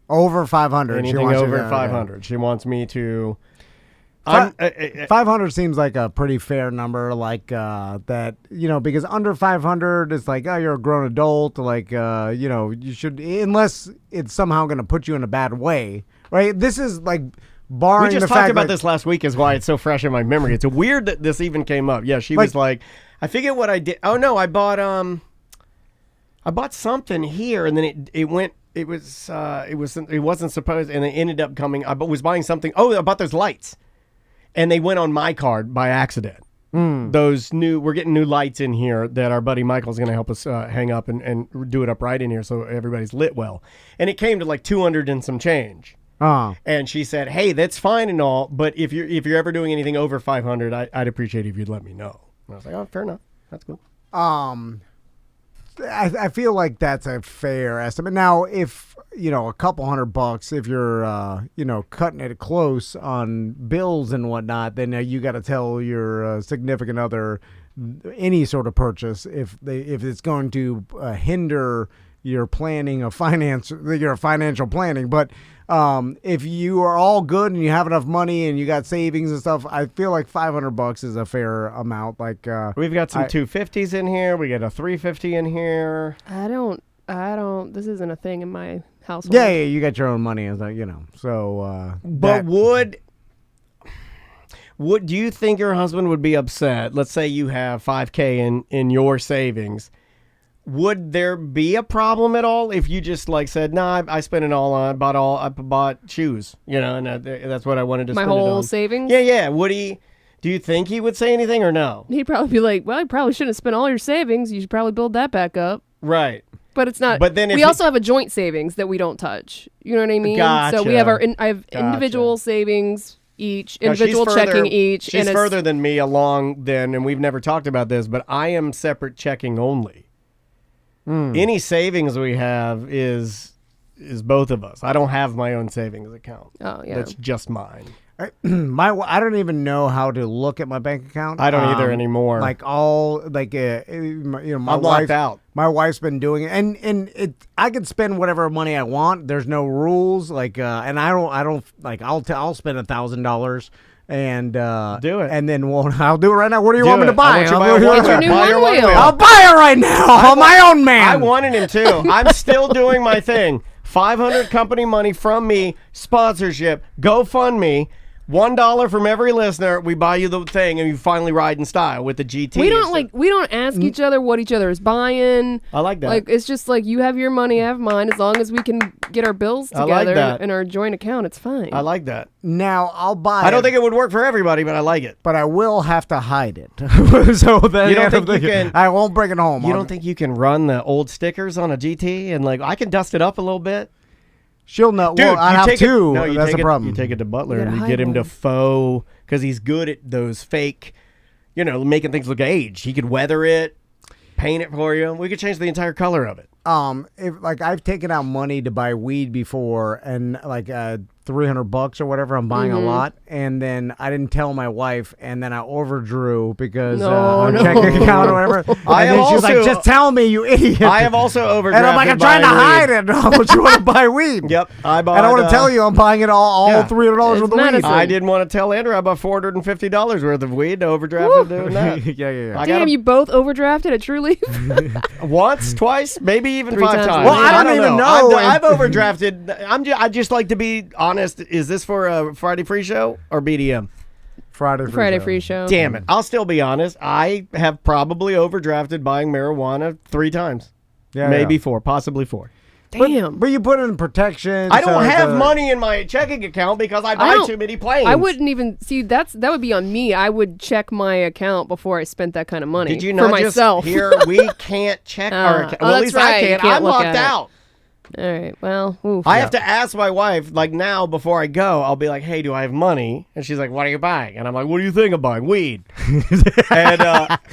Over 500. Anything over 500. She wants me to... 500 seems like a pretty fair number, like that, because under 500 it's like, oh, you're a grown adult, like, you should, unless it's somehow going to put you in a bad way, right? This is like barring we just the talked fact about this last week is why it's so fresh in my memory. It's weird that this even came up. Yeah, she was like, I forget what I did. Oh no, I bought something here and then it wasn't supposed, and it ended up coming. I was buying something. Oh, I bought those lights. And they went on my card by accident. We're getting new lights in here that our buddy Michael's going to help us hang up and do it up right in here so everybody's lit well. And it came to like 200 and some change. And she said, "Hey, that's fine and all, but if you're ever doing anything over 500, I'd appreciate it if you'd let me know." And I was like, "Oh, fair enough. That's cool." I feel like that's a fair estimate. Now, if, a couple $100, if you're, cutting it close on bills and whatnot, then you got to tell your significant other any sort of purchase if it's going to hinder your planning of your financial planning. But if you are all good and you have enough money and you got savings and stuff, I feel like $500 is a fair amount. Like we've got some 250s in here. We got a 350 in here. I don't. This isn't a thing in my household. Yeah, you got your own money, as So, but would do you think your husband would be upset? Let's say you have $5,000 in your savings. Would there be a problem at all if you just said, "Nah, I spent it all on I bought shoes, and that's what I wanted to my spend it on." whole savings? Yeah. Would he? Do you think he would say anything or no? He'd probably be like, "Well, you probably shouldn't have spent all your savings. You should probably build that back up." Right. But it's not. But then we also have a joint savings that we don't touch. You know what I mean? Gotcha. So we have I have individual savings each, individual checking each. She's further than me along then, and we've never talked about this, but I am separate checking only. Any savings we have is both of us. I don't have my own savings account. Oh, yeah. That's just mine. I don't even know how to look at my bank account. I don't either anymore. I'm locked out. My wife's been doing it, and I can spend whatever money I want. There's no rules, and I'll spend $1,000 and do it, and then I'll do it right now. What do you want me to buy? Get your new one wheel. I'll buy it right now. I'm my own man. I wanted him to. I'm still doing my thing. 500 company money from me, sponsorship, GoFundMe. $1 from every listener. We buy you the thing, and you finally ride in style with the GT. We don't ask each other what each other is buying. I like that. It's just like you have your money, I have mine. As long as we can get our bills together in our joint account, it's fine. I like that. Now I'll buy. I don't think it would work for everybody, but I like it. But I will have to hide it. So then you don't think you can? I won't bring it home. You don't think you can run the old stickers on a GT and I can dust it up a little bit? She'll know. Dude, well, I have two. That's the problem. You take it to Butler and you get him to faux, because he's good at those fake, making things look aged. He could weather it, paint it for you. We could change the entire color of it. If I've taken out money to buy weed before, and $3 $300 or whatever. I'm buying a lot, and then I didn't tell my wife, and then I overdrew because on checking account or whatever. And then she's like, "Just tell me, you idiot." I have also overdrafted. And I'm like, I'm trying to hide it. How much you want to buy weed? Yep, I bought. And I want to tell you, I'm buying it all $300 worth of weed. I didn't want to tell Andrew I bought $450 worth of weed. Overdrafted doing that. yeah. Damn, you both overdrafted at True Leaf? Once, twice, maybe even 3 5 times. times. Well, I don't even know. I've overdrafted. I just like to be honest. Is this for a Friday Free Show or BDM? Friday Free Show. Damn it! I'll still be honest. I have probably overdrafted buying marijuana 3 times, maybe 4, possibly 4. Damn. But you put in protection. I don't have money in my checking account because I buy too many planes. I wouldn't even see that would be on me. I would check my account before I spent that kind of money. Did you not for myself? just hear we can't check our account? Well, at least I can't. I'm locked out. All right. Well, oof. I have to ask my wife, like now before I go, I'll be like, hey, do I have money? And she's like, what are you buying? And I'm like, what do you think I'm buying? Weed. And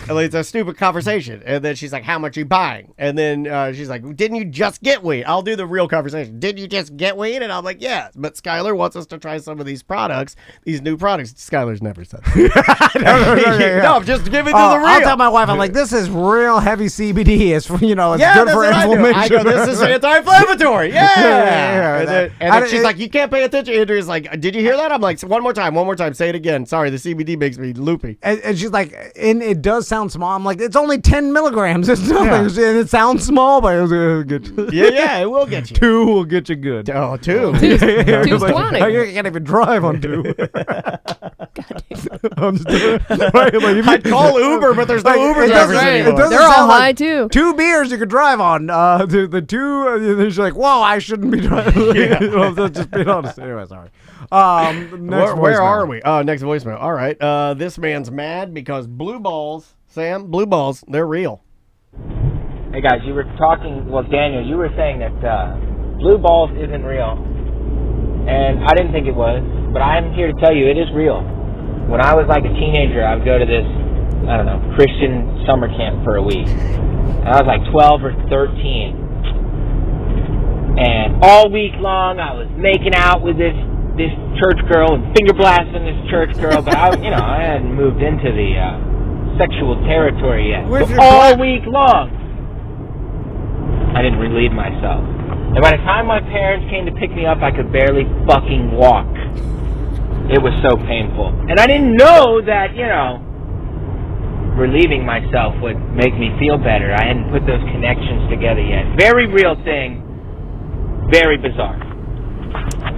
it's a stupid conversation. And then she's like, how much are you buying? And then she's like, didn't you just get weed? I'll do the real conversation. Did you just get weed? And I'm like, yeah. But Skylar wants us to try some of these products, these new products. Skylar's never said that. No, I'm just giving you the real. I'll tell my wife, I'm like, this is real heavy CBD. It's for, it's good for inflammation. I go, this is anti-inflammatory. Yeah. And then she's like, you can't pay attention. Andrew's like, did you hear that? I'm like, one more time. Say it again. Sorry, the CBD makes me loopy. And she's like, and it does sound small. I'm like, it's only 10 milligrams. It's nothing. And it sounds small, but it'll get you. Yeah, it will get you. 2 will get you good. Oh, 2. 2's 20. I can't even drive on 2. God damn. I'm just doing it. Right? Like, I'd call Uber, but there's no Uber drivers anymore. They're all high, too. 2 beers you could drive on. The 2, she's like, whoa, I shouldn't be driving. Just being honest. Anyway, sorry. Where are we? Oh, next voicemail. All right. This man's mad because blue balls, Sam, blue balls, they're real. Hey, guys, you were talking, Daniel, you were saying that blue balls isn't real. And I didn't think it was, but I'm here to tell you it is real. When I was like a teenager, I would go to this, I don't know, Christian summer camp for a week. And I was like 12 or 13. And all week long, I was making out with this church girl and finger blasting this church girl, but I hadn't moved into the sexual territory yet. So all week long, I didn't relieve myself. And by the time my parents came to pick me up, I could barely fucking walk. It was so painful. And I didn't know that, relieving myself would make me feel better. I hadn't put those connections together yet. Very real thing. Very bizarre.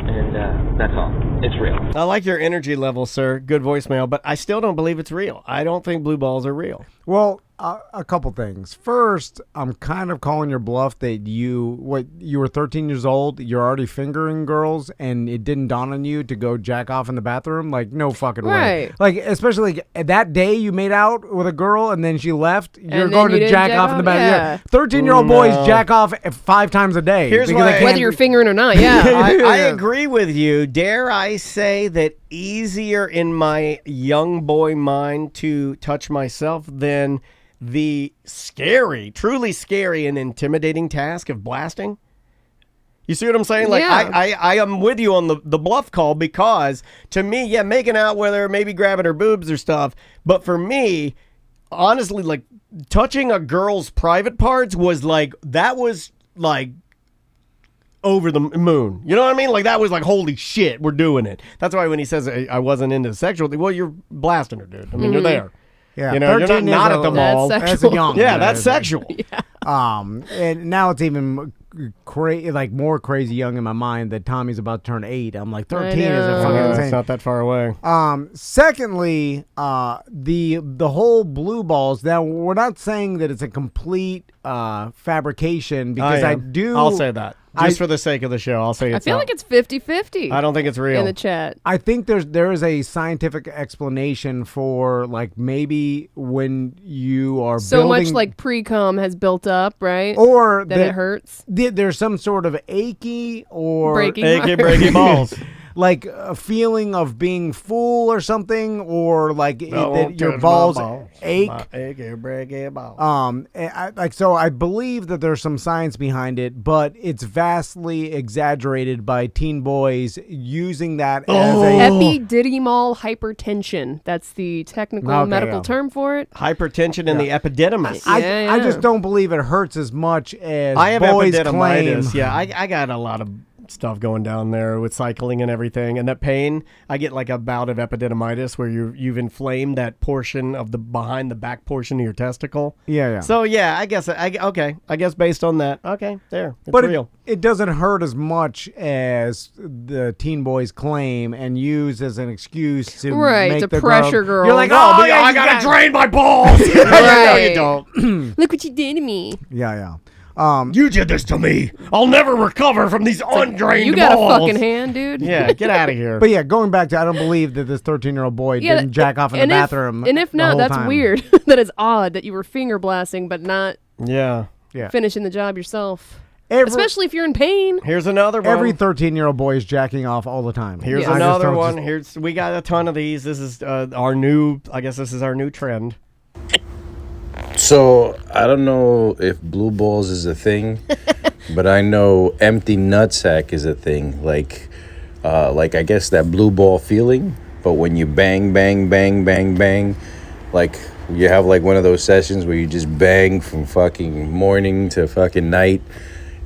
And that's all. It's real. I like your energy level, sir. Good voicemail, but I still don't believe it's real. I don't think blue balls are real. Well, a couple things. First, I'm kind of calling your bluff that you were 13 years old, you're already fingering girls, and it didn't dawn on you to go jack off in the bathroom. Like, no fucking way. Like, especially like, that day you made out with a girl and then she left, you're going to jack off in the bathroom. Yeah. 13-year-old boys jack off 5 times a day. Here's why, whether you're fingering or not. Yeah, I agree with you. Dare I say that easier in my young boy mind to touch myself than the truly scary and intimidating task of blasting? You see what I'm saying? Like, yeah. I am with you on the bluff call, because to me, making out with her, maybe grabbing her boobs or stuff, but for me, honestly, like, touching a girl's private parts was like over the moon. You know what I mean? Like, that was like, holy shit, we're doing it. That's why when he says I wasn't into the sexual thing, well, you're blasting her, dude. I mean, you're there. Yeah, you're not at the mall. That's young. Yeah, that's sexual. Yeah. And now it's even more crazy young in my mind that Tommy's about to turn 8. I'm like, 13 is a fucking insane. It's not that far away. Secondly, the whole blue balls. Now, we're not saying that it's a complete fabrication, because I'll say that. Just for the sake of the show, I'll say it's I feel like it's 50-50. I don't think it's real. In the chat. I think there is a scientific explanation for, like, maybe when you are so much like pre-cum has built up, right? Or that it hurts. There's some sort of achy or breaky balls. like a feeling of being full or something, or like that your balls ache. So I believe that there's some science behind it, but it's vastly exaggerated by teen boys using that as a epididymal hypertension. That's the technical medical term for it. Hypertension in the epididymis. I just don't believe it hurts as much as I have boys epididymitis. claim. Yeah, I got a lot of stuff going down there with cycling and everything, and that pain. I get like a bout of epididymitis where you've inflamed that portion of the behind the back portion of your testicle. Yeah. So yeah, I guess based on that, it's real. It doesn't hurt as much as the teen boys claim and use as an excuse to make to the pressure girl. You're like, I gotta drain my balls. No, you don't. Look what you did to me. Yeah. You did this to me. I'll never recover from these undrained balls. You got a fucking hand, dude. Yeah, get out of here. But yeah, going back to, I don't believe that this 13-year-old boy didn't jack off in the bathroom. And if not, that's time. weird. That is odd that you were finger blasting, but not finishing the job yourself. Especially if you're in pain. Here's another one. Every 13-year-old boy is jacking off all the time. Here's another one. We got a ton of these. This is our new trend. So I don't know if blue balls is a thing, but I know empty nutsack is a thing. Like I guess that blue ball feeling, but when you bang, bang, bang, bang, bang, like you have like one of those sessions where you just bang from fucking morning to fucking night,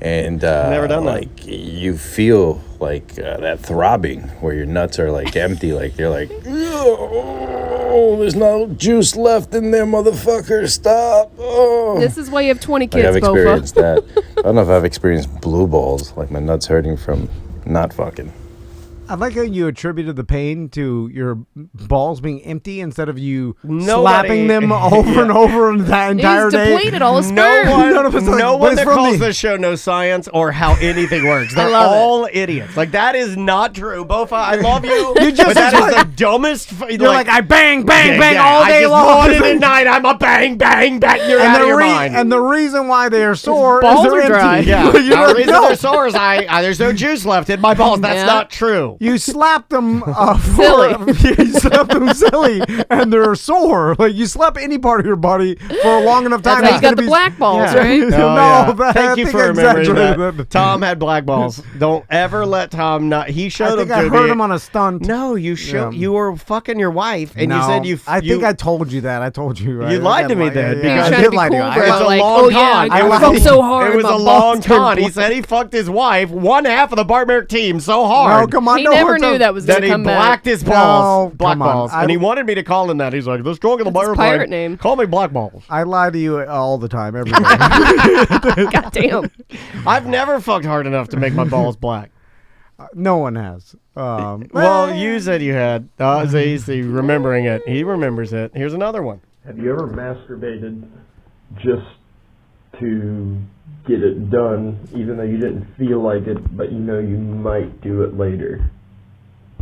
and never done that. Like you feel like that throbbing where your nuts are like empty, like you're like, oh, there's no juice left in there, motherfucker. Stop. Oh. This is why you have 20 kids, I've Bofa. experienced that. I don't know if I've experienced blue balls, like my nuts hurting from not fucking. I like how you attributed the pain to your balls being empty instead of you slapping them over and over that entire He's day. depleted all his sperm. No one that calls this show no science or how anything works. They're all idiots. Like, that is not true. Bofa, I love you. But that is the dumbest. You're like, I bang, bang, bang all day long. Morning and night, I'm a bang, bang, bang. You're out of your mind. And the reason why they are sore balls is they're are dry. empty. Yeah, the reason they're sore is there's no juice left in my balls. That's not true. You slap them silly. You slap them silly, and they're sore. Like you slap any part of your body for a long enough time. That's how you got the black balls, right? Thank you for remembering that. Tom had black balls. Don't ever let Tom not. He showed I think I heard him on a stunt. No, you you were fucking your wife, and you said you. I think I told you that. I told you. Right? You lied to me then. Because I did lie to you. It's a long con. I fucked so hard. It was a long con. He said he fucked his wife, one half of the barbaric team, so hard. No, come on. He never knew that was going to come back. That he blacked his balls. No, Black come on. balls. And he wanted me to call him that. He's like, the strong of the That's his pirate name. Call me Black Balls. I lie to you all the time, every day. God damn. I've never fucked hard enough to make my balls black. No one has. Well, you said you had. He's remembering it. He remembers it. Here's another one. Have you ever masturbated just to get it done, even though you didn't feel like it, but you know you might do it later?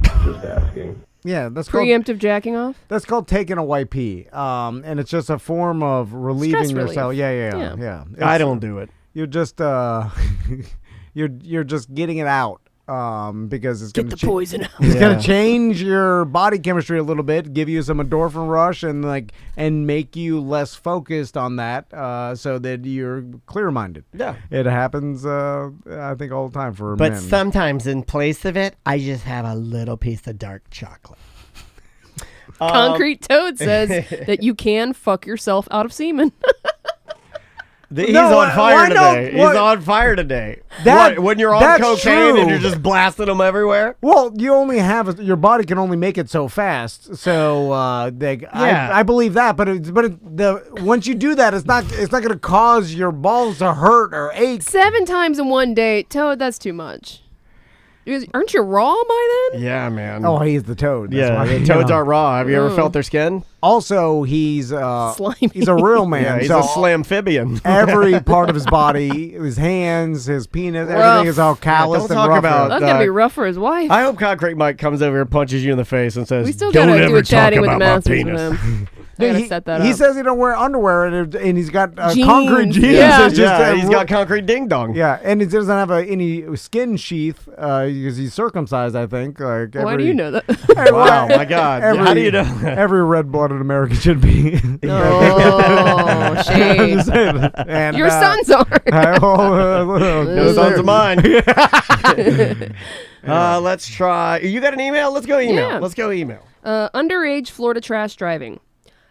Just asking. Yeah, that's preemptive jacking off. That's called taking a white pee, and it's just a form of relieving yourself. Yeah. I don't do it. You're just you're just getting it out. Because it's get the poison out. It's gonna change your body chemistry a little bit, give you some endorphin rush, and make you less focused on that, so that you're clear-minded. Yeah, it happens. I think all the time for men. But sometimes, in place of it, I just have a little piece of dark chocolate. Concrete Toad says that you can fuck yourself out of semen. He's on fire today. He's on fire today. When you're on cocaine and you're just blasting them everywhere? Well, you only have your body can only make it so fast. So I believe that, but once you do that, it's not going to cause your balls to hurt or ache. 7 times in one day, Toad. That's too much. Aren't you raw by then? Yeah, man. Oh, he's the Toad. That's why, toads are raw. Have you ever felt their skin? Also, he's Slimy. he's a real man. Yeah, he's so a slamphibian. every part of his body, his hands, his penis, everything is all calloused don't and talk rough. about- That's gonna be rough for his wife. I hope Concrete Mike comes over and punches you in the face and says, We still "Don't gotta do ever a chatting talk with the about my masters with penis." him. I gotta set that he up. says he don't wear underwear, and he's got Jeans. concrete jeans. Yeah. It's just Yeah, he's got concrete ding dong. yeah, and he doesn't have any skin sheath because he's circumcised. I think. Like Why do you know that? Wow, my God. How do you know that? Every red-blooded American should be. Oh, shame. And, Your sons are. No sons of mine. Let's try. You got an email? Let's go email. Yeah. Let's go email. Underage Florida trash driving.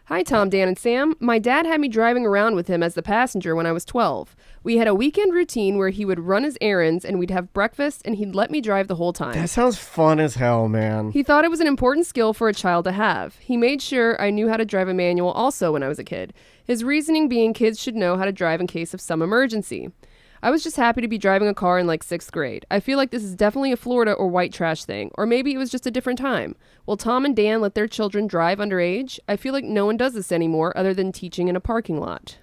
Hi, Tom, Dan, and Sam. My dad had me driving around with him as the passenger when I was 12. We had a weekend routine where he would run his errands and we'd have breakfast and he'd let me drive the whole time. That sounds fun as hell, man. He thought it was an important skill for a child to have. He made sure I knew how to drive a manual also when I was a kid. His reasoning being kids should know how to drive in case of some emergency. I was just happy to be driving a car in like 6th grade. I feel like this is definitely a Florida or white trash thing, or maybe it was just a different time. Will Tom and Dan let their children drive underage? I feel like no one does this anymore other than teaching in a parking lot.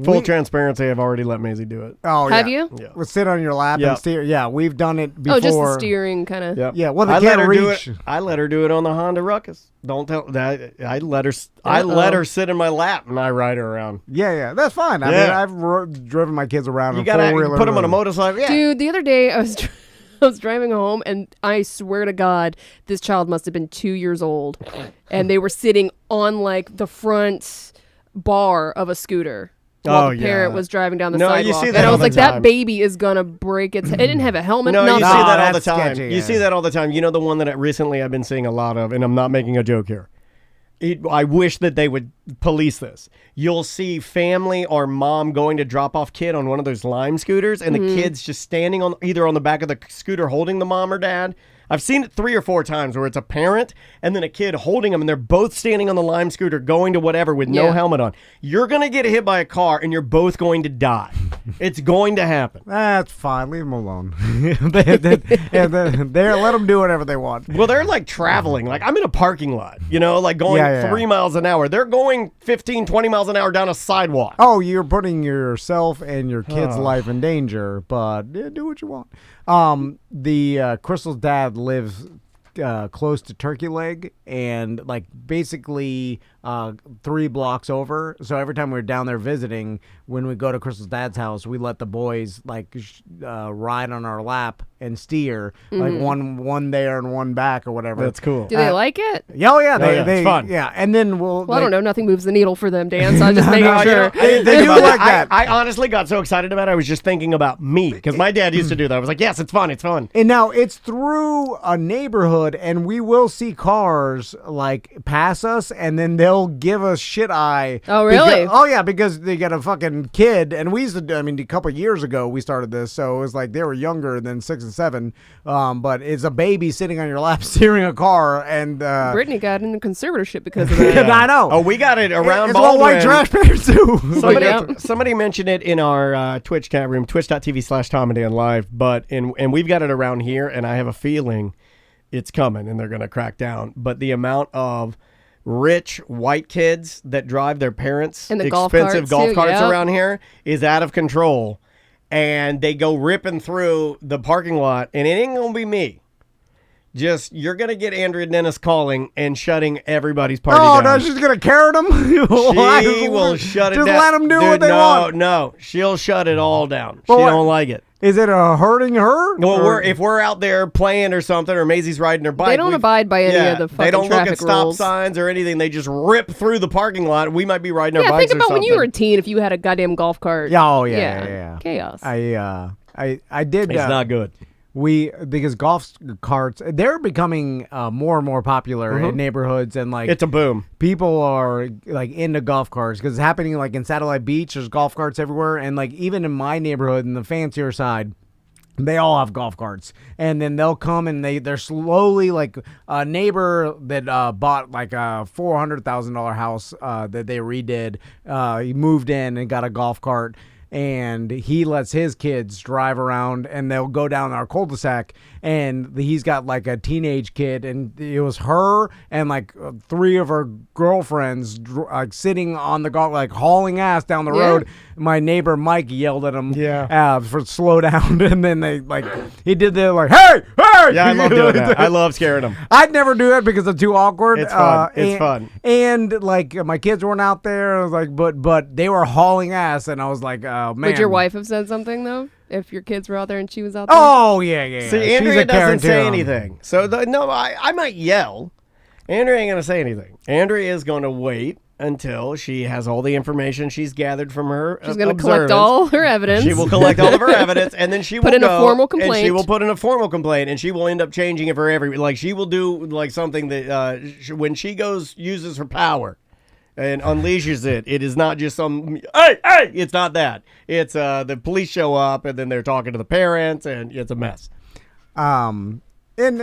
Full transparency, I've already let Maisie do it. Oh, Have yeah. you? Yeah. We'll sit on your lap Yep. and steer. Yeah, we've done it before. Oh, just the steering kind of. Yep. Yeah, well, they I can't let her reach. do it. I let her do it on the Honda Ruckus. Don't tell that. I let her sit in my lap and I ride her around. Yeah, that's fine. I mean, Yeah. I've driven my kids around. You in gotta four-wheeler put them on a and- motorcycle. Yeah. Dude, the other day I was driving home and I swear to God, this child must have been 2 years old. And they were sitting on like the front bar of a scooter. While the parent was driving down the No, sidewalk. you see that and I all was the like, time. that baby is going to break its head. It didn't have a helmet, No, nothing. you see that all the that's time. sketchy, You yeah. see that all the time. You know the one that recently I've been seeing a lot of, and I'm not making a joke here. I wish that they would police this. You'll see family or mom going to drop off kid on one of those Lime scooters, and the kid's just standing on either on the back of the scooter holding the mom or dad. I've seen it 3 or 4 times where it's a parent and then a kid holding them, and they're both standing on the Lime scooter going to whatever with no Yeah. helmet on. You're going to get hit by a car, and you're both going to die. It's going to happen. That's fine. Leave them alone. They let them do whatever they want. Well, they're like traveling. Like I'm in a parking lot, like going Yeah. 3 miles an hour. They're going 15, 20 miles an hour down a sidewalk. Oh, you're putting yourself and your kid's life in danger, but do what you want. Crystal's dad lives close to Turkey Leg and like basically 3 blocks over. So every time we're down there visiting, when we go to Crystal's dad's house, we let the boys like ride on our lap and steer like one there and one back or whatever. That's cool. Do they like it? Oh yeah, yeah, it's fun. Yeah, and then Well, I don't know. Nothing moves the needle for them, Dan, so I'm just making No, sure. they do like that. I honestly got so excited about it. I was just thinking about me because my dad used to do that. I was like, yes, it's fun. It's fun. And now it's through a neighborhood, and we will see cars like pass us, and then they'll give us shit eye. Oh, really? Because they got a fucking kid, and we used to. I mean, a couple years ago we started this, so it was like they were younger than 6 and 7. But it's a baby sitting on your lap steering a car, and Brittany got into conservatorship because of that. I know. Oh, we got it around It's all white Baldwin. trash parents too. Somebody mentioned it in our Twitch chat room, twitch.tv/Tom and Dan Live, and we've got it around here, and I have a feeling it's coming, and they're going to crack down. But the amount of rich white kids that drive their parents' And the expensive golf carts yep. around here is out of control, and they go ripping through the parking lot, and it ain't going to be me. Just, you're going to get Andrea Dennis calling and shutting everybody's party Oh down. no, she's gonna carrot them. She will shut it down. Just let them do what they want. No, she'll shut it all down. But she what- don't like it. Is it hurting her? Well, Or- if we're out there playing or something, or Maisie's riding her bike, They don't abide by any of the They fucking don't look traffic at stop rules. signs or anything. They just rip through the parking lot. We might be riding our Yeah, bikes think or about when you something. were a teen if you had a goddamn golf cart. Yeah. Chaos. I did. It's not good. Because golf carts, they're becoming more and more popular in neighborhoods, and like It's a boom. people are like into golf carts because it's happening like in Satellite Beach. There's golf carts everywhere, and like even in my neighborhood, in the fancier side, they all have golf carts, and then they'll come and they're slowly like a neighbor that bought like a $400,000 house that they redid. He moved in and got a golf cart. and he lets his kids drive around, and they'll go down our cul-de-sac, and he's got like a teenage kid, and it was her and like 3 of her girlfriends like sitting on the golf, like hauling ass down the road. My neighbor Mike yelled at him for slow down, and then he did the like, hey! Yeah, I love doing that. I love scaring them. I'd never do it because it's too awkward. It's fun. It's fun. And like my kids weren't out there. I was like, but they were hauling ass, and I was like, man. Would your wife have said something though if your kids were out there and she was out there? Oh yeah. See, Andrea doesn't say anything. So I might yell. Andrea ain't gonna say anything. Andrea is gonna wait until she has all the information she's gathered from her. She's going to collect all her evidence. She will collect all of her evidence, and then she will put in a formal complaint. And she will put in a formal complaint, and she will end up changing it for she will do like something that when she uses her power and unleashes it, it is not just some hey, it's not that. It's the police show up, and then they're talking to the parents, and it's a mess. And,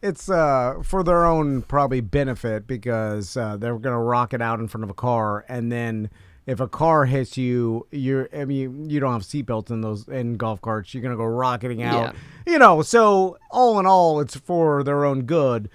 it's for their own probably benefit because they're going to rock it out in front of a car. And then if a car hits you, you don't have seatbelts in golf carts. You're going to go rocketing out. Yeah. So all in all, it's for their own good.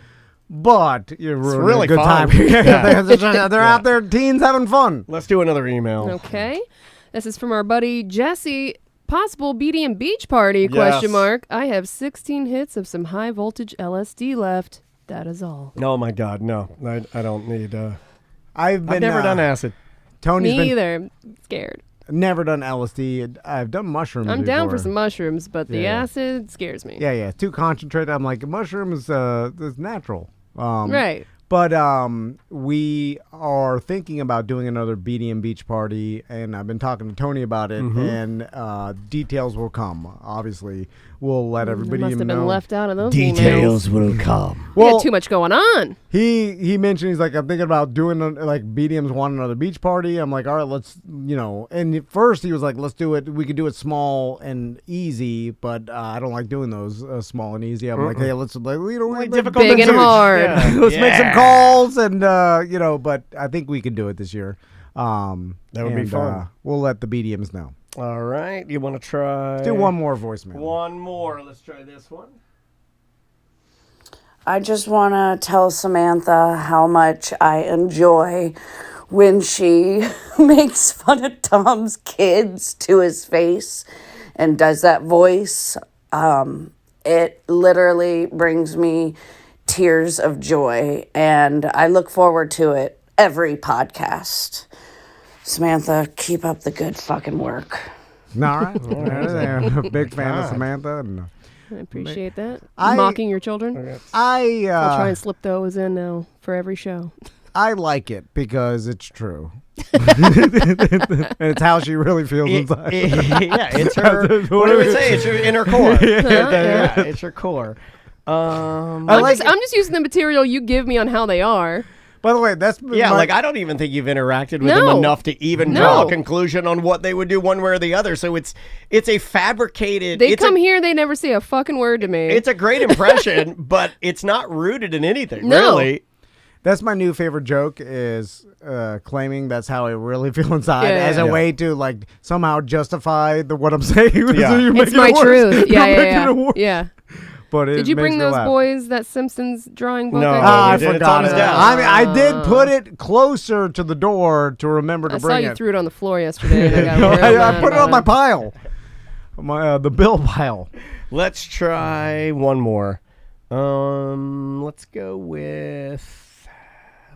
But you're ruining really a good fun. time. They're out there, teens having fun. Let's do another email. Okay. This is from our buddy Jesse. Possible BDM beach party, question mark. I have 16 hits of some high voltage LSD left. That is all. Oh my God, no. I don't need I've never done acid. Tony's Me either. Scared. Never done LSD. I've done mushrooms I'm down before. for some mushrooms, but the acid scares me. Yeah. Too concentrated. I'm like, mushrooms is natural. Right. But we are thinking about doing another BDM beach party, and I've been talking to Tony about it, and details will come. Obviously, we'll let everybody know. Must have been left out of those Details emails. will come. We had too much going on. He mentioned, he's like, I'm thinking about doing, BDMs want another beach party. I'm like, all right, let's, And at first he was like, let's do it. We could do it small and easy, but I don't like doing those small and easy. I'm like, hey, let's, difficult big and hard. Yeah. Let's make some calls and, but I think we can do it this year. That would be fun. We'll let the BDMs know. All right. You want to try? Let's do one more voicemail. One more. Let's try this one. I just want to tell Samantha how much I enjoy when she makes fun of Tom's kids to his face and does that voice. It literally brings me tears of joy, and I look forward to it every podcast. Samantha, keep up the good fucking work. All right. A big fan of Samantha. And, I appreciate that. Mocking your children. I'll try and slip those in now for every show. I like it because it's true. And it's how she really feels inside. It's her. What do we say? It's your inner core. It's your core. I'm just using the material you give me on how they are. By the way, that's I don't even think you've interacted with them enough to even draw a conclusion on what they would do one way or the other. So it's a fabricated. They come here, they never say a fucking word to me. It's a great impression, but it's not rooted in anything. No. Really. That's my new favorite joke is claiming that's how I really feel inside as a way to somehow justify what I'm saying. Yeah. So it's my truth. Yeah. But did you bring those boys that Simpsons drawing book? No, I forgot it. I did put it closer to the door to remember to bring it. I saw you threw it on the floor yesterday. I put it on my pile. The bill pile. Let's try one more. Let's go with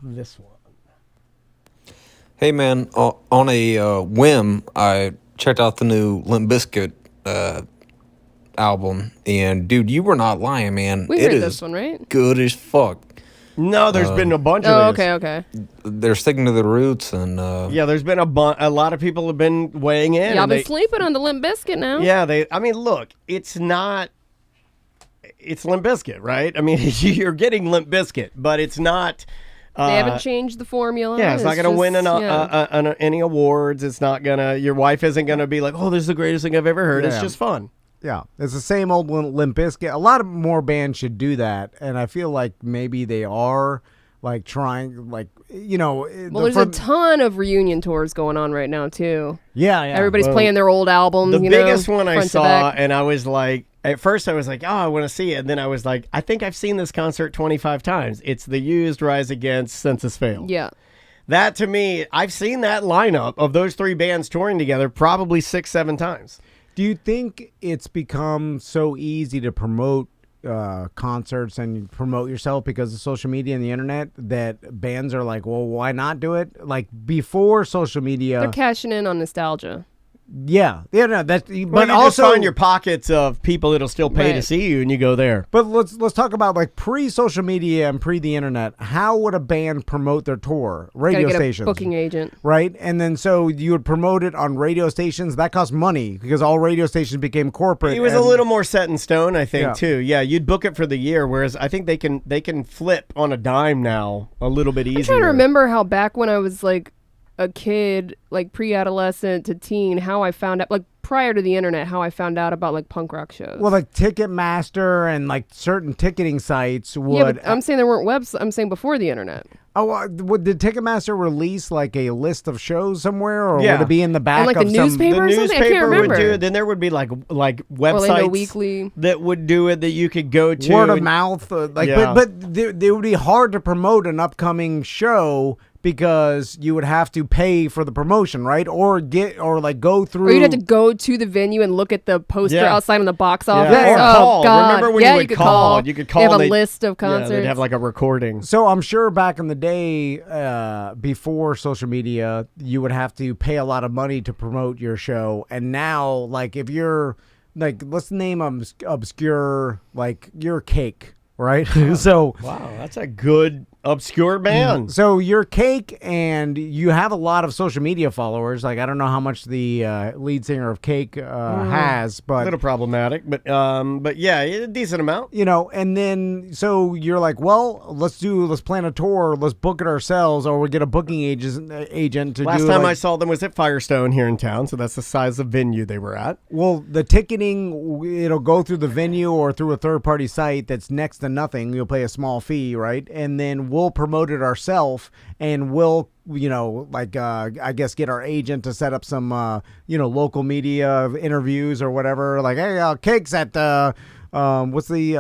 this one. Hey man, on a whim, I checked out the new Limp Bizkit album, and dude, you were not lying, man. We heard this one, right? Good as fuck. No, there's been a bunch of these. Okay. They're sticking to the roots, and there's been a lot of people have been weighing in. Y'all been sleeping on the Limp Bizkit now. Yeah, look, it's Limp Bizkit, right? I mean, you're getting Limp Bizkit, but it's not. They haven't changed the formula. Yeah, it's not going to win any awards. It's not going to. Your wife isn't going to be like, "Oh, this is the greatest thing I've ever heard." Yeah. It's just fun. Yeah, it's the same old Limp Bizkit. A lot of more bands should do that, and I feel like maybe they are, like trying, like Well, there's a ton of reunion tours going on right now too. Yeah. Everybody's playing their old albums. The biggest one front I to saw, back. and I was like, at first I was like, oh, I want to see it. And then I was like, I think I've seen this concert 25 times. It's The Used, Rise Against, Census Failed. Yeah. That to me, I've seen that lineup of those three bands touring together probably 6-7 times. Do you think it's become so easy to promote concerts and promote yourself because of social media and the internet that bands are like, well, why not do it? Like before social media, They're cashing in on nostalgia. no, that's But but you also just find your pockets of people that'll still pay to Right. see you, and you go there. But let's talk about like pre-social media and pre the internet. How would a band promote their tour? Radio Gotta get stations, a booking agent. right? And then so you would promote it on radio stations. That cost money because all radio stations became corporate. It was a and- little more set in stone, I think, Yeah. too. Yeah, you'd book it for the year, whereas I think they can flip on a dime now a little bit easier. I'm trying to remember how back when I was like a kid, like pre-adolescent to teen, how I found out, like prior to the internet, how I found out about like punk rock shows. Well, like Ticketmaster and like certain ticketing sites would. Yeah, but I'm saying there weren't websites. I'm saying before the internet. Did Ticketmaster release like a list of shows somewhere, or Yeah. would it be in the back And, like, of the some? newspaper? The or something? I can't newspaper would remember. do it. Then there would be like Orlando websites Weekly. that would do it that you could go to. Word of and- mouth, like, Yeah. but it would be hard to promote an upcoming show because you would have to pay for the promotion, right? Or like go through. Or you'd have to go to the venue and look at the poster Yeah. outside on the box Yeah. office. Or Oh, call. God. Remember when yeah, you would could call? You could call They have and a they'd- list of concerts. Yeah, they'd have like a recording. So I'm sure back in the day, before social media, you would have to pay a lot of money to promote your show. And now, like, if you're like, let's name obscure, like your Cake, right? So Wow, that's a good obscure band. So you're Cake, and you have a lot of social media followers. Like I don't know how much the lead singer of Cake has, A but little problematic, but yeah, a decent amount. and then so you're like, well, let's plan a tour, let's book it ourselves, or we get a booking agent to Last do. time like, I saw them was at Firestone here in town, so that's the size of venue they were at. well, the ticketing, it'll go through the venue or through a third-party site that's next to nothing. You'll pay a small fee, right? And then we'll promote it ourselves, and we'll, I guess get our agent to set up some, local media interviews or whatever. Like, hey, Cake's at what's the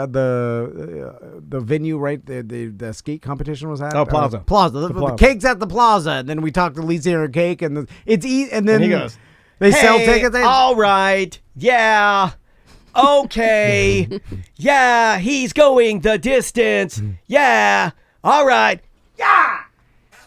venue, right? The skate competition was at? Oh, Plaza. Plaza. The The Plaza. Cake's at the Plaza. And then we talked to lead singer of Cake, and and then And he goes, they sell "Hey, tickets. all right, yeah, okay, yeah, he's going the distance, yeah, all right, yeah."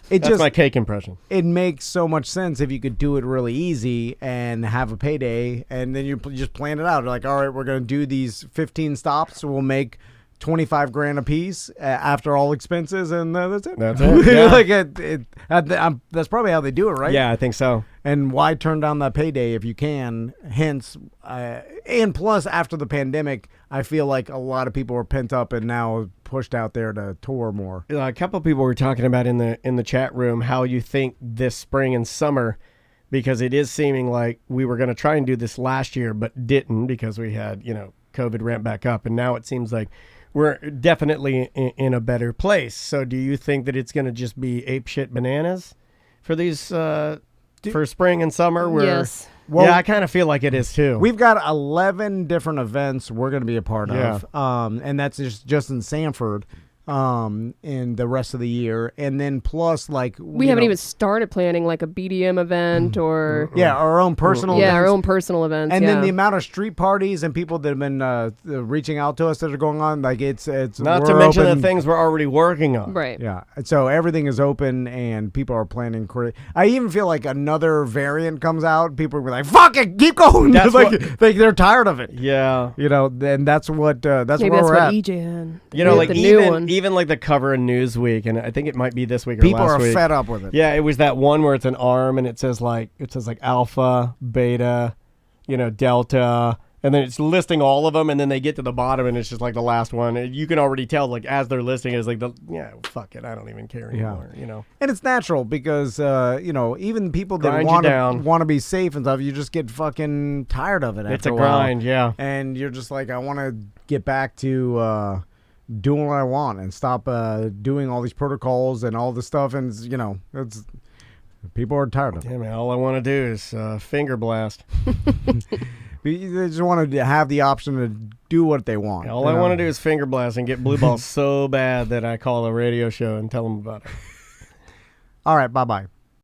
That's my Cake impression. It makes so much sense if you could do it really easy and have a payday, and then you just plan it out. Like, all right, we're going to do these 15 stops. We'll make $25,000 a piece after all expenses, and that's it. That's it, yeah. That's probably how they do it, right? Yeah, I think so. And why turn down that payday if you can? Hence, and plus, after the pandemic, I feel like a lot of people were pent up and now pushed out there to tour more. A couple of people were talking about in the chat room how you think this spring and summer, because it is seeming like we were going to try and do this last year but didn't because we had COVID ramp back up, and now it seems like we're definitely in a better place. So do you think that it's going to just be apeshit bananas for these for spring and summer? Yes. Well, yeah, I kind of feel like it is too. We've got 11 different events we're going to be a part Yeah. of, and that's just in Sanford in the rest of the year. And then plus, like... We haven't even started planning like a BDM event or... Yeah, our own personal Yeah, events. our own personal events, And then yeah. the amount of street parties and people that have been reaching out to us that are going on, like it's Not to we're mention open. the things we're already working on. Right. Yeah, and so everything is open and people are planning. I even feel like another variant comes out, people will be like, "Fuck it, keep going." That's like, what- like they're tired of it. Yeah. And that's what Maybe where that's we're what at. EJ had. Like the new one. even like the cover in Newsweek, and I think it might be this week or People last are week. fed up with it. Yeah, it was that one where it's an arm and it says like alpha, beta, delta, and then it's listing all of them, and then they get to the bottom and it's just like the last one. And you can already tell like as they're listing it's like fuck it, I don't even care anymore. And it's natural because even people that Grind you down. want to be safe and stuff, you just get fucking tired of it. It's after a while. grind, yeah. And you're just like, I want to get back to doing what I want and stop doing all these protocols and all this stuff. And it's people are tired of it. Yeah, man, all I want to do is finger blast. They just want to have the option to do what they want. All I want to do is finger blast and get blue balls so bad that I call a radio show and tell them about it. All right, bye-bye.